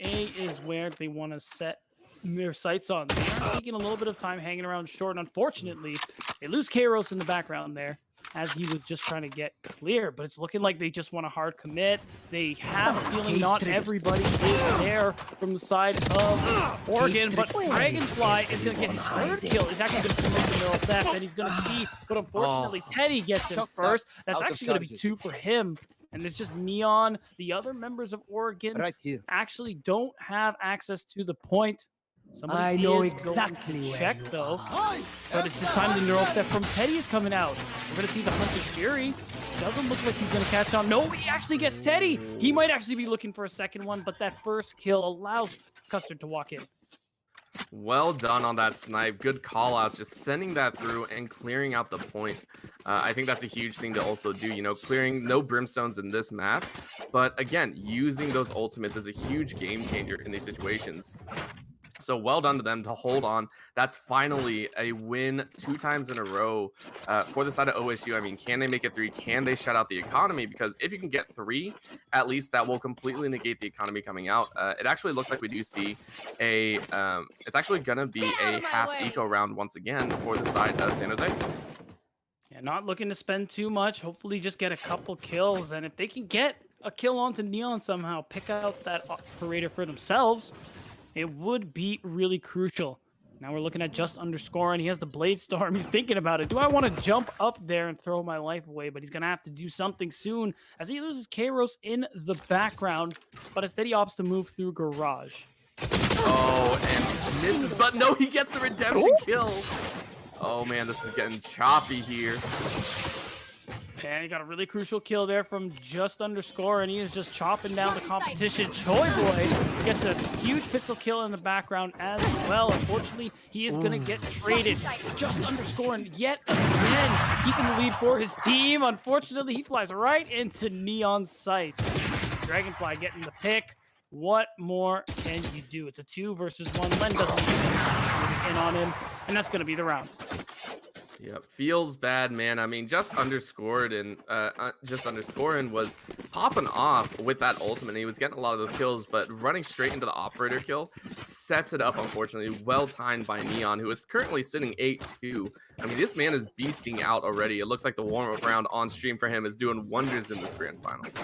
A is where they want to set their sights on. They are taking a little bit of time hanging around short. And unfortunately, they lose Kairos in the background there. as he was just trying to get clear. But it's looking like they just want a hard commit. They have a feeling not everybody is there from the side of Oregon, but Dragonfly is going to get his third kill. He's actually going to commit the neural theft, and he's going to see, but unfortunately, Teddy gets him first. That's actually going to be 2 for him. And it's just Neon. The other members of Oregon actually don't have access to the point. Somebody I know is exactly going to where check you though. are. But it's this time the neural theft from Teddy is coming out. We're going to see the Hunted Fury. Doesn't look like he's going to catch on. No, he actually gets Teddy. He might actually be looking for a second one, but that first kill allows Custard to walk in. Well done on that snipe. Good call outs, just sending that through and clearing out the point. I think that's a huge thing to also do, you know, clearing no brimstones in this map. But again, using those ultimates is a huge game changer in these situations. So well done to them to hold on. That's finally a win 2 times in a row for the side of OSU. I mean, can they make it 3? Can they shut out the economy? Because if you can get 3, at least that will completely negate the economy coming out. It actually looks like we do see a, it's actually going to be a half eco round once again for the side of San Jose. Yeah, not looking to spend too much. Hopefully just get a couple kills. And if they can get a kill onto Neon somehow, pick out that operator for themselves, it would be really crucial. Now we're looking at Just Underscore, and he has the Blade Storm. He's thinking about it. Do I want to jump up there and throw my life away? But he's going to have to do something soon as he loses Kairos in the background. But instead he opts to move through Garage. Oh, and misses. But no, he gets the redemption kill. Oh, man, this is getting choppy here. And he got a really crucial kill there from Just Underscore, and he is just chopping down the competition. Choi Boy gets a huge pistol kill in the background as well. Unfortunately, he is going to get traded. Just Underscore, and yet again, keeping the lead for his team. Unfortunately, he flies right into Neon's sights. Dragonfly getting the pick. What more can you do? It's a 2 versus 1. Len doesn't even in on him, and that's going to be the round. Yep, feels bad, man. I mean, Just Underscored and was popping off with that ultimate. He was getting a lot of those kills, but running straight into the operator kill sets it up, unfortunately. Well timed by Neon, who is currently sitting 8-2. I mean, this man is beasting out already. It looks like the warm-up round on stream for him is doing wonders in this grand finals.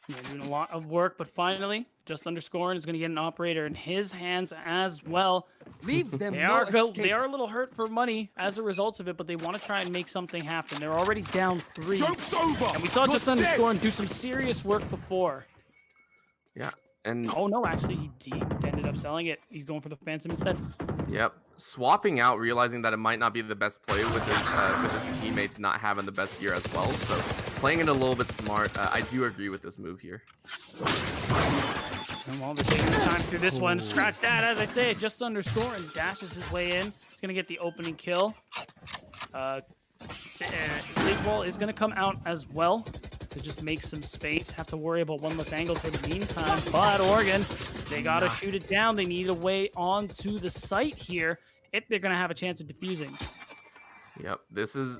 Yeah, doing a lot of work, but finally, Just Underscore is going to get an operator in his hands as well. Leave them. They are a little hurt for money as a result of it, but they want to try and make something happen. They're already down 3. Joke's over. And we saw Just Underscore and do some serious work before. Yeah, and oh no, actually he ended up selling it. He's going for the Phantom instead. Yep, swapping out, realizing that it might not be the best play with his teammates not having the best gear as well. So playing it a little bit smart. I do agree with this move here. And while they're taking the time through this one, scratch that, as I say, Just Underscore and dashes his way in. He's gonna get the opening kill. Big Wall is gonna come out as well to just make some space. Have to worry about one less angle for the meantime. But Oregon, they gotta shoot it down. They need a way onto the site here if they're gonna have a chance of defusing. Yep,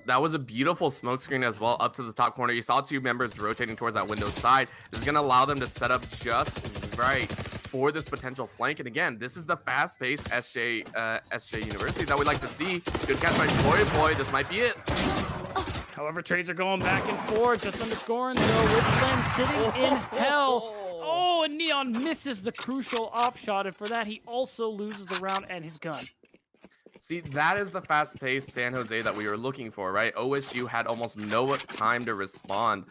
that was a beautiful smoke screen as well up to the top corner. You saw 2 members rotating towards that window side. This is going to allow them to set up just right for this potential flank. And again, this is the fast-paced SJ University that we like to see. Good catch by Choi Boy. This might be it. However, trades are going back and forth. Just Underscore, though, with Len sitting in hell. Oh, and Neon misses the crucial op shot, and for that, he also loses the round and his gun. See, that is the fast-paced San Jose that we were looking for, right? OSU had almost no time to respond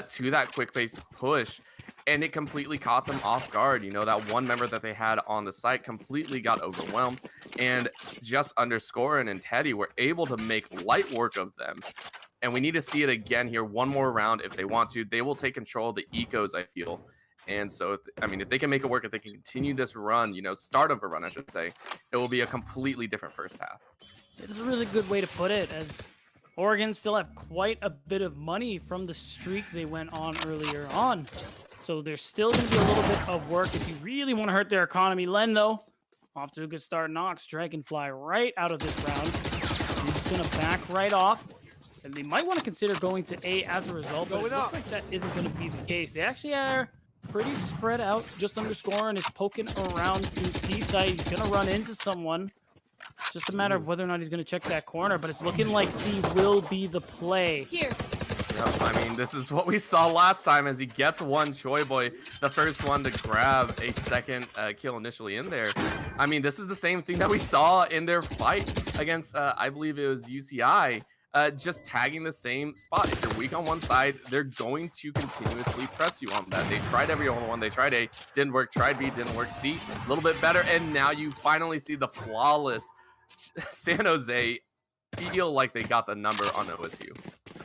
to that quick-paced push, and it completely caught them off guard. You know, that one member that they had on the site completely got overwhelmed, and Just Underscore and Teddy were able to make light work of them. And we need to see it again here. One more round if they want to. They will take control of the ecos, I feel. And so, if they can make it work, if they can continue this run, you know, start of a run, I should say, it will be a completely different first half. It's a really good way to put it, as Oregon still have quite a bit of money from the streak they went on earlier on. So there's still going to be a little bit of work if you really want to hurt their economy. Len, though, off to a good start. Knocks Dragonfly right out of this round. He's just going to back right off. And they might want to consider going to A as a result, but it looks like that isn't going to be the case. They actually are pretty spread out. Just Underscore and is poking around to C side. He's going to run into someone. It's just a matter of whether or not he's going to check that corner, but it's looking like C will be the play. Here. Yep, I mean, this is what we saw last time as he gets one Choi Boy, the first one to grab a second kill initially in there. I mean, this is the same thing that we saw in their fight against, I believe it was UCI, just tagging the same spot. If you're weak on one side, they're going to continuously press you on that. They tried every one. They tried A, didn't work. Tried B, didn't work. C, a little bit better. And now you finally see the flawless San Jose feel like they got the number on OSU.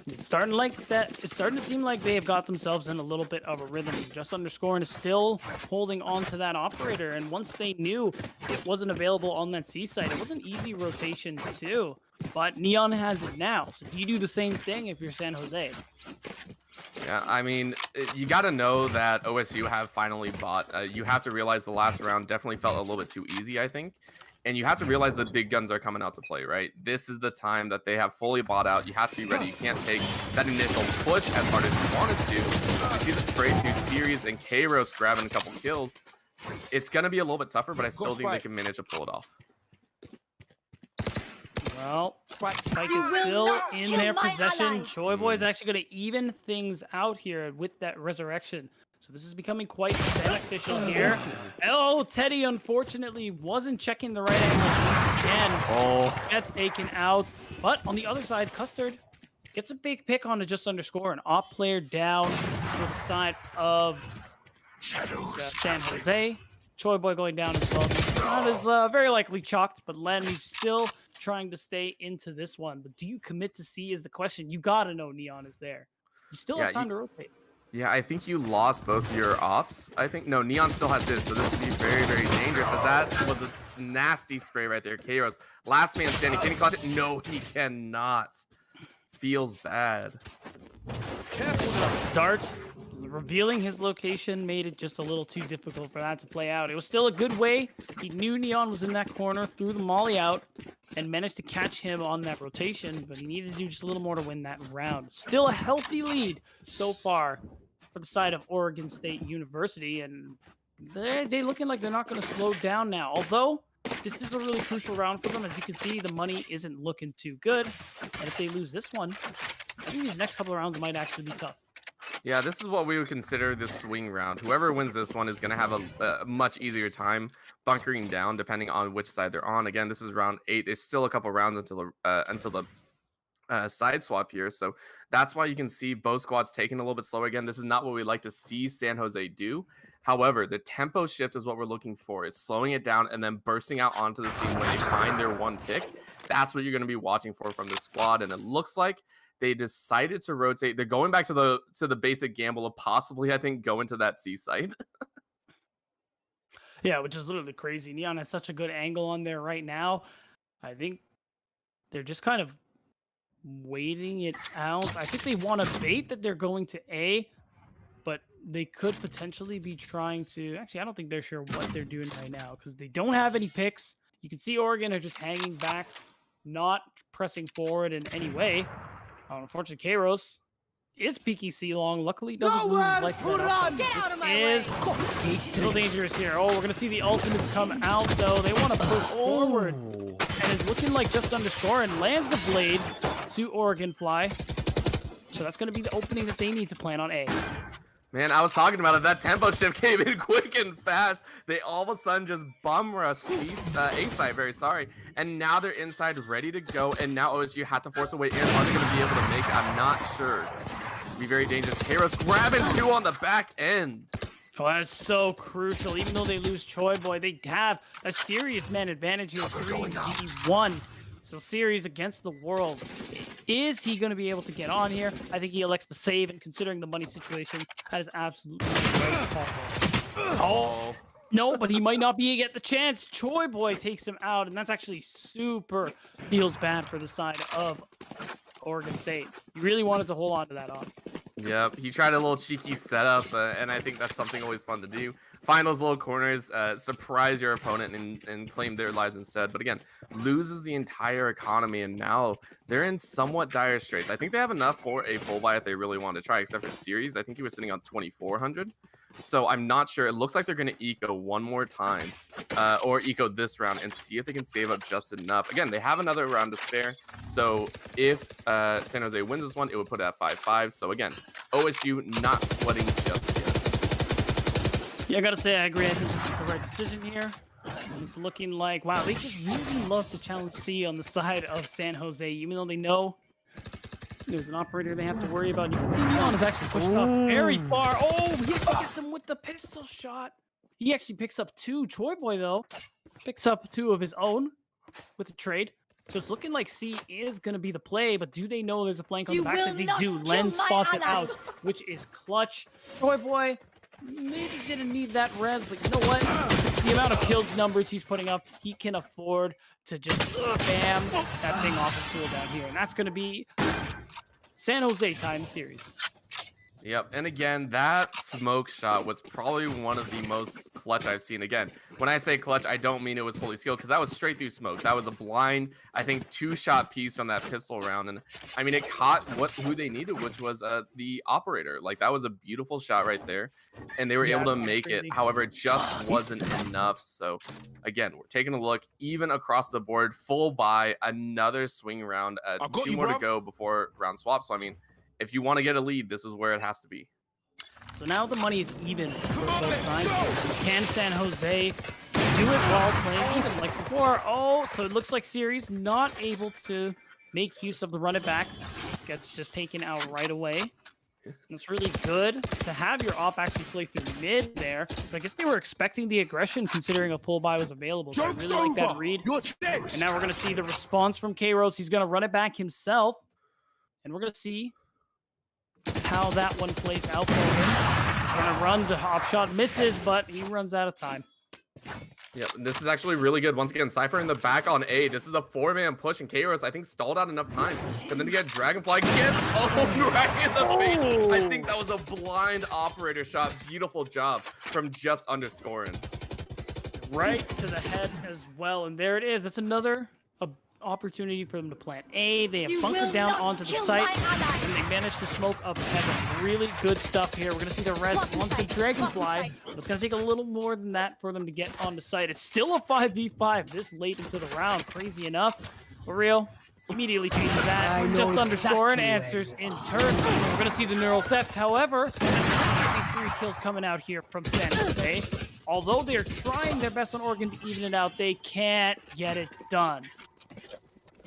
It's starting like that. It's starting to seem like they have got themselves in a little bit of a rhythm. Just underscoring is still holding on to that operator, and once they knew it wasn't available on that C site, it was an easy rotation too. But Neon has it now. So do you do the same thing if you're San Jose? Yeah, I mean, you got to know that OSU have finally bought. You have to realize the last round definitely felt a little bit too easy, I think. And you have to realize the big guns are coming out to play, right? This is the time that they have fully bought out. You have to be ready. You can't take that initial push as hard as you wanted to. You see the spray through Series and Kairos grabbing a couple kills. It's going to be a little bit tougher, but I still think they can manage to pull it off. Well, Spike is still in their possession. Choi Boy is actually going to even things out here with that resurrection. So this is becoming quite beneficial here. Oh, Teddy unfortunately wasn't checking the right angle again. Oh, Gets taken out. But on the other side, Custard gets a big pick on to just underscore. An op player down to the side of San Jose. Choi Boy going down as well. That is very likely chalked, but Len, he's still trying to stay into this one. But do you commit to C is the question. You got to know Neon is there. You still have time to rotate. Yeah, I think you lost both your ops. I think, no, Neon still has this, so this could be very, very dangerous, as that was a nasty spray right there. Kairos, last man standing. Can he clutch it? No, he cannot. Feels bad. Dart revealing his location made it just a little too difficult for that to play out. It was still a good way. He knew Neon was in that corner, threw the molly out, and managed to catch him on that rotation, but he needed to do just a little more to win that round. Still a healthy lead so far for the side of Oregon State University, and they're looking like they're not going to slow down now. Although, this is a really crucial round for them. As you can see, the money isn't looking too good, and if they lose this one, I think these next couple of rounds might actually be tough. Yeah, this is what we would consider the swing round. Whoever wins this one is going to have a much easier time bunkering down, depending on which side they're on. Again, this is round 8. There's still a couple rounds until the side swap here. So that's why you can see both squads taking a little bit slower. Again, this is not what we like to see San Jose do. However, the tempo shift is what we're looking for. It's slowing it down and then bursting out onto the scene when they find their one pick. That's what you're going to be watching for from this squad. And it looks like they decided to rotate. They're going back to the basic gamble of possibly, I think, go into that C site. Yeah, which is literally crazy. Neon has such a good angle on there right now. I think they're just kind of waiting it out. I think they want to bait that they're going to A, but they could potentially be trying to... Actually, I don't think they're sure what they're doing right now because they don't have any picks. You can see Oregon are just hanging back, not pressing forward in any way. Unfortunately, Kairos is peeking C long. Luckily, doesn't lose his life. This is still dangerous here. Oh, we're going to see the ultimates come out, though. They want to push forward. And it's looking like just underscore and lands the blade to Oregon Fly. So that's going to be the opening that they need to plan on A. Man, I was talking about it. That tempo shift came in quick and fast. They all of a sudden just bum rushed A side, very sorry. And now they're inside, ready to go. And now OSU had to force a way in. Are they going to be able to make it? I'm not sure. It's going to be very dangerous. Kairos grabbing 2 on the back end. Oh, that is so crucial. Even though they lose Choi Boy, they have a serious man advantage here. 3v1. So series against the world. Is he going to be able to get on here? I think he elects to save, and considering the money situation, that is absolutely right. Oh, no, but he might not be get the chance. Choi Boy takes him out, and that's actually super feels bad for the side of Oregon State. He really wanted to hold on to that on. Yep, he tried a little cheeky setup, and I think that's something always fun to do. Find those little corners, surprise your opponent, and claim their lives instead. But again, loses the entire economy, and now they're in somewhat dire straits. I think they have enough for a full buy if they really want to try, except for Series. I think he was sitting on 2,400. So I'm not sure. It looks like they're going to eco one more time, or eco this round and see if they can save up just enough. Again, they have another round to spare. So if San Jose wins this one, it would put it at 5-5. So again, OSU not sweating just yet. Yeah, I gotta say, I agree. I think this is the right decision here. It's looking like, wow, they just really love to challenge C on the side of San Jose, even though they know there's an operator they have to worry about. You can see Neon is actually pushing off very far. Oh, he actually gets him with the pistol shot. He actually picks up 2. Troy Boy, though, picks up 2 of his own with the trade. So it's looking like C is going to be the play, but do they know there's a flank on the backside? They do. Len spots it out, which is clutch. Troy Boy maybe didn't need that res, but you know what? The amount of kills numbers he's putting up, he can afford to just spam that thing off the tool down here. And that's going to be San Jose time series. Yep, and again, that smoke shot was probably one of the most clutch I've seen. Again, when I say clutch, I don't mean it was fully skilled, because that was straight through smoke. That was a blind, I think, 2-shot piece from that pistol round, and I mean, it caught who they needed, which was the operator. Like, that was a beautiful shot right there, and they were able to make it. However, it just wasn't enough. So again, we're taking a look, even across the board, full buy, another swing round, 2 more to go before round swap. So I mean, if you want to get a lead, this is where it has to be. So now the money is even for both sides. Can San Jose do it while playing even like before? Oh, so it looks like Series not able to make use of the run it back. Gets just taken out right away. And it's really good to have your op actually play through mid there. But I guess they were expecting the aggression considering a full buy was available. So I really like that read. And now we're going to see the response from K-Rose. He's going to run it back himself. And we're going to see how that one plays out for him. He's going to run, the hop shot misses, but he runs out of time. Yeah, this is actually really good. Once again, Cypher in the back on A. This is a 4-man push, and K-Rose, I think, stalled out enough time. And then to get Dragonfly, gets owned right in the face. I think that was a blind operator shot. Beautiful job from just underscoring. Right to the head as well. And there it is. That's another opportunity for them to plant A. They have bunkered down onto the site, and they managed to smoke up heaven. Really good stuff here. We're going to see the res onto the Dragonfly. It's going to take a little more than that for them to get on the site. It's still a 5v5 this late into the round. Crazy enough. For real, immediately changes that. Just underscore and answers in turn. We're going to see the neural theft. However, 3 kills coming out here from San Jose. Although they're trying their best on Oregon to even it out, they can't get it done.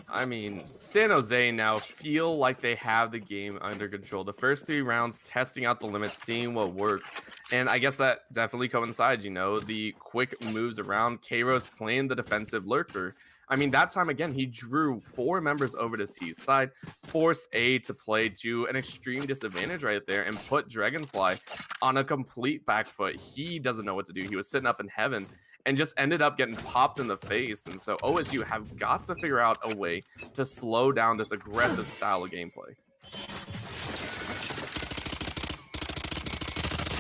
I mean, San Jose now feel like they have the game under control. The first 3 rounds, testing out the limits, seeing what worked. And I guess that definitely coincides, you know, the quick moves around. K-Rose playing the defensive lurker. I mean, that time, again, he drew 4 members over to C's side, forced A to play to an extreme disadvantage right there, and put Dragonfly on a complete back foot. He doesn't know what to do. He was sitting up in heaven and just ended up getting popped in the face. And so OSU have got to figure out a way to slow down this aggressive style of gameplay.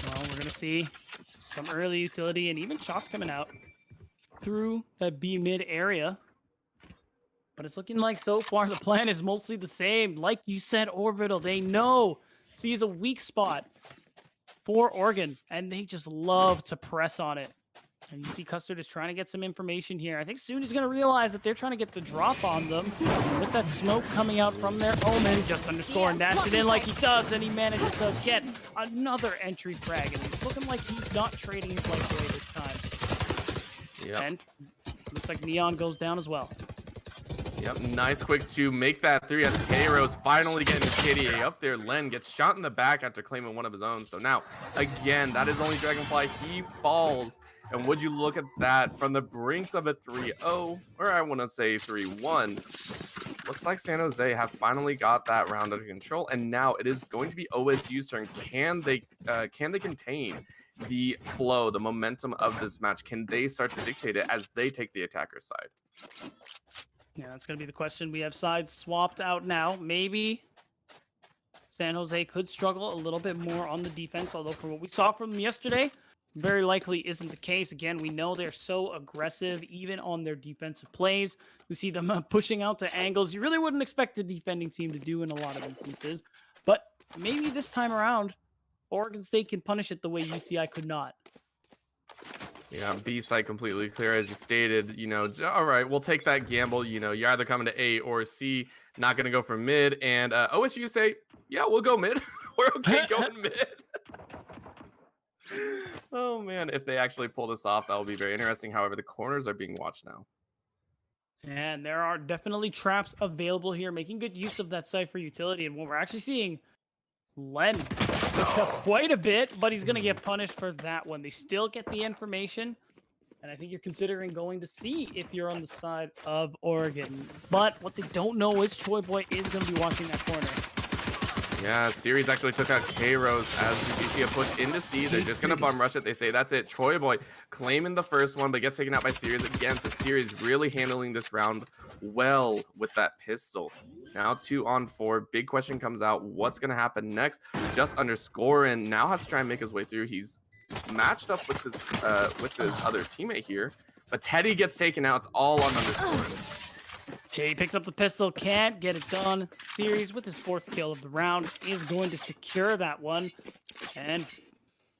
Well, we're going to see some early utility and even shots coming out through that B mid area. But it's looking like so far the plan is mostly the same. Like you said, Orbital, they know C is a weak spot for Oregon, and they just love to press on it. And you see Custard is trying to get some information here. I think soon he's going to realize that they're trying to get the drop on them with that smoke coming out from their Omen. Just underscore and dash it in like he does, and he manages to get another entry frag. And it's looking like he's not trading his life away this time. Yep. And looks like Neon goes down as well. Yep, nice quick to make that 3 as K-Rose finally getting his KDA up there. Len gets shot in the back after claiming one of his own. So now, again, that is only Dragonfly. He falls. And would you look at that from the brinks of a 3-0, or I want to say 3-1. Looks like San Jose have finally got that round under control. And now it is going to be OSU's turn. Can they contain the flow, the momentum of this match? Can they start to dictate it as they take the attacker's side? Yeah, that's going to be the question. We have sides swapped out now. Maybe San Jose could struggle a little bit more on the defense, although from what we saw from them yesterday, very likely isn't the case. Again, we know they're so aggressive, even on their defensive plays. We see them pushing out to angles you really wouldn't expect the defending team to do in a lot of instances. But maybe this time around, Oregon State can punish it the way UCI could not. Yeah, B side completely clear as you stated. All right, we'll take that gamble. You're either coming to A or C. Not going to go for mid. And OSU say, yeah, we'll go mid. We're okay going mid. Oh man, if they actually pull this off, that will be very interesting. However, the corners are being watched now. And there are definitely traps available here, making good use of that Cypher utility. And what we're actually seeing, Len picked up quite a bit, but he's going to get punished for that one. They still get the information, and I think you're considering going to C if you're on the side of Oregon. But what they don't know is Choi Boy is going to be watching that corner. Yeah, Series actually took out K-Rose as the BC pushed into C. They're just going to bum rush it. They say that's it. Choi Boy claiming the first one, but gets taken out by Series again. So Series really handling this round well with that pistol. Now 2-on-4. Big question comes out. What's going to happen next? Just underscoring. Now has to try and make his way through. He's matched up with his other teammate here. But Teddy gets taken out. It's all on underscoring. Okay, he picks up the pistol, can't get it done. Series with his 4th kill of the round is going to secure that one and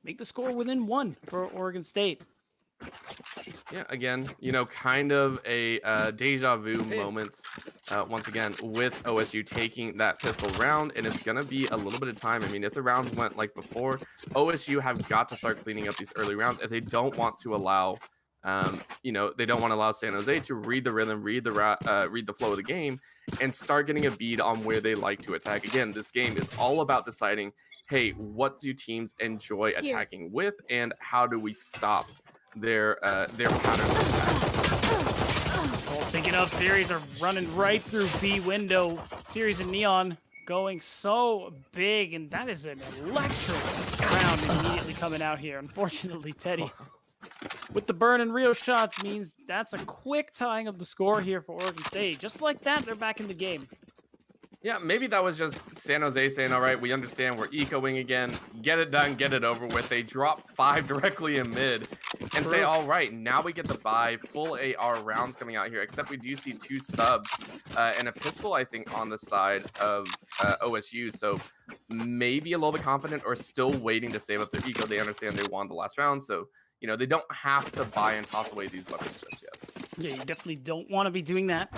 make the score within 1 for Oregon State. Yeah, again, kind of a deja vu moment once again with OSU taking that pistol round, and it's going to be a little bit of time. I mean, if the rounds went like before, OSU have got to start cleaning up these early rounds if they don't want to allow they don't want to allow San Jose to read the rhythm, read the flow of the game, and start getting a bead on where they like to attack. Again, this game is all about deciding, hey, what do teams enjoy attacking with, and how do we stop their pattern of attack. Well, thinking of, Series are running right through B window. Series and Neon going so big, and that is an electric round immediately coming out here. Unfortunately, Teddy, with the burn and Rio shots, means that's a quick tying of the score here for Oregon State. Just like that, they're back in the game. Yeah, maybe that was just San Jose saying, all right, we understand we're ecoing again. Get it done, get it over with. They drop 5 directly in mid and say, all right, now we get to buy full AR rounds coming out here, except we do see 2 subs and a pistol, I think, on the side of OSU. So maybe a little bit confident or still waiting to save up their eco. They understand they won the last round, so they don't have to buy and toss away these weapons just yet. Yeah, you definitely don't want to be doing that.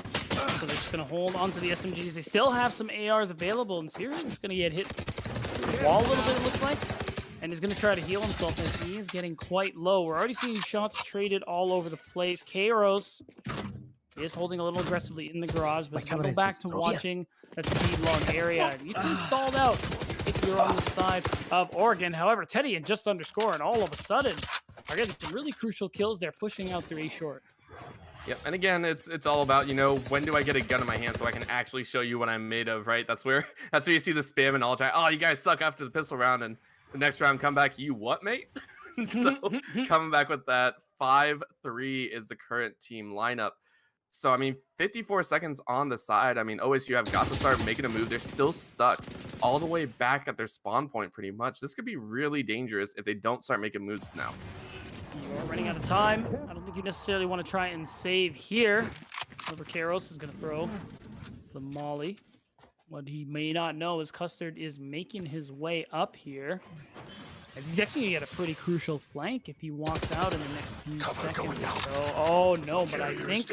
So they're just going to hold on to the SMGs. They still have some ARs available, and Series is going to get hit the wall a little bit, it looks like, and is going to try to heal himself as he is getting quite low. We're already seeing shots traded all over the place. K-Rose is holding a little aggressively in the garage, but he's going to go back to watching that speed long area. You two stalled out if you're on the side of Oregon. However, Teddy and just underscore, and all of a sudden are getting some really crucial kills. They're pushing out their A short. Yeah, and again, it's all about, when do I get a gun in my hand so I can actually show you what I'm made of, right? That's where you see the spam and all the time. Oh, you guys suck after the pistol round, and the next round come back, you what, mate? So coming back with that, 5-3 is the current team lineup. So, 54 seconds on the side. OSU have got to start making a move. They're still stuck all the way back at their spawn point pretty much. This could be really dangerous if they don't start making moves now. You're running out of time. I don't think you necessarily want to try and save here. However, Karos is going to throw the molly. What he may not know is Custard is making his way up here. And he's actually going to get a pretty crucial flank if he walks out in the next few seconds. So, oh no, but I think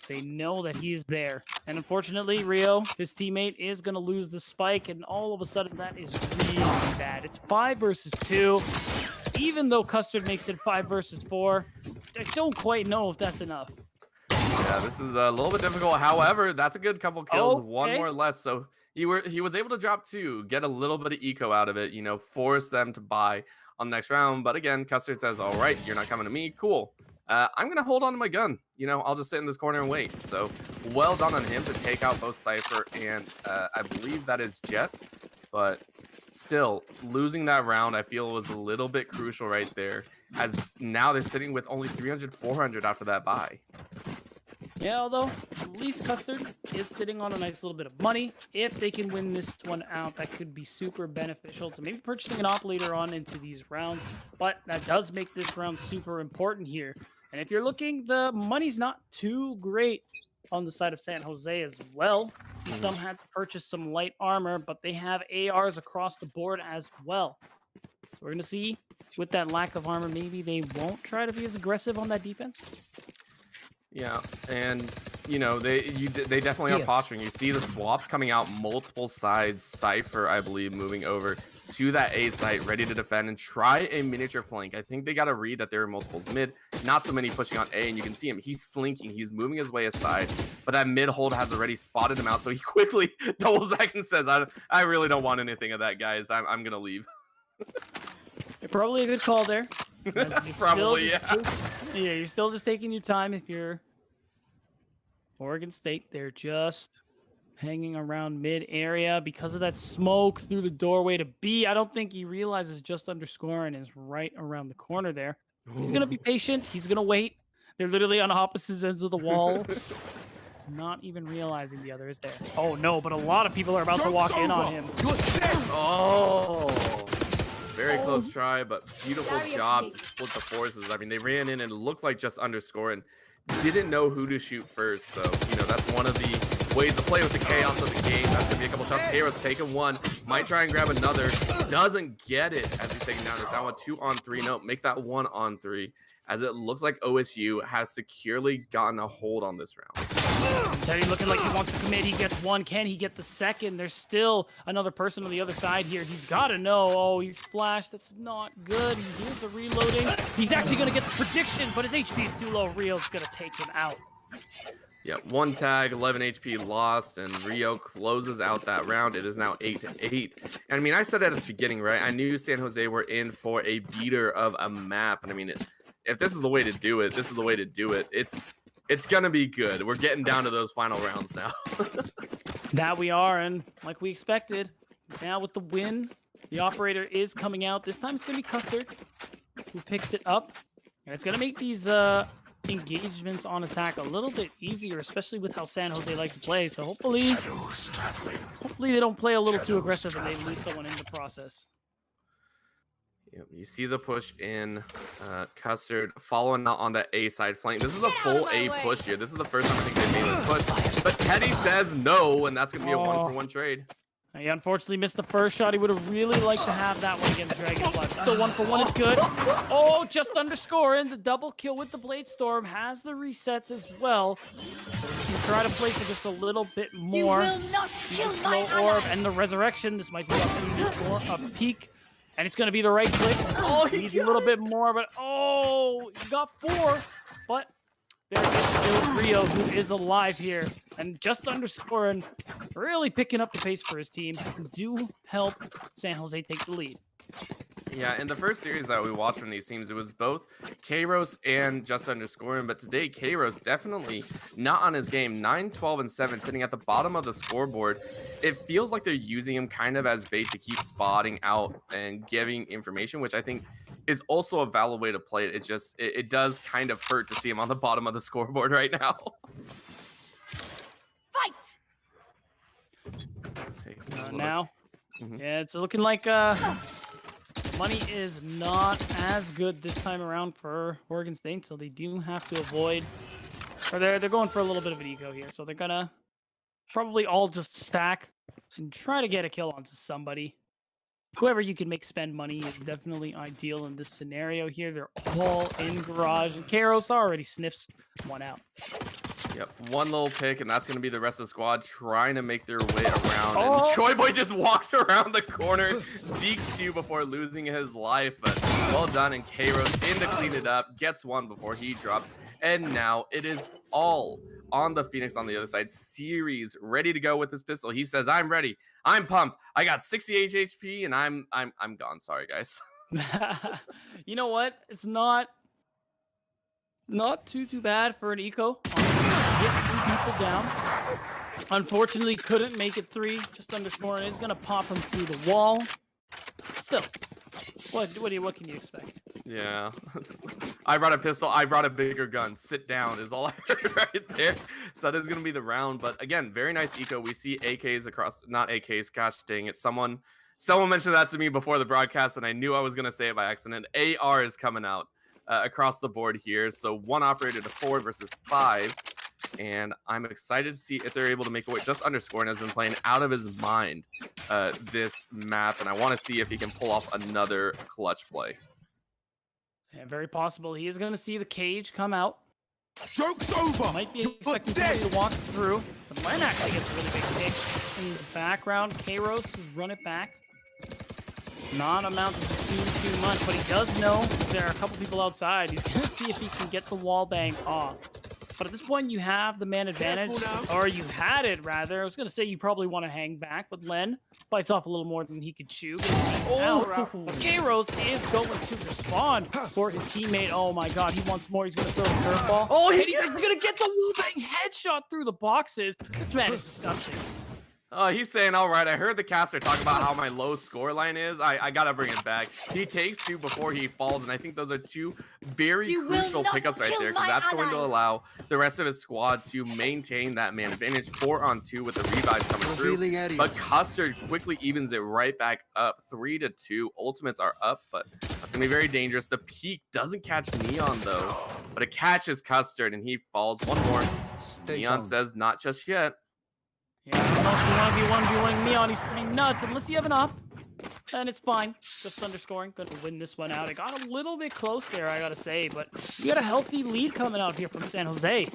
they know that he's there. And unfortunately, Rio, his teammate, is going to lose the spike, and all of a sudden that is really bad. It's 5 versus 2. Even though Custard makes it 5 versus 4, I don't quite know if that's enough. Yeah, this is a little bit difficult. However, that's a good couple kills. Okay. One more less. So he was able to drop 2, get a little bit of eco out of it, force them to buy on the next round. But again, Custard says, all right, you're not coming to me. Cool. I'm going to hold on to my gun. I'll just sit in this corner and wait. So well done on him to take out both Cypher and I believe that is Jet. But still, losing that round, I feel, was a little bit crucial right there, as now they're sitting with only 300, 400 after that buy. Yeah, although at least Custard is sitting on a nice little bit of money. If they can win this one out, that could be super beneficial to maybe purchasing an op later on into these rounds. But that does make this round super important here. And if you're looking, the money's not too great on the side of San Jose as well. See, some had to purchase some light armor, but they have ARs across the board as well. We're going to see with that lack of armor, maybe they won't try to be as aggressive on that defense. Yeah, and you know they definitely are posturing. You see the swaps coming out multiple sides. Cypher, I believe, moving over to that A site, ready to defend and try a miniature flank. I think they got to read that there are multiples mid, not so many pushing on A, and you can see him. He's slinking. He's moving his way aside, but that mid hold has already spotted him out. So he quickly doubles back and says, "I really don't want anything of that, guys. I'm gonna leave." Probably a good call there. Probably, yeah. Yeah, you're still just taking your time if you're Oregon State. They're just hanging around mid area because of that smoke through the doorway to B. I don't think he realizes just underscoring is right around the corner there. He's going to be patient. He's going to wait. They're literally on opposite ends of the wall. Not even realizing the other is there. Oh, no, but a lot of people are about to walk in on him. Oh, very close try, but beautiful job to split the forces. I mean, they ran in and it looked like just underscore and didn't know who to shoot first. So, you know, that's one of the ways to play with the chaos of the game. That's going to be a couple shots. Hero's taking one, might try and grab another. Doesn't get it as he's taking down. It's now a 2-on-3. No, make that 1-on-3. As it looks like OSU has securely gotten a hold on this round. Teddy looking like he wants to commit. He gets one. Can he get the second? There's still another person on the other side here. He's got to know. Oh, he's flashed. That's not good. He hears the reloading. He's actually going to get the prediction, but his HP is too low. Rio's going to take him out. Yeah, one tag, 11 HP lost, and Rio closes out that round. It is now 8-8. And I mean, I said at the beginning, right? I knew San Jose were in for a beater of a map. And I mean, if this is the way to do it, this is the way to do it. It's gonna be good. We're getting down to those final rounds now. That we are, and like we expected, now with the win, the operator is coming out. This time it's gonna be Custard who picks it up, and it's gonna make these engagements on attack a little bit easier, especially with how San Jose likes to play. So hopefully they don't play a little too aggressive and they lose someone in the process. Yep, you see the push in Custard following out on that A side flank. This is a full A push here. This is the first time I think they made this push. But Teddy says no, and that's going to be a 1-for-1 trade. He unfortunately missed the first shot. He would have really liked to have that one against Dragonfly. Still 1-for-1 is good. Oh, just underscoring. The double kill with the Blade Storm has the resets as well. You try to play for just a little bit more. You will not kill my orb and the resurrection. This might be a peak. And it's going to be the right click. Oh, he needs a little bit more, but oh, he got 4. But there is still Rio, who is alive here. And just underscoring, really picking up the pace for his team. Do help San Jose take the lead. Yeah, in the first series that we watched from these teams, it was both Kairos and just underscoring. But today, Kairos definitely not on his game. 9, 12, and 7 sitting at the bottom of the scoreboard. It feels like they're using him kind of as bait to keep spotting out and giving information, which I think is also a valid way to play it. It does kind of hurt to see him on the bottom of the scoreboard right now. Fight! Now, yeah, it's looking like money is not as good this time around for Oregon State, so they do have to avoid, or they're going for a little bit of an eco here, so they're gonna probably all just stack and try to get a kill onto somebody. Whoever you can make spend money is definitely ideal in this scenario here. They're all in garage, and Kairos already sniffs one out. Yep, one little pick, and that's going to be the rest of the squad trying to make their way around. And Choi Boy just walks around the corner, deeks 2 before losing his life, but well done, and Kairos in to clean it up, gets 1 before he drops, and now it is all on the Phoenix on the other side. Series ready to go with this pistol. He says, "I'm ready. I'm pumped. I got 68 HP, and I'm gone. Sorry, guys." You know what? It's not too bad for an eco. Get 2 people down. Unfortunately, couldn't make it 3. Just underscoring is gonna pop him through the wall. Still, what can you expect? Yeah, I brought a pistol. I brought a bigger gun. Sit down is all I heard right there. So that is going to be the round. But again, very nice eco. We see AKs across, not AKs. Gosh dang it! Someone mentioned that to me before the broadcast, and I knew I was going to say it by accident. AR is coming out across the board here. So 1 operator to 4 versus 5. and I'm excited to see if they're able to make a way. JustUnderscoring has been playing out of his mind this map, and I want to see if he can pull off another clutch play. Yeah, very possible. He is going to see the cage come out. Joke's over. Might be expecting somebody to walk through, but Len actually gets a really big pick in the background. Kairos has run it back. Not amounting to too much, but he does know there are a couple people outside. He's going to see if he can get the wall bang off. But at this point, you have the man advantage, or you had it, rather. I was going to say you probably want to hang back, but Len bites off a little more than he could chew. But Kairos is going to respond for his teammate. Oh my god, he wants more. He's going to throw the curveball. Oh, he's going to get the wall bang headshot through the boxes. This man is disgusting. He's saying, all right, I heard the caster talk about how my low score line is. I got to bring it back. He takes 2 before he falls, and I think those are 2 very crucial pickups right there, because that's going to allow the rest of his squad to maintain that man advantage. 4-on-2 with the revive coming through. But Custard quickly evens it right back up. 3-2. Ultimates are up, but that's going to be very dangerous. The peak doesn't catch Neon, though, but it catches Custard, and he falls. One more. Neon says, not just yet. Yeah, I don't know if you want to be 1v1 Neon. He's pretty nuts. Unless you have an up, then it's fine. JustUnderscoring. Gonna win this one out. It got a little bit close there, I gotta say, but you got a healthy lead coming out here from San Jose.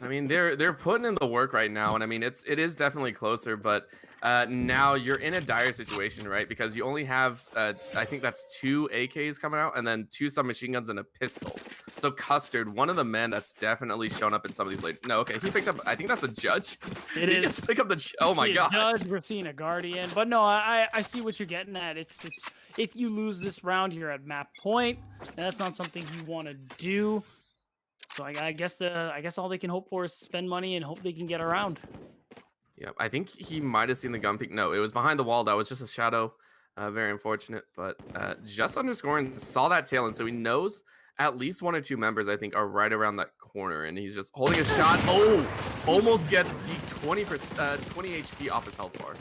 I mean, they're putting in the work right now, and I mean, it is definitely closer, but now you're in a dire situation, right? Because you only have, I think that's 2 AKs coming out, and then 2 submachine guns and a pistol. So Custard, one of the men that's definitely shown up in some of these late. No, okay, he picked up. I think that's a judge. It he is. Just pick up the. Oh my god. Judge, we're seeing a guardian, but no, I see what you're getting at. It's if you lose this round here at map point, that's not something you want to do. So I guess all they can hope for is spend money and hope they can get around. Yeah, I think he might have seen the gun peek. No, it was behind the wall. That was just a shadow. Very unfortunate, but JustUnderscoring saw that tail, and so he knows at least 1 or 2 members, I think, are right around that corner, and he's just holding a shot. Oh, almost gets the 20 HP off his health bar.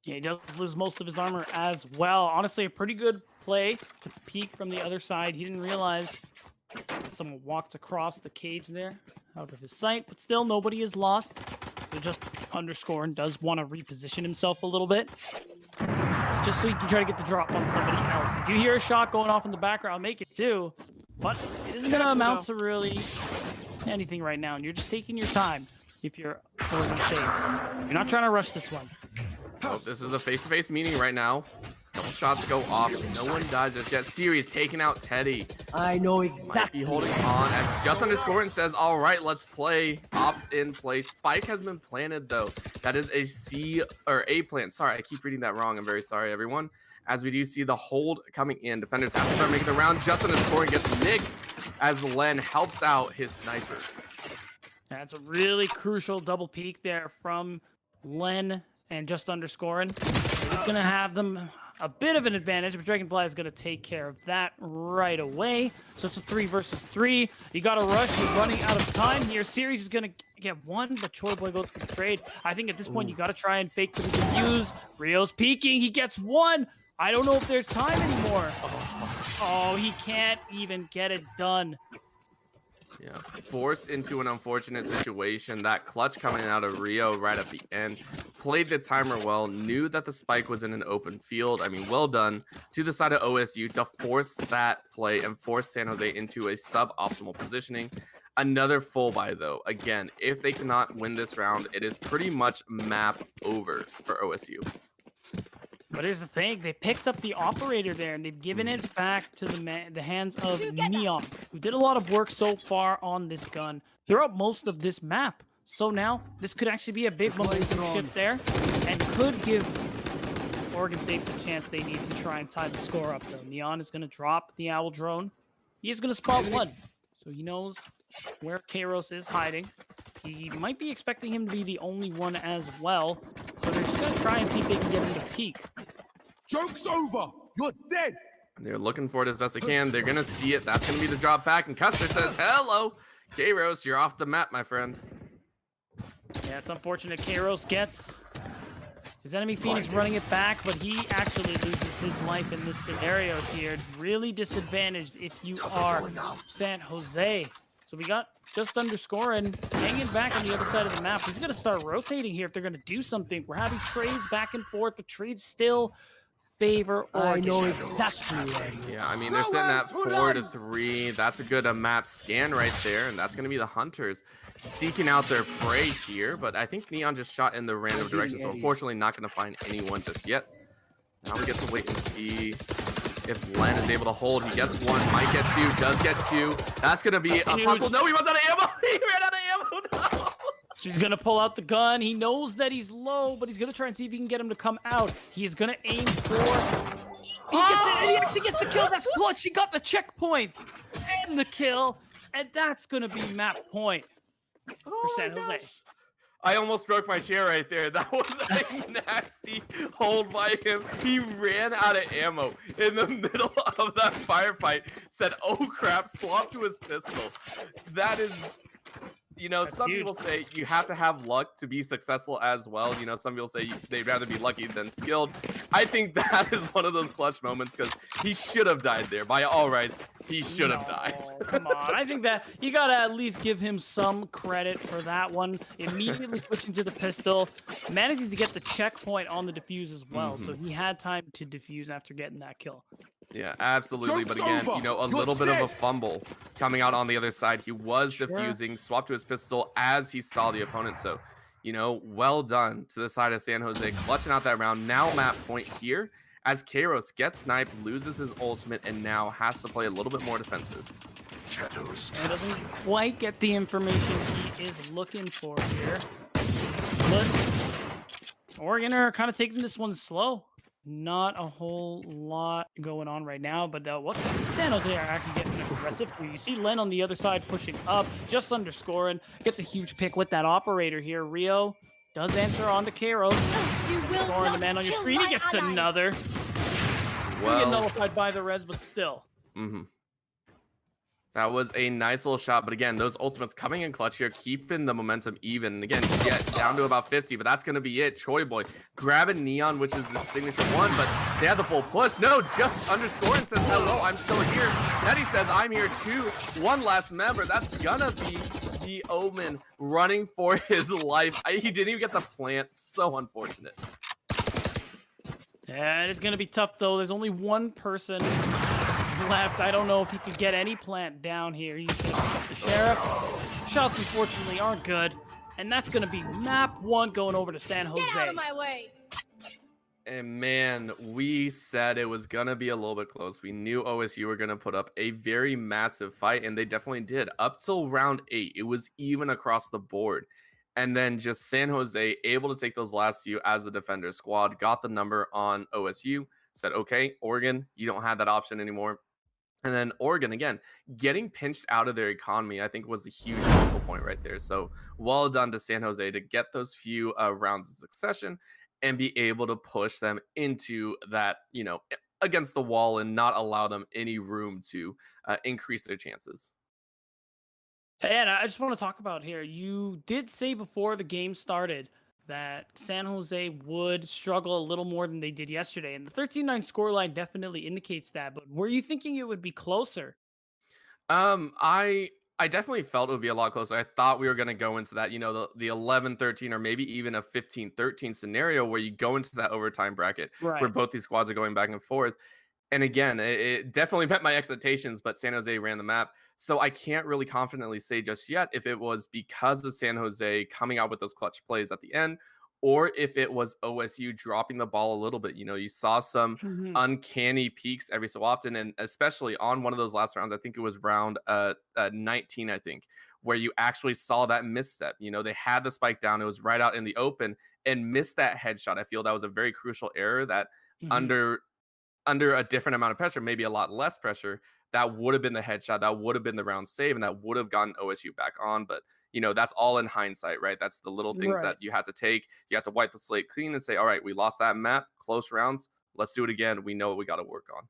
Yeah, he does lose most of his armor as well. Honestly, a pretty good play to peek from the other side. He didn't realize someone walked across the cage there, out of his sight, but still nobody is lost. So JustUnderscoring does want to reposition himself a little bit. It's just so he can try to get the drop on somebody else. If you hear a shot going off in the background, make it too. But it isn't going to amount to really anything right now. And you're just taking your time if you're Oregon State. You're not trying to rush this one. Oh, this is a face-to-face meeting right now. Couple shots go off. No one dies just yet. Series taking out Teddy. I know exactly. Might be holding on as JustUnderscoring says, all right, let's play. Ops in place. Spike has been planted, though. That is a C or A plant. Sorry, I keep reading that wrong. I'm very sorry, everyone. As we do see the hold coming in. Defenders have to start making the round. JustUnderscoring gets nixed as Len helps out his sniper. That's a really crucial double peek there from Len and JustUnderscoring. He's going to have them a bit of an advantage, but Dragonfly is going to take care of that right away. So it's a 3 versus 3. You got to rush. You're running out of time here. Series is going to get 1, but Choi Boy goes for the trade. I think at this point, you got to try and fake the defuse. Rio's peeking. He gets 1. I don't know if there's time anymore. Oh, he can't even get it done. Yeah, forced into an unfortunate situation. That clutch coming out of Rio right at the end. Played the timer well, knew that the spike was in an open field. I mean, well done to the side of OSU to force that play and force San Jose into a suboptimal positioning. Another full buy, though. Again, if they cannot win this round, it is pretty much map over for OSU. But here's the thing, they picked up the operator there, and they've given it back to the hands of Neon, who did a lot of work so far on this gun throughout most of this map. So now, this could actually be a big momentum shift there, and could give Oregon State the chance they need to try and tie the score up, though. Neon is going to drop the Owl drone. He is going to spot 1, so he knows where Kairos is hiding. He might be expecting him to be the only one as well. So they're just going to try and see if they can get him to peek. Joke's over. You're dead. They're looking for it as best they can. They're going to see it. That's going to be the drop back. And Custer says, hello. Kairos, you're off the map, my friend. Yeah, it's unfortunate. Kairos gets his enemy Phoenix running it back, but he actually loses his life in this scenario here. Really disadvantaged if you are San Jose. So we got just underscore and hanging back on the other side of the map. He's going to start rotating here if they're going to do something. We're having trades back and forth. The trades still favor Oregon. I know exactly where you Yeah, I mean, they're sitting at 4-3. That's a good map scan right there, and that's going to be the Hunters seeking out their prey here. But I think Neon just shot in the random direction, so unfortunately not going to find anyone just yet. Now we get to wait and see if Len is able to hold. He gets one, might get two, does get two. That's going to be a possible. No, he runs out of ammo. He ran out of ammo. No. She's going to pull out the gun. He knows that he's low, but he's going to try and see if he can get him to come out. He is going to aim for... He actually gets the kill. That's clutch. She got the checkpoint and the kill. And that's going to be map point for San Jose. Gosh. I almost broke my chair right there. That was a nasty hold by him. He ran out of ammo in the middle of that firefight. Said, oh crap, swapped to his pistol. That is... You know, some people say you have to have luck to be successful as well. You know, some people say they'd rather be lucky than skilled. I think that is one of those clutch moments because he should have died there. By all rights, he should have died. Come on. I think that you got to at least give him some credit for that one. Immediately switching to the pistol, managing to get the checkpoint on the defuse as well. So he had time to defuse after getting that kill. Yeah, absolutely. But again, you know, a little bit of a fumble coming out on the other side. He was defusing, swapped to his pistol as he saw the opponent. So, you know, well done to the side of San Jose, clutching out that round. Now map point here as Kairos gets sniped, loses his ultimate, and now has to play a little bit more defensive. And doesn't quite get the information he is looking for here. But Oregon are kind of taking this one slow. Not a whole lot going on right now, but what San Jose are actually getting aggressive. You see Len on the other side pushing up, just underscoring, gets a huge pick with that operator here. Rio does answer on to Kairos. Scoring the man on your screen. He gets another. Well, get nullified by the res, but still. That was a nice little shot, but again, those ultimates coming in clutch here, keeping the momentum even. And again, Jet down to about 50, but that's going to be it. Choi Boy grabbing Neon, which is the signature one, but they had the full push. No, just underscoring says, hello, I'm still here. Teddy says, I'm here too. One last member. That's going to be the Omen running for his life. He didn't even get the plant. So unfortunate. Yeah, it's going to be tough, though. There's only one person left. I don't know if he could get any plant down here. He's going to pick up the Sheriff. Shots, unfortunately, aren't good. And that's going to be map one going over to San Jose. Get out of my way. And man, we said it was going to be a little bit close. We knew OSU were going to put up a very massive fight, and they definitely did. Up till round 8, it was even across the board. And then just San Jose able to take those last few as the defender squad, got the number on OSU, said, okay, Oregon, you don't have that option anymore. And then Oregon, again, getting pinched out of their economy, I think was a huge focal point right there. So well done to San Jose to get those few rounds of succession and be able to push them into that, you know, against the wall and not allow them any room to increase their chances. And I just want to talk about here. You did say before the game started that San Jose would struggle a little more than they did yesterday. And the 13-9 scoreline definitely indicates that. But were you thinking it would be closer? I definitely felt it would be a lot closer. I thought we were going to go into that, you know, the 11-13 or maybe even a 15-13 scenario where you go into that overtime bracket where both these squads are going back and forth. And again, it definitely met my expectations, but San Jose ran the map. So I can't really confidently say just yet if it was because of San Jose coming out with those clutch plays at the end, or if it was OSU dropping the ball a little bit. You know, you saw some uncanny peaks every so often, and especially on one of those last rounds, I think it was round 19, I think, where you actually saw that misstep. You know, they had the spike down. It was right out in the open and missed that headshot. I feel that was a very crucial error that under a different amount of pressure, maybe a lot less pressure, that would have been the headshot, that would have been the round save, and that would have gotten OSU back on. But, you know, that's all in hindsight, right? That's the little things that you have to take. You have to wipe the slate clean and say, all right, we lost that map, close rounds. Let's do it again. We know what we got to work on.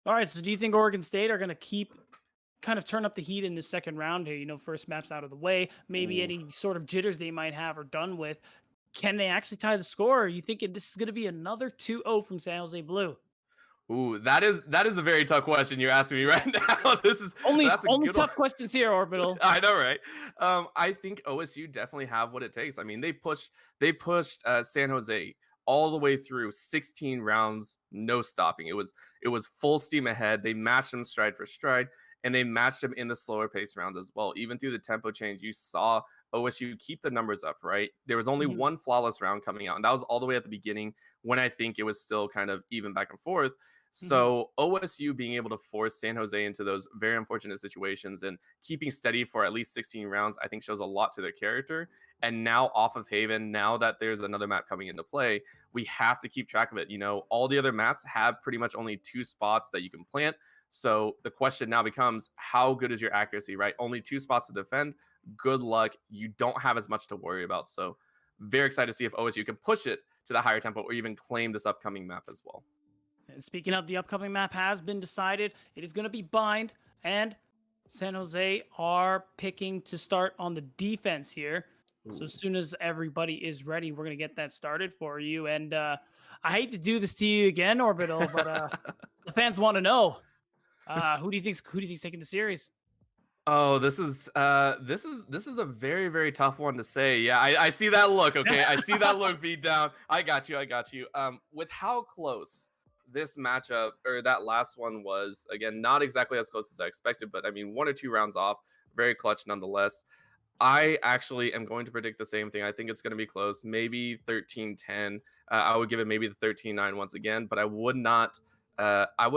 All right, so do you think Oregon State are going to kind of turn up the heat in the second round here? You know, first map's out of the way. Maybe any sort of jitters they might have are done with. Can they actually tie the score? Or are you thinking this is going to be another 2-0 from San Jose Blue? Ooh, that is a very tough question you're asking me right now. That's a only good tough one. questions here, Orbital. I know, right? I think OSU definitely have what it takes. I mean, they pushed San Jose all the way through 16 rounds, no stopping. It was full steam ahead. They matched them stride for stride, and they matched them in the slower pace rounds as well. Even through the tempo change, you saw OSU keep the numbers up, right? There was only one flawless round coming out, and that was all the way at the beginning when I think it was still kind of even back and forth. So OSU being able to force San Jose into those very unfortunate situations and keeping steady for at least 16 rounds, I think shows a lot to their character. And now off of Haven, now that there's another map coming into play, we have to keep track of it. You know, all the other maps have pretty much only 2 spots that you can plant. So the question now becomes, how good is your accuracy, right? Only 2 spots to defend. Good luck. You don't have as much to worry about. So very excited to see if OSU can push it to the higher tempo or even claim this upcoming map as well. And speaking of, the upcoming map has been decided. It is going to be Bind, and San Jose are picking to start on the defense here. So as soon as everybody is ready, we're going to get that started for you. And I hate to do this to you again, Orbital, but the fans want to know, who do you think's taking the series? Oh, this is a very, very tough one to say. Yeah, I see that look. Okay, I see that look beat down. I got you. With how close this matchup or that last one was, again, not exactly as close as I expected, but I mean, 1 or 2 rounds off, very clutch nonetheless. I actually am going to predict the same thing. I think it's going to be close, maybe 13-10. I would give it maybe the 13-9 once again, but I would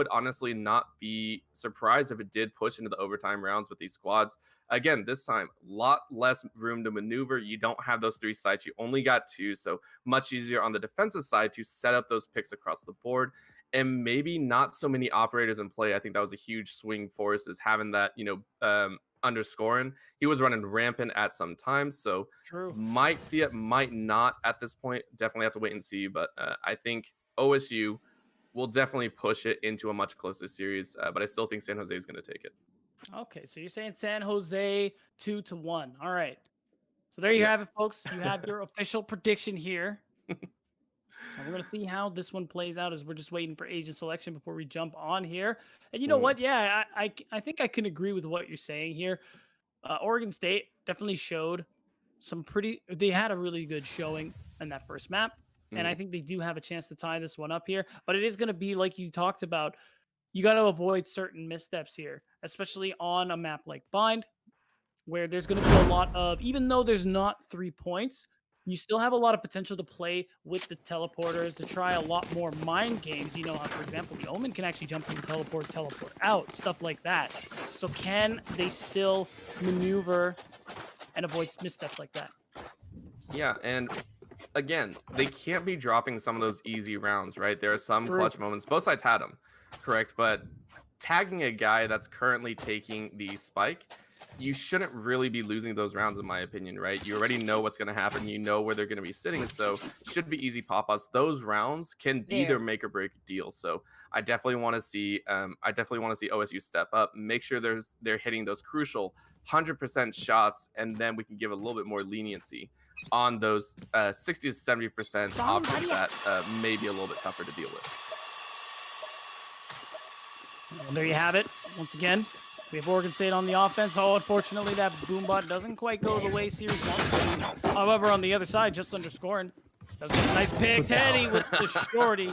honestly not be surprised if it did push into the overtime rounds with these squads. Again, this time, a lot less room to maneuver. You don't have those 3 sites. You only got 2, so much easier on the defensive side to set up those picks across the board. And maybe not so many operators in play. I think that was a huge swing for us, is having that, underscoring. He was running rampant at some times, so True. Might see it, might not at this point. Definitely have to wait and see. But I think OSU will definitely push it into a much closer series. But I still think San Jose is going to take it. Okay, so you're saying San Jose 2-1. All right. So there you have it, folks. You have your official prediction here. And we're going to see how this one plays out as we're just waiting for agent selection before we jump on here. And you know what? Yeah, I think I can agree with what you're saying here. Oregon State definitely showed they had a really good showing in that first map. And I think they do have a chance to tie this one up here. But it is going to be, like you talked about, you got to avoid certain missteps here, especially on a map like Bind, where there's going to be a lot of, even though there's not 3 points, you still have a lot of potential to play with the teleporters, to try a lot more mind games. You know how, for example, the Omen can actually jump into teleport out, stuff like that. So can they still maneuver and avoid missteps like that? Yeah, and again, they can't be dropping some of those easy rounds, right? There are some clutch moments. Both sides had them, correct? But tagging a guy that's currently taking the spike, you shouldn't really be losing those rounds, in my opinion, right? You already know what's going to happen. You know where they're going to be sitting, so should be easy pop-ups. Those rounds can be their make or break deal. So I definitely want to see, OSU step up, make sure they're hitting those crucial 100% shots, and then we can give a little bit more leniency on those 60 to 70% options that may be a little bit tougher to deal with. Well, there you have it. Once again, we have Oregon State on the offense. Oh, unfortunately, that boombot doesn't quite go the way Series wants to. However, on the other side, just underscoring. Does get a nice pick. Teddy with the shorty.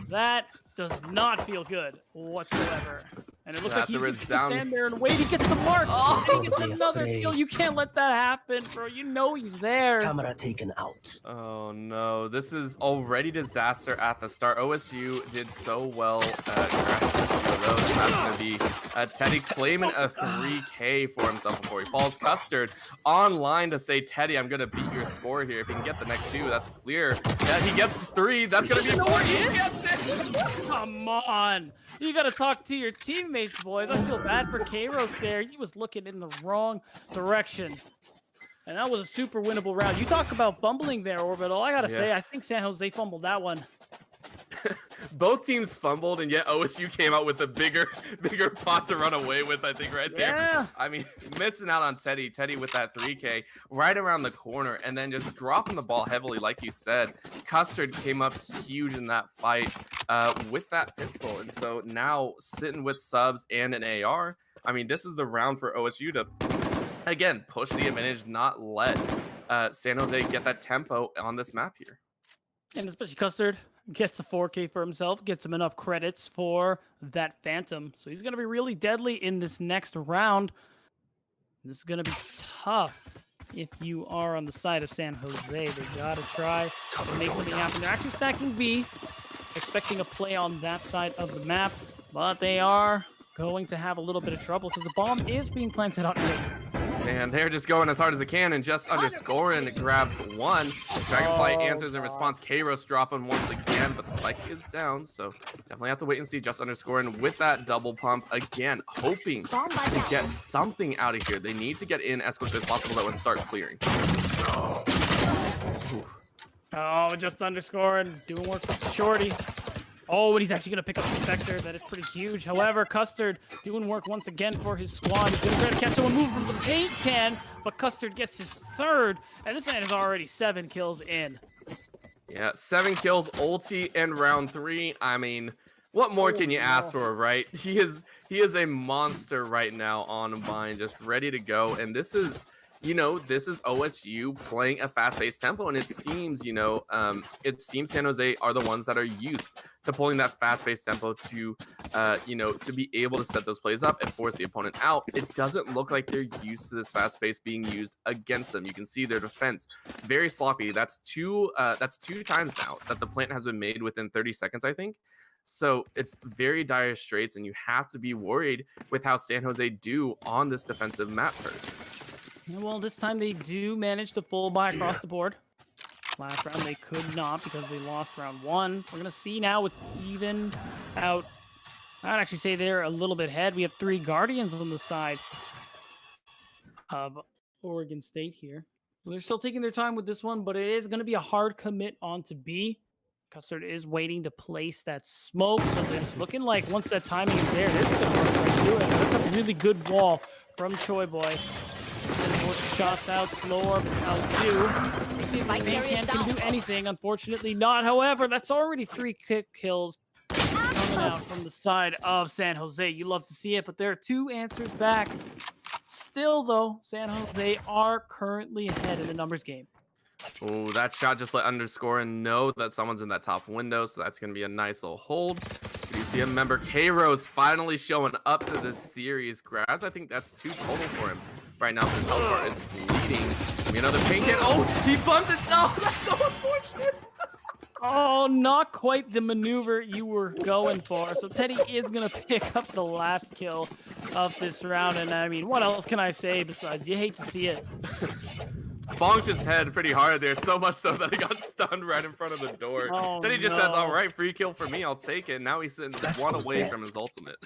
That does not feel good whatsoever. And it looks like he's just gonna stand there and wait. He gets the mark. And he gets another kill. You can't let that happen, bro. You know he's there. Camera taken out. Oh no, this is already disaster at the start. OSU did so well. That's going to be Teddy claiming a 3K for himself before he falls. Custard online to say, Teddy, I'm going to beat your score here. If he can get the next 2, that's clear. Yeah, he gets 3. That's going to be 4. He gets it. Come on. You got to talk to your teammates, boys. I feel bad for Kairos there. He was looking in the wrong direction. And that was a super winnable round. You talk about fumbling there, Orbital. I got to say, I think San Jose fumbled that one. both teams fumbled, and yet OSU came out with a bigger pot to run away with, I think, right there. Yeah. I mean, missing out on Teddy with that 3K right around the corner, and then just dropping the ball heavily, like you said. Custard came up huge in that fight with that pistol, and so now sitting with subs and an AR, I mean, this is the round for OSU to, again, push the advantage, not let San Jose get that tempo on this map here. And especially Custard gets a 4K for himself, gets him enough credits for that Phantom. So he's going to be really deadly in this next round. This is going to be tough if you are on the side of San Jose. They got to try to make something happen. They're actually stacking B, expecting a play on that side of the map, but they are going to have a little bit of trouble because the bomb is being planted out here. And they're just going as hard as they can and just underscoring. It grabs one. Dragonfly answers in response. Kairos dropping once again, but the spike is down. So definitely have to wait and see. Just underscoring with that double pump again, hoping to get something out of here. They need to get in as quickly as possible though and start clearing. Oh, just underscoring, doing work with Shorty. Oh, and he's actually going to pick up the sector. That is pretty huge. However, Custard doing work once again for his squad. He's going to try to catch someone moving from the paint can, but Custard gets his third, and this man is already 7 kills in. Yeah, 7 kills, ulti in round 3. I mean, what more can you ask for, right? He is a monster right now on Vine, just ready to go, and this is... this is OSU playing a fast-paced tempo, and it seems, San Jose are the ones that are used to pulling that fast-paced tempo to, to be able to set those plays up and force the opponent out. It doesn't look like they're used to this fast pace being used against them. You can see their defense very sloppy. That's two times now that the plant has been made within 30 seconds, I think. So it's very dire straits, and you have to be worried with how San Jose do on this defensive map first. Well, this time they do manage to full buy across the board. Last round they could not because they lost round 1. We're going to see now with even out. I'd actually say they're a little bit ahead. We have 3 Guardians on the side of Oregon State here. They're still taking their time with this one, but it is going to be a hard commit onto B. Custard is waiting to place that smoke, so it's looking like once that timing is there, they're going to do it. That's a really good wall from Choi Boy. More shots out, slower out 2. MiCamp can do anything, unfortunately not. However, that's already 3 kills coming out from the side of San Jose. You love to see it, but there are 2 answers back. Still, though, San Jose are currently ahead in the numbers game. Oh, that shot just let underscore and know that someone's in that top window, so that's going to be a nice little hold. You see a member, K-Rose, finally showing up to this series. Grabs, I think that's 2 total for him. Right now, his health bar is bleeding. I mean, another paint can. Oh, he bumped it. No, that's so unfortunate. Oh, not quite the maneuver you were going for. So Teddy is going to pick up the last kill of this round. And I mean, what else can I say besides you hate to see it? Bonked his head pretty hard there, so much so that he got stunned right in front of the door. Oh, then he just says, all right, free kill for me, I'll take it. Now he's sitting 1 away from his ultimate.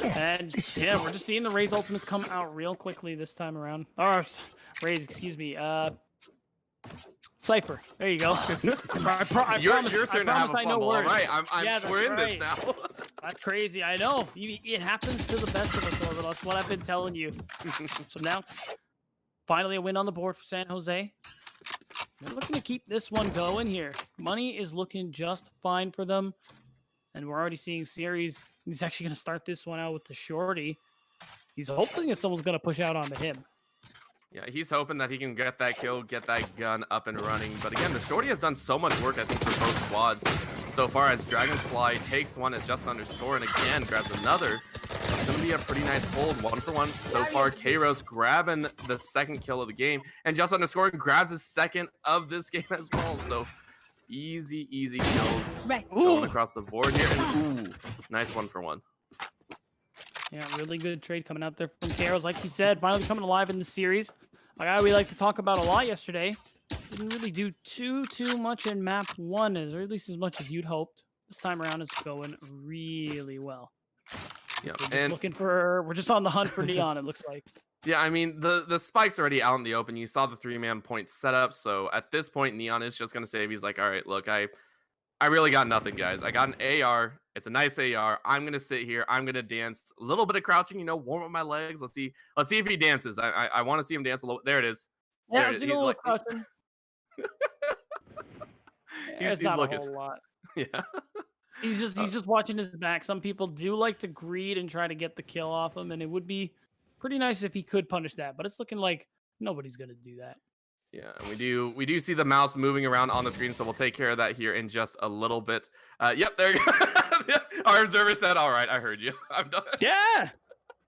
And yeah, we're just seeing the Raze ultimates come out real quickly this time around. Or Raze, excuse me. Cypher. There you go. Your turn to have a fumble. All right, we're in this now. That's crazy. I know. It happens to the best of us, Orbital. That's what I've been telling you. So now, finally a win on the board for San Jose. They're looking to keep this one going here. Money is looking just fine for them. And we're already seeing series. He's actually going to start this one out with the Shorty. He's hoping that someone's going to push out onto him. Yeah, he's hoping that he can get that kill, get that gun up and running. But again, the Shorty has done so much work, I think, for both squads. So far as Dragonfly takes one as just underscore and again grabs another. It's going to be a pretty nice hold, 1 for 1 so far. K-Rose grabbing the 2nd kill of the game. And just underscore grabs his 2nd of this game as well. So easy kills going across the board here. And nice 1 for 1. Yeah, really good trade coming out there from K-Rose. Like you said, finally coming alive in the series. A guy we like to talk about a lot yesterday. Didn't really do too much in map 1, or at least as much as you'd hoped. This time around it's going really well. Yeah, We're just on the hunt for Neon, it looks like. Yeah, I mean, the spike's already out in the open. You saw the 3-man point setup. So at this point, Neon is just going to save. He's like, all right, look, I really got nothing, guys. I got an AR. It's a nice AR. I'm going to sit here. I'm going to dance. A little bit of crouching, you know, warm up my legs. Let's see if he dances. I want to see him dance a little. There it is. Yeah, I've seen a little crouching. It's not looking. a whole lot. Yeah. He's just watching his back. Some people do like to greed and try to get the kill off him, and it would be pretty nice if he could punish that, but it's looking like nobody's gonna do that. Yeah, and we do see the mouse moving around on the screen, so we'll take care of that here in just a little bit. Yep, there you go. Our observer said, all right, I heard you. I'm done. Yeah,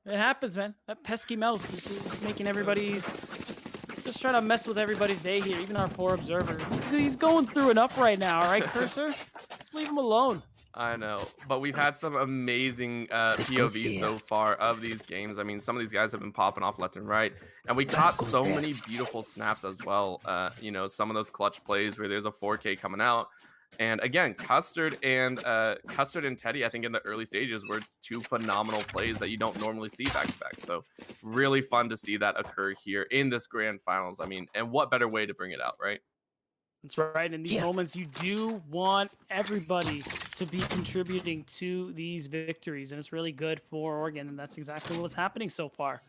it happens, man. That pesky mouse is making everybody just trying to mess with everybody's day here, even our poor observer. He's going through enough right now, all right, Cursor? Just leave him alone. I know, but we've had some amazing POVs so far of these games. I mean, some of these guys have been popping off left and right, and we caught so many beautiful snaps as well. You know, some of those clutch plays where there's a 4K coming out. And again, Custard and Teddy, I think in the early stages were two phenomenal plays that you don't normally see back to back. So really fun to see that occur here in this grand finals. I mean, and what better way to bring it out, right? That's right. In these moments, you do want everybody to be contributing to these victories, and it's really good for Oregon, and that's exactly what's happening so far.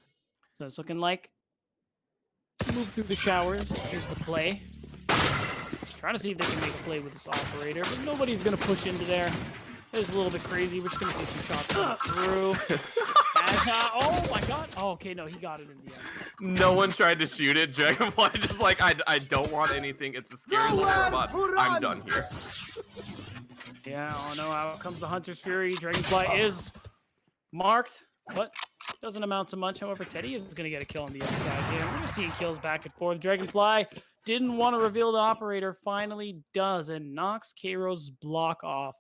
So it's looking like move through the showers. Here's the play. Trying to see if they can make a play with this operator, but nobody's going to push into there. It's a little bit crazy. We're just going to see some shots coming through. Oh, my God. Oh, okay, no, he got it in the end. No one tried to shoot it. Dragonfly just like, I don't want anything. It's a scary little robot. I'm done here. Yeah, oh no, out comes the Hunter's Fury. Dragonfly is marked, but doesn't amount to much. However, Teddy is going to get a kill on the other side here. We're just seeing kills back and forth. Dragonfly didn't want to reveal the operator, finally does, and knocks Kairo's block off.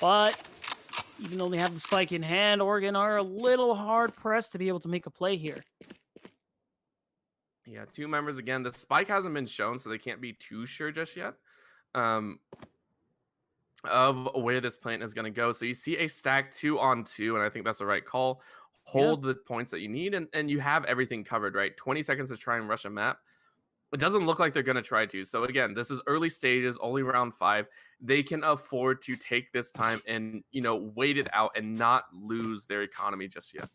But even though they have the spike in hand, Oregon are a little hard-pressed to be able to make a play here. Yeah, two members again. The spike hasn't been shown, so they can't be too sure just yet of where this plant is going to go. So you see a stack 2-on-2, and I think that's the right call. Hold the points that you need, and you have everything covered, right? 20 seconds to try and rush a map. It doesn't look like they're going to try to. So again, this is early stages, only round 5. They can afford to take this time and, you know, wait it out and not lose their economy just yet.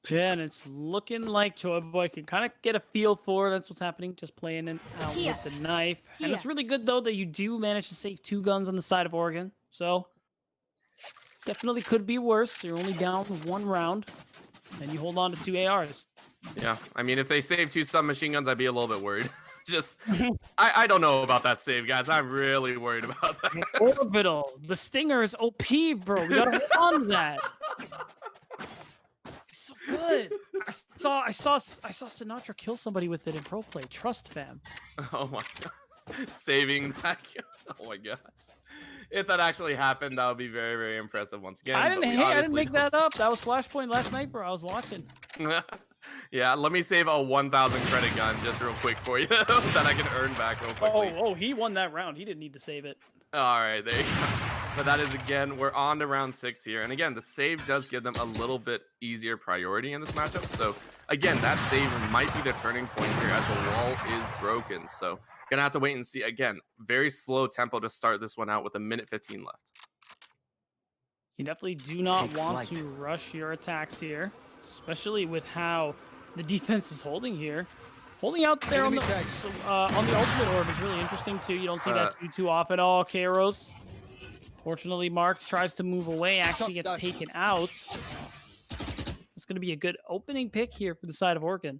Yeah, and it's looking like Choi Boy can kind of get a feel for that's what's happening, just playing it out with the knife. And it's really good, though, that you do manage to save 2 guns on the side of Oregon. So definitely could be worse. You're only down 1 round, and you hold on to 2 ARs. Yeah, I mean, if they save 2 submachine guns, I'd be a little bit worried. Just, I don't know about that save, guys. I'm really worried about that. Orbital, the Stinger is OP, bro. We gotta hold on to that. It's so good. I saw Sinatra kill somebody with it in pro play. Trust, fam. Oh my god, saving that. Oh my god. If that actually happened, that would be very, very impressive once again. I didn't make that up. That was Flashpoint last night, bro. I was watching. Yeah, let me save a 1,000 credit gun just real quick for you that I can earn back real quickly. Oh, he won that round. He didn't need to save it. All right, there you go. But that is, again, we're on to round 6 here. And again, the save does give them a little bit easier priority in this matchup. So again, that save might be the turning point here as the wall is broken. So gonna have to wait and see. Again, very slow tempo to start this one out with 1:15 left. You definitely do not want to rush your attacks here, especially with how the defense is holding here. Holding out there on the ultimate orb is really interesting too. You don't see that too often at all. Kairos, fortunately, Marks tries to move away, actually gets taken out. It's going to be a good opening pick here for the side of Oregon.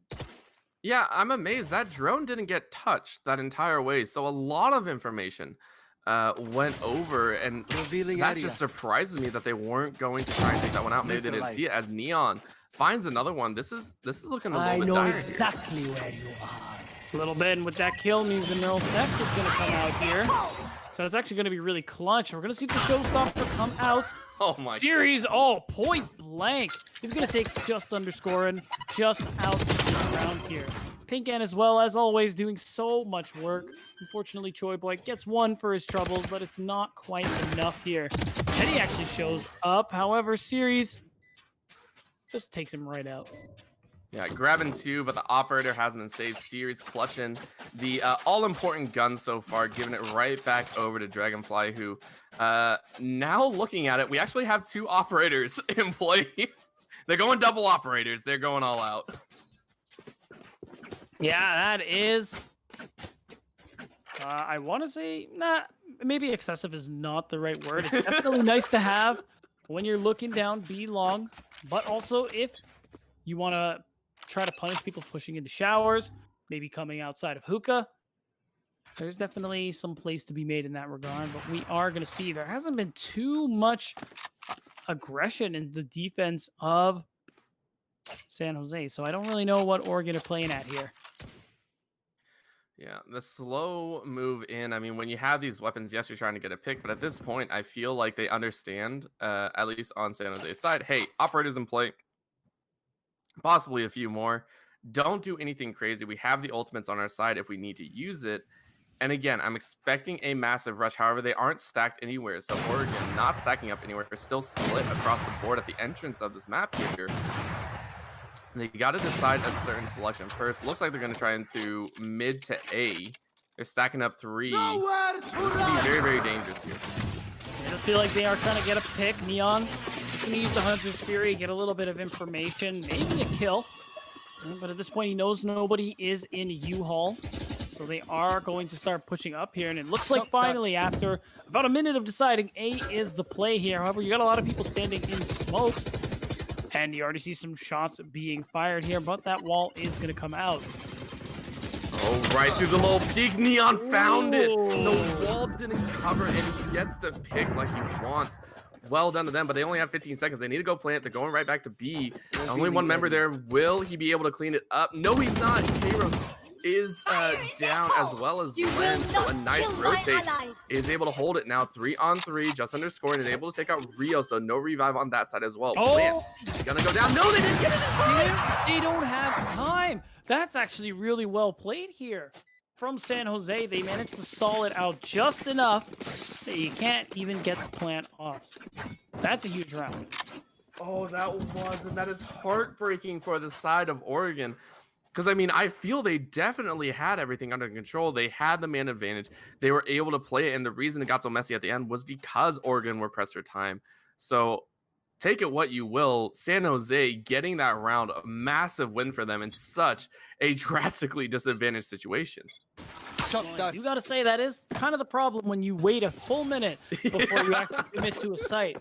Yeah, I'm amazed. That drone didn't get touched that entire way. So a lot of information went over, and that just surprises me that they weren't going to try and take that one out. Maybe they didn't see it, as Neon finds another one. This is looking a little bit dire. I know exactly where you are. A little bit, and with that kill means the neural theft is going to come out here. So it's actually going to be really clutch. We're going to see the showstopper come out. Oh my Series, point blank. He's going to take just underscoring, just out around here. Pinkan as well, as always, doing so much work. Unfortunately, Choi Boy gets 1 for his troubles, but it's not quite enough here. Teddy actually shows up. However, Series just takes him right out. Yeah, grabbing 2, but the operator has been saved. Series clutching the all-important gun so far, giving it right back over to Dragonfly, who now looking at it, we actually have 2 operators in play. They're going double operators. They're going all out. Yeah, that is... I want to say, maybe excessive is not the right word. It's definitely nice to have when you're looking down B long, but also if you want to try to punish people pushing into showers, maybe coming outside of hookah. There's definitely some place to be made in that regard, but we are going to see there hasn't been too much aggression in the defense of San Jose, so I don't really know what Oregon are playing at here. Yeah, the slow move in. I mean, when you have these weapons, yes, you're trying to get a pick, but at this point, I feel like they understand, at least on San Jose's side, hey, operators in play, possibly a few more. Don't do anything crazy. We have the ultimates on our side if we need to use it. And again, I'm expecting a massive rush. However, they aren't stacked anywhere. So Oregon not stacking up anywhere. They're still split across the board at the entrance of this map here. They got to decide a certain selection first. Looks like they're going to try and through mid to A. They're stacking up 3. This could be very, very dangerous here. I just feel like they are trying to get a pick. Neon going to use the Hunter's Fury, get a little bit of information, maybe a kill. But at this point, he knows nobody is in U-Haul. So they are going to start pushing up here. And it looks like finally, after about a minute of deciding, A is the play here. However, you got a lot of people standing in smoke. And you already see some shots being fired here, but that wall is going to come out. Oh, right through the little peak. Neon found it. The wall didn't cover, and he gets the pick like he wants. Well done to them, but they only have 15 seconds. They need to go plant. They're going right back to B. Only one member there. Will he be able to clean it up? No, he's not. Kairos is down as well as Len, so a nice rotate is able to hold it now. 3-on-3, just underscoring, and able to take out Rio, so no revive on that side as well. Plant gonna go down. No, they didn't get it in time. They don't have time. That's actually really well played here from San Jose. They managed to stall it out just enough that you can't even get the plant off. That's a huge round. Oh, that was, and that is heartbreaking for the side of Oregon. Because, I mean, I feel they definitely had everything under control. They had the man advantage. They were able to play it, and the reason it got so messy at the end was because Oregon were pressed for time. So, take it what you will. San Jose getting that round, a massive win for them in such a drastically disadvantaged situation. You got to say that is kind of the problem when you wait a full minute before you actually commit to a site.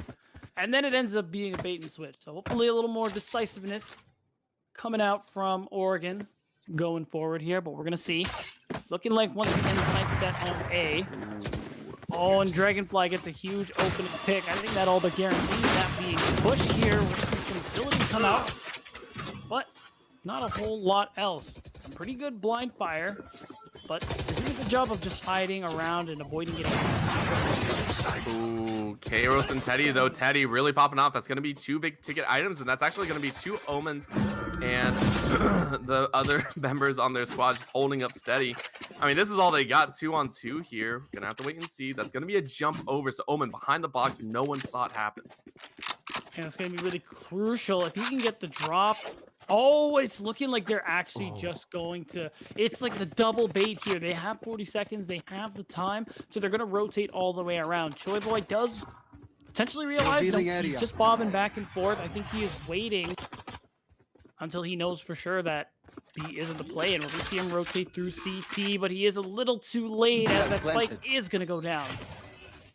And then it ends up being a bait and switch. So, hopefully a little more decisiveness coming out from Oregon going forward here, but we're going to see. It's looking like once again the sight set on A. Oh, and Dragonfly gets a huge opening pick. I think that all but guarantees that being pushed here. We're going to see some ability come out, but not a whole lot else. Some pretty good blind fire, but they're doing a good job of just hiding around and avoiding getting. Ooh, Kairos and Teddy, though. Teddy really popping off. That's going to be 2 big ticket items, and that's actually going to be 2 omens and the other members on their squad just holding up steady. I mean, this is all they got. 2-on-2 here. Going to have to wait and see. That's going to be a jump over. So Omen behind the box. No one saw it happen. And it's going to be really crucial if he can get the drop. Oh, it's looking like they're actually just going to... It's like the double bait here. They have 40 seconds. They have the time. So they're going to rotate all the way around. Choi Boy does potentially realize that he's just bobbing back and forth. I think he is waiting until he knows for sure that B isn't the play. And we're going to see him rotate through CT, but he is a little too late as that spike is going to go down.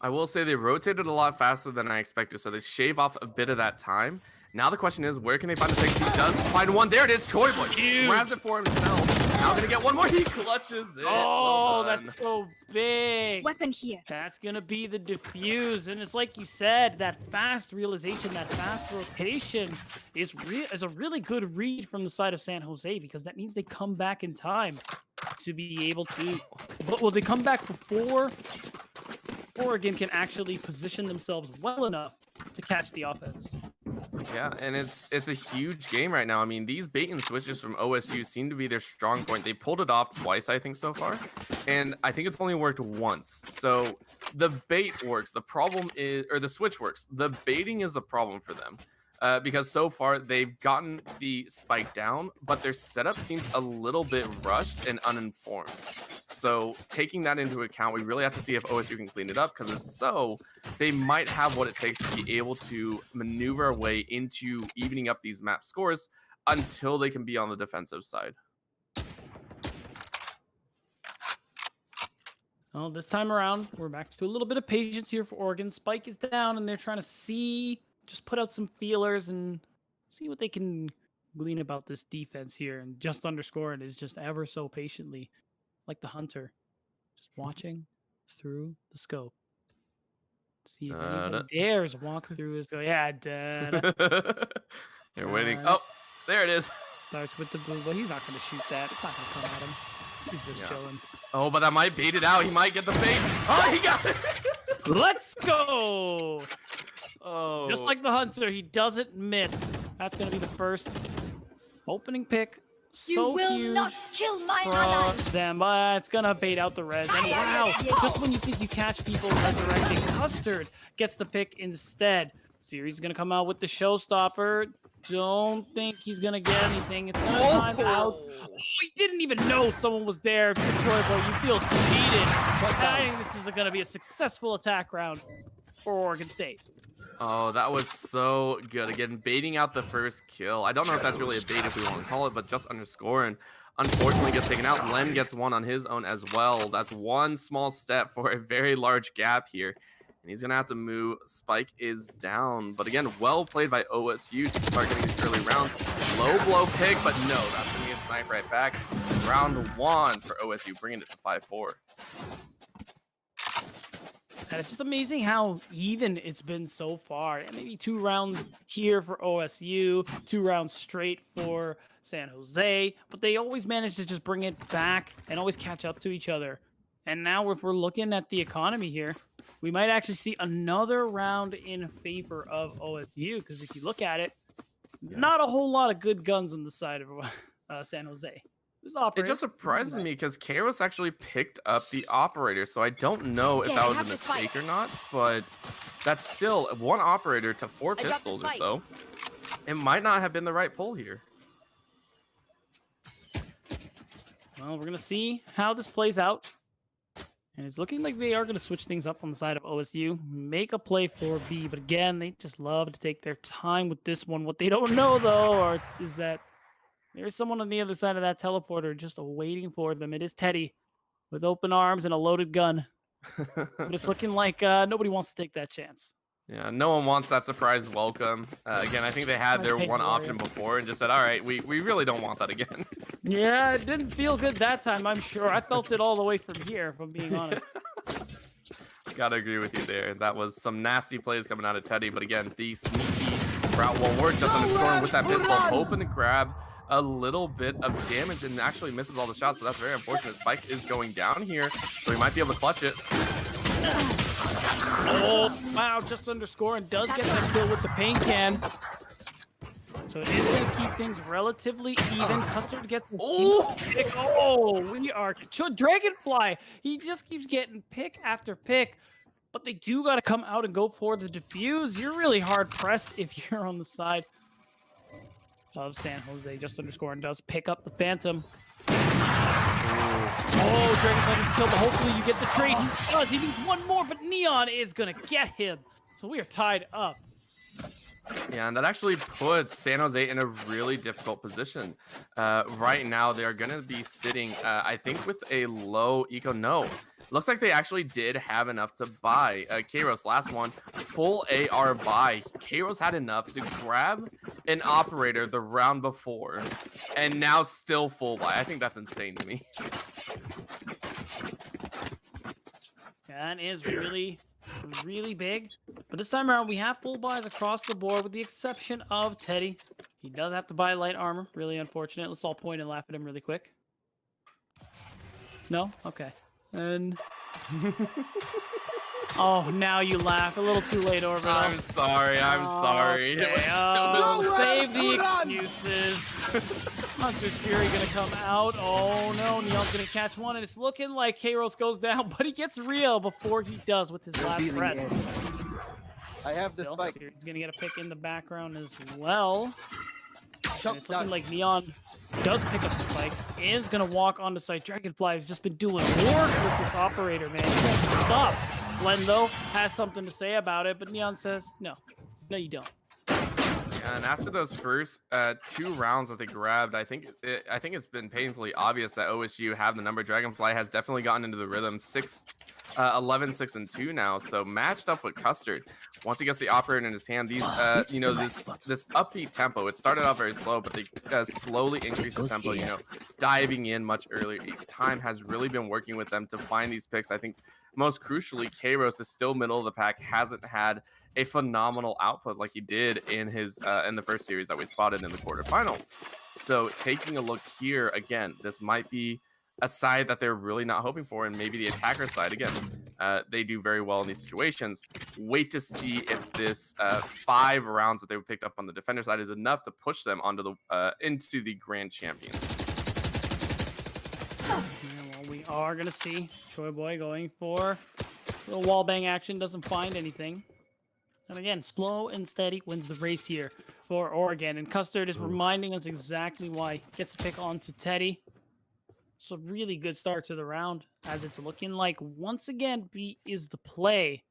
I will say they rotated a lot faster than I expected, so they shave off a bit of that time. Now the question is, where can they find the six? He does find one. There it is. Choi Boy grabs it for himself. Now gonna get one more. He clutches it. Oh, that's so big. Weapon here. That's gonna be the defuse, and it's like you said, that fast realization, that fast rotation is a really good read from the side of San Jose, because that means they come back in time to be able to. But will they come back before Oregon can actually position themselves well enough to catch the offense? Yeah, and it's a huge game right now. I mean, these bait and switches from OSU seem to be their strong point. They pulled it off twice, I think, so far, and I think it's only worked once. So the bait works. The problem is, or the switch works. The baiting is a problem for them. because so far they've gotten the spike down, but their setup seems a little bit rushed and uninformed. So taking that into account, we really have to see if OSU can clean it up, because if so, they might have what it takes to be able to maneuver a way into evening up these map scores until they can be on the defensive side. Well, this time around, we're back to a little bit of patience here for Oregon. Spike is down, and they're trying to just put out some feelers and see what they can glean about this defense here. And just underscore it is just ever so patiently, like the hunter, just watching through the scope. See if anyone dares walk through his scope. Yeah, They're waiting. Oh, there it is. Starts with the blue, but he's not going to shoot that. It's not going to come at him. He's just chilling. Oh, but that might bait it out. He might get the bait. Oh, he got it. Let's go. Oh. Just like the hunter, he doesn't miss. That's going to be the first opening pick. You will huge not kill my for ally. them, but it's going to bait out the res. And wow, just when you think you catch people resurrecting, Custard gets the pick instead. Series is going to come out with the showstopper. Don't think he's going to get anything. It's going to time out. Oh, he didn't even know someone was there. Detroit, you feel cheated. I think this is going to be a successful attack round for Oregon State. Oh, that was so good. Again, baiting out the first kill. I don't know if that's really a bait if we want to call it, but just underscore, and unfortunately gets taken out. Len gets one on his own as well. That's one small step for a very large gap here. And he's going to have to move. Spike is down. But again, well played by OSU to start getting these early rounds. Low blow pick, but no, that's going to be a snipe right back. Round one for OSU, bringing it to 5-4. And it's just amazing how even it's been so far. Maybe 2 rounds here for OSU, 2 rounds straight for San Jose, but they always manage to just bring it back and always catch up to each other. And now if we're looking at the economy here, we might actually see another round in favor of OSU, because if you look at it, not a whole lot of good guns on the side of San Jose. It just surprises me because Kairos actually picked up the operator, so I don't know if that was a mistake or not, but that's still 1 operator to 4 pistols or so. It might not have been the right pull here. Well, we're going to see how this plays out. And it's looking like they are going to switch things up on the side of OSU. Make a play for B, but again, they just love to take their time with this one. What they don't know, though, is that there's someone on the other side of that teleporter just waiting for them. It is Teddy with open arms and a loaded gun. But it's looking like nobody wants to take that chance. Yeah, no one wants that surprise welcome. Again, I think they had their one option before and just said, all right, we really don't want that again. Yeah, it didn't feel good that time, I'm sure. I felt it all the way from here, if I'm being honest. Gotta agree with you there. That was some nasty plays coming out of Teddy. But again, the sneaky route will work. Just underscoring with that pistol, hoping to grab a little bit of damage and actually misses all the shots. So that's very unfortunate. Spike is going down here, so he might be able to clutch it. Oh, wow, just underscore and does get that kill with the paint can. So it is going to keep things relatively even. Custard gets the pick. Oh, we are Dragonfly. He just keeps getting pick after pick. But they do got to come out and go for the defuse. You're really hard pressed if you're on the side of San Jose. Just underscore and does pick up the Phantom. Oh, Dragonfly gets killed, but hopefully you get the trade. He does. He needs one more, but Neon is going to get him. So we are tied up. Yeah, and that actually puts San Jose in a really difficult position. Right now, they're going to be sitting, I think, with a low eco. No, looks like they actually did have enough to buy. Kairos, last one, full AR buy. Kairos had enough to grab an operator the round before, and now still full buy. I think that's insane to me. That is really big. But this time around, we have full buys across the board with the exception of Teddy. He does have to buy light armor. Really unfortunate. Let's all point and laugh at him really quick. No? Okay. And... oh, now you laugh. A little too late, Orbital. I'm sorry. Okay. Save the excuses. Hunter's Fury gonna come out. Oh no, Neon's gonna catch one, and it's looking like Kairos goes down, but he gets real before he does with his last breath. I have the Still, spike. he's gonna get a pick in the background as well. And it's looking down. like Neon does pick up the spike. Is gonna walk onto site. Dragonfly has just been doing work with this operator, man. He can't stop. Glenn though has something to say about it, but Neon says no, you don't. And after those first 2 rounds that they grabbed, I think it's been painfully obvious that OSU have the number. Dragonfly has definitely gotten into the rhythm. 11, 6, and 2 now. So matched up with Custard. Once he gets the operator in his hand, these this upbeat tempo. It started off very slow, but they slowly increased the tempo. Diving in much earlier each time has really been working with them to find these picks. I think most crucially, Kairos is still middle of the pack. Hasn't had a phenomenal output like he did in his in the first series that we spotted in the quarterfinals. So taking a look here again, this might be a side that they're really not hoping for, and maybe the attacker side again. They do very well in these situations. Wait to see if this 5 rounds that they picked up on the defender side is enough to push them onto the into the grand champions. Well, we are gonna see Choi Boy going for a little wall bang action. Doesn't find anything. And again, slow and steady wins the race here for Oregon. And Custard is reminding us exactly why he gets to pick onto Teddy. So really good start to the round, as it's looking like once again B is the play.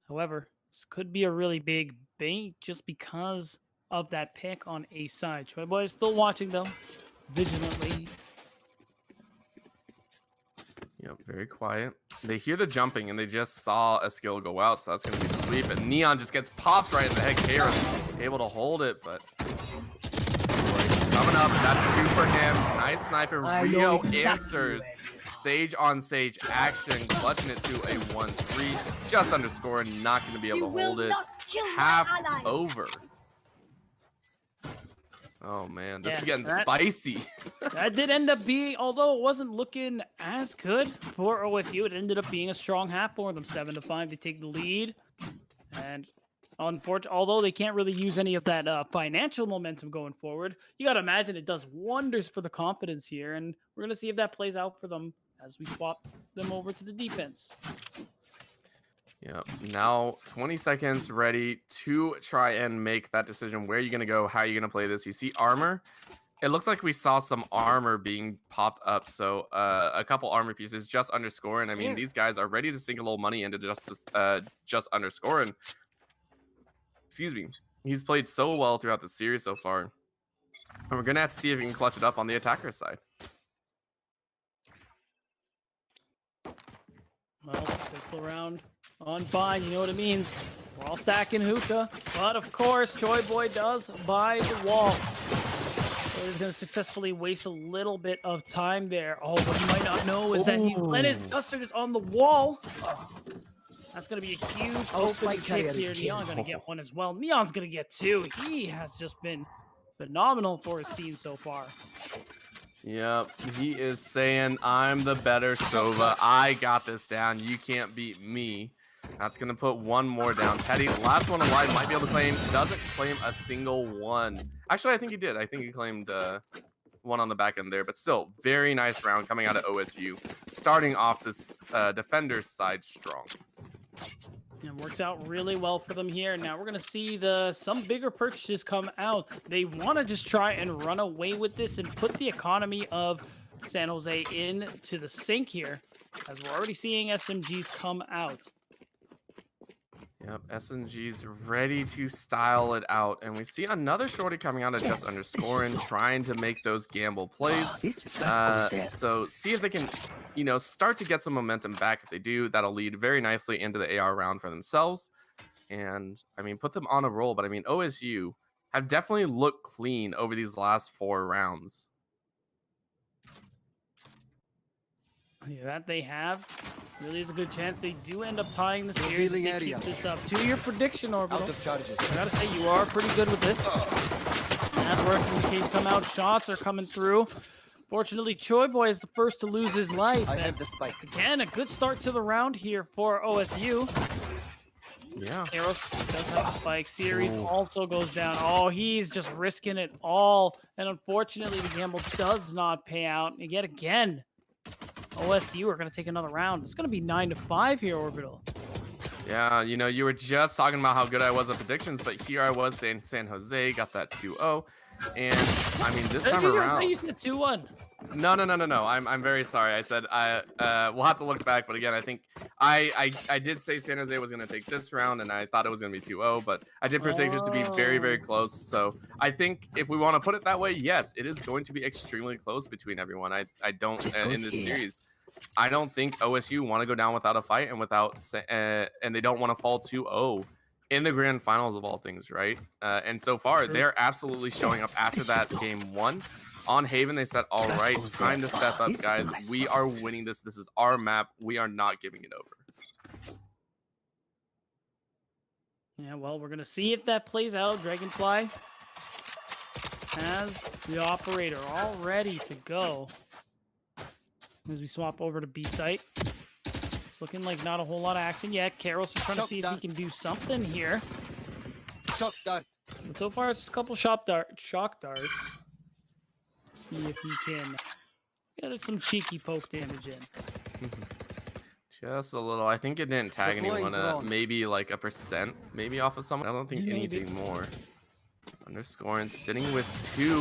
However, this could be a really big bait just because of that pick on A side. Choi Boy is still watching though, vigilantly. Yep, very quiet. They hear the jumping and they just saw a skill go out, so that's going to be the sweep. And Neon just gets popped right in the head. Kairos able to hold it, but coming up, that's 2 for him. Nice sniper. Rio answers. Sage on Sage action, clutching it to a 1-3. Just underscoring, not going to be able to hold it. Half over. Oh man, this is getting spicy. That did end up being, although it wasn't looking as good for OSU, it ended up being a strong half for them. 7-5, they take the lead. And unfortunately, although they can't really use any of that financial momentum going forward, you got to imagine it does wonders for the confidence here. And we're going to see if that plays out for them as we swap them over to the defense. Yep. Now 20 seconds ready to try and make that decision. Where are you going to go? How are you going to play this? You see armor. It looks like we saw some armor being popped up. So a couple armor pieces just underscoring. I mean, these guys are ready to sink a little money into just underscoring. Excuse me. He's played so well throughout the series so far. And we're going to have to see if he can clutch it up on the attacker side. Well, pistol round on fine, you know what it means. We're all stacking hookah, but of course, Choi Boy does buy the wall. So he's going to successfully waste a little bit of time there. Oh, what you might not know is that his Custard is on the wall. That's going to be a huge open kick here. Neon's going to get one as well. Neon's going to get 2. He has just been phenomenal for his team so far. Yep, he is saying, I'm the better Sova. I got this down. You can't beat me. That's going to put one more down. Teddy, last one alive, might be able to claim. Doesn't claim a single one. Actually, I think he did. I think he claimed one on the back end there. But still, very nice round coming out of OSU. Starting off this defender's side strong. It works out really well for them here. Now we're going to see some bigger purchases come out. They want to just try and run away with this and put the economy of San Jose into the sink here, as we're already seeing SMGs come out. Yep, SMG's ready to style it out. And we see another shorty coming out of just underscoring, trying to make those gamble plays. So see if they can, start to get some momentum back. If they do, that'll lead very nicely into the AR round for themselves. And, put them on a roll. But, OSU have definitely looked clean over these last 4 rounds. Yeah, that they have. Really is a good chance they do end up tying the series. They keep this up. To your prediction, Orbital. Out of charges. I gotta say, you are pretty good with this. As worse indicates come out, shots are coming through. Fortunately, Choi Boy is the first to lose his life. I have the spike. Again, a good start to the round here for OSU. Yeah. Eros does have a spike. Series also goes down. Oh, he's just risking it all. And unfortunately, the gamble does not pay out. And yet again, OSU are going to take another round. It's going to be 9-5 here, Orbital. Yeah, you know, you were just talking about how good I was at predictions, but here I was saying San Jose got that 2-0. And I mean, this time around. You said 2-1. No. I'm very sorry. I said we'll have to look back, but again, I think I did say San Jose was going to take this round, and I thought it was going to be 2-0, but I did predict it to be very, very close. So I think if we want to put it that way, yes, it is going to be extremely close between everyone. I don't in this series. I don't think OSU want to go down without a fight and and they don't want to fall 2-0 in the grand finals of all things, right? And so far, they're absolutely showing up after that game 1. On Haven, they said, all right, time to step up, guys. We are winning this. This is our map. We are not giving it over. Yeah, well, we're going to see if that plays out. Dragonfly has the operator all ready to go. As we swap over to B site. It's looking like not a whole lot of action yet. Carol's just trying to see if he can do something here. Shock dart. But so far, it's just a couple shock darts. See if he can get some cheeky poke damage in. Just a little. I think it didn't tag anyone. Maybe like a % maybe off of someone. I don't think anything more. Underscoring, sitting with 2.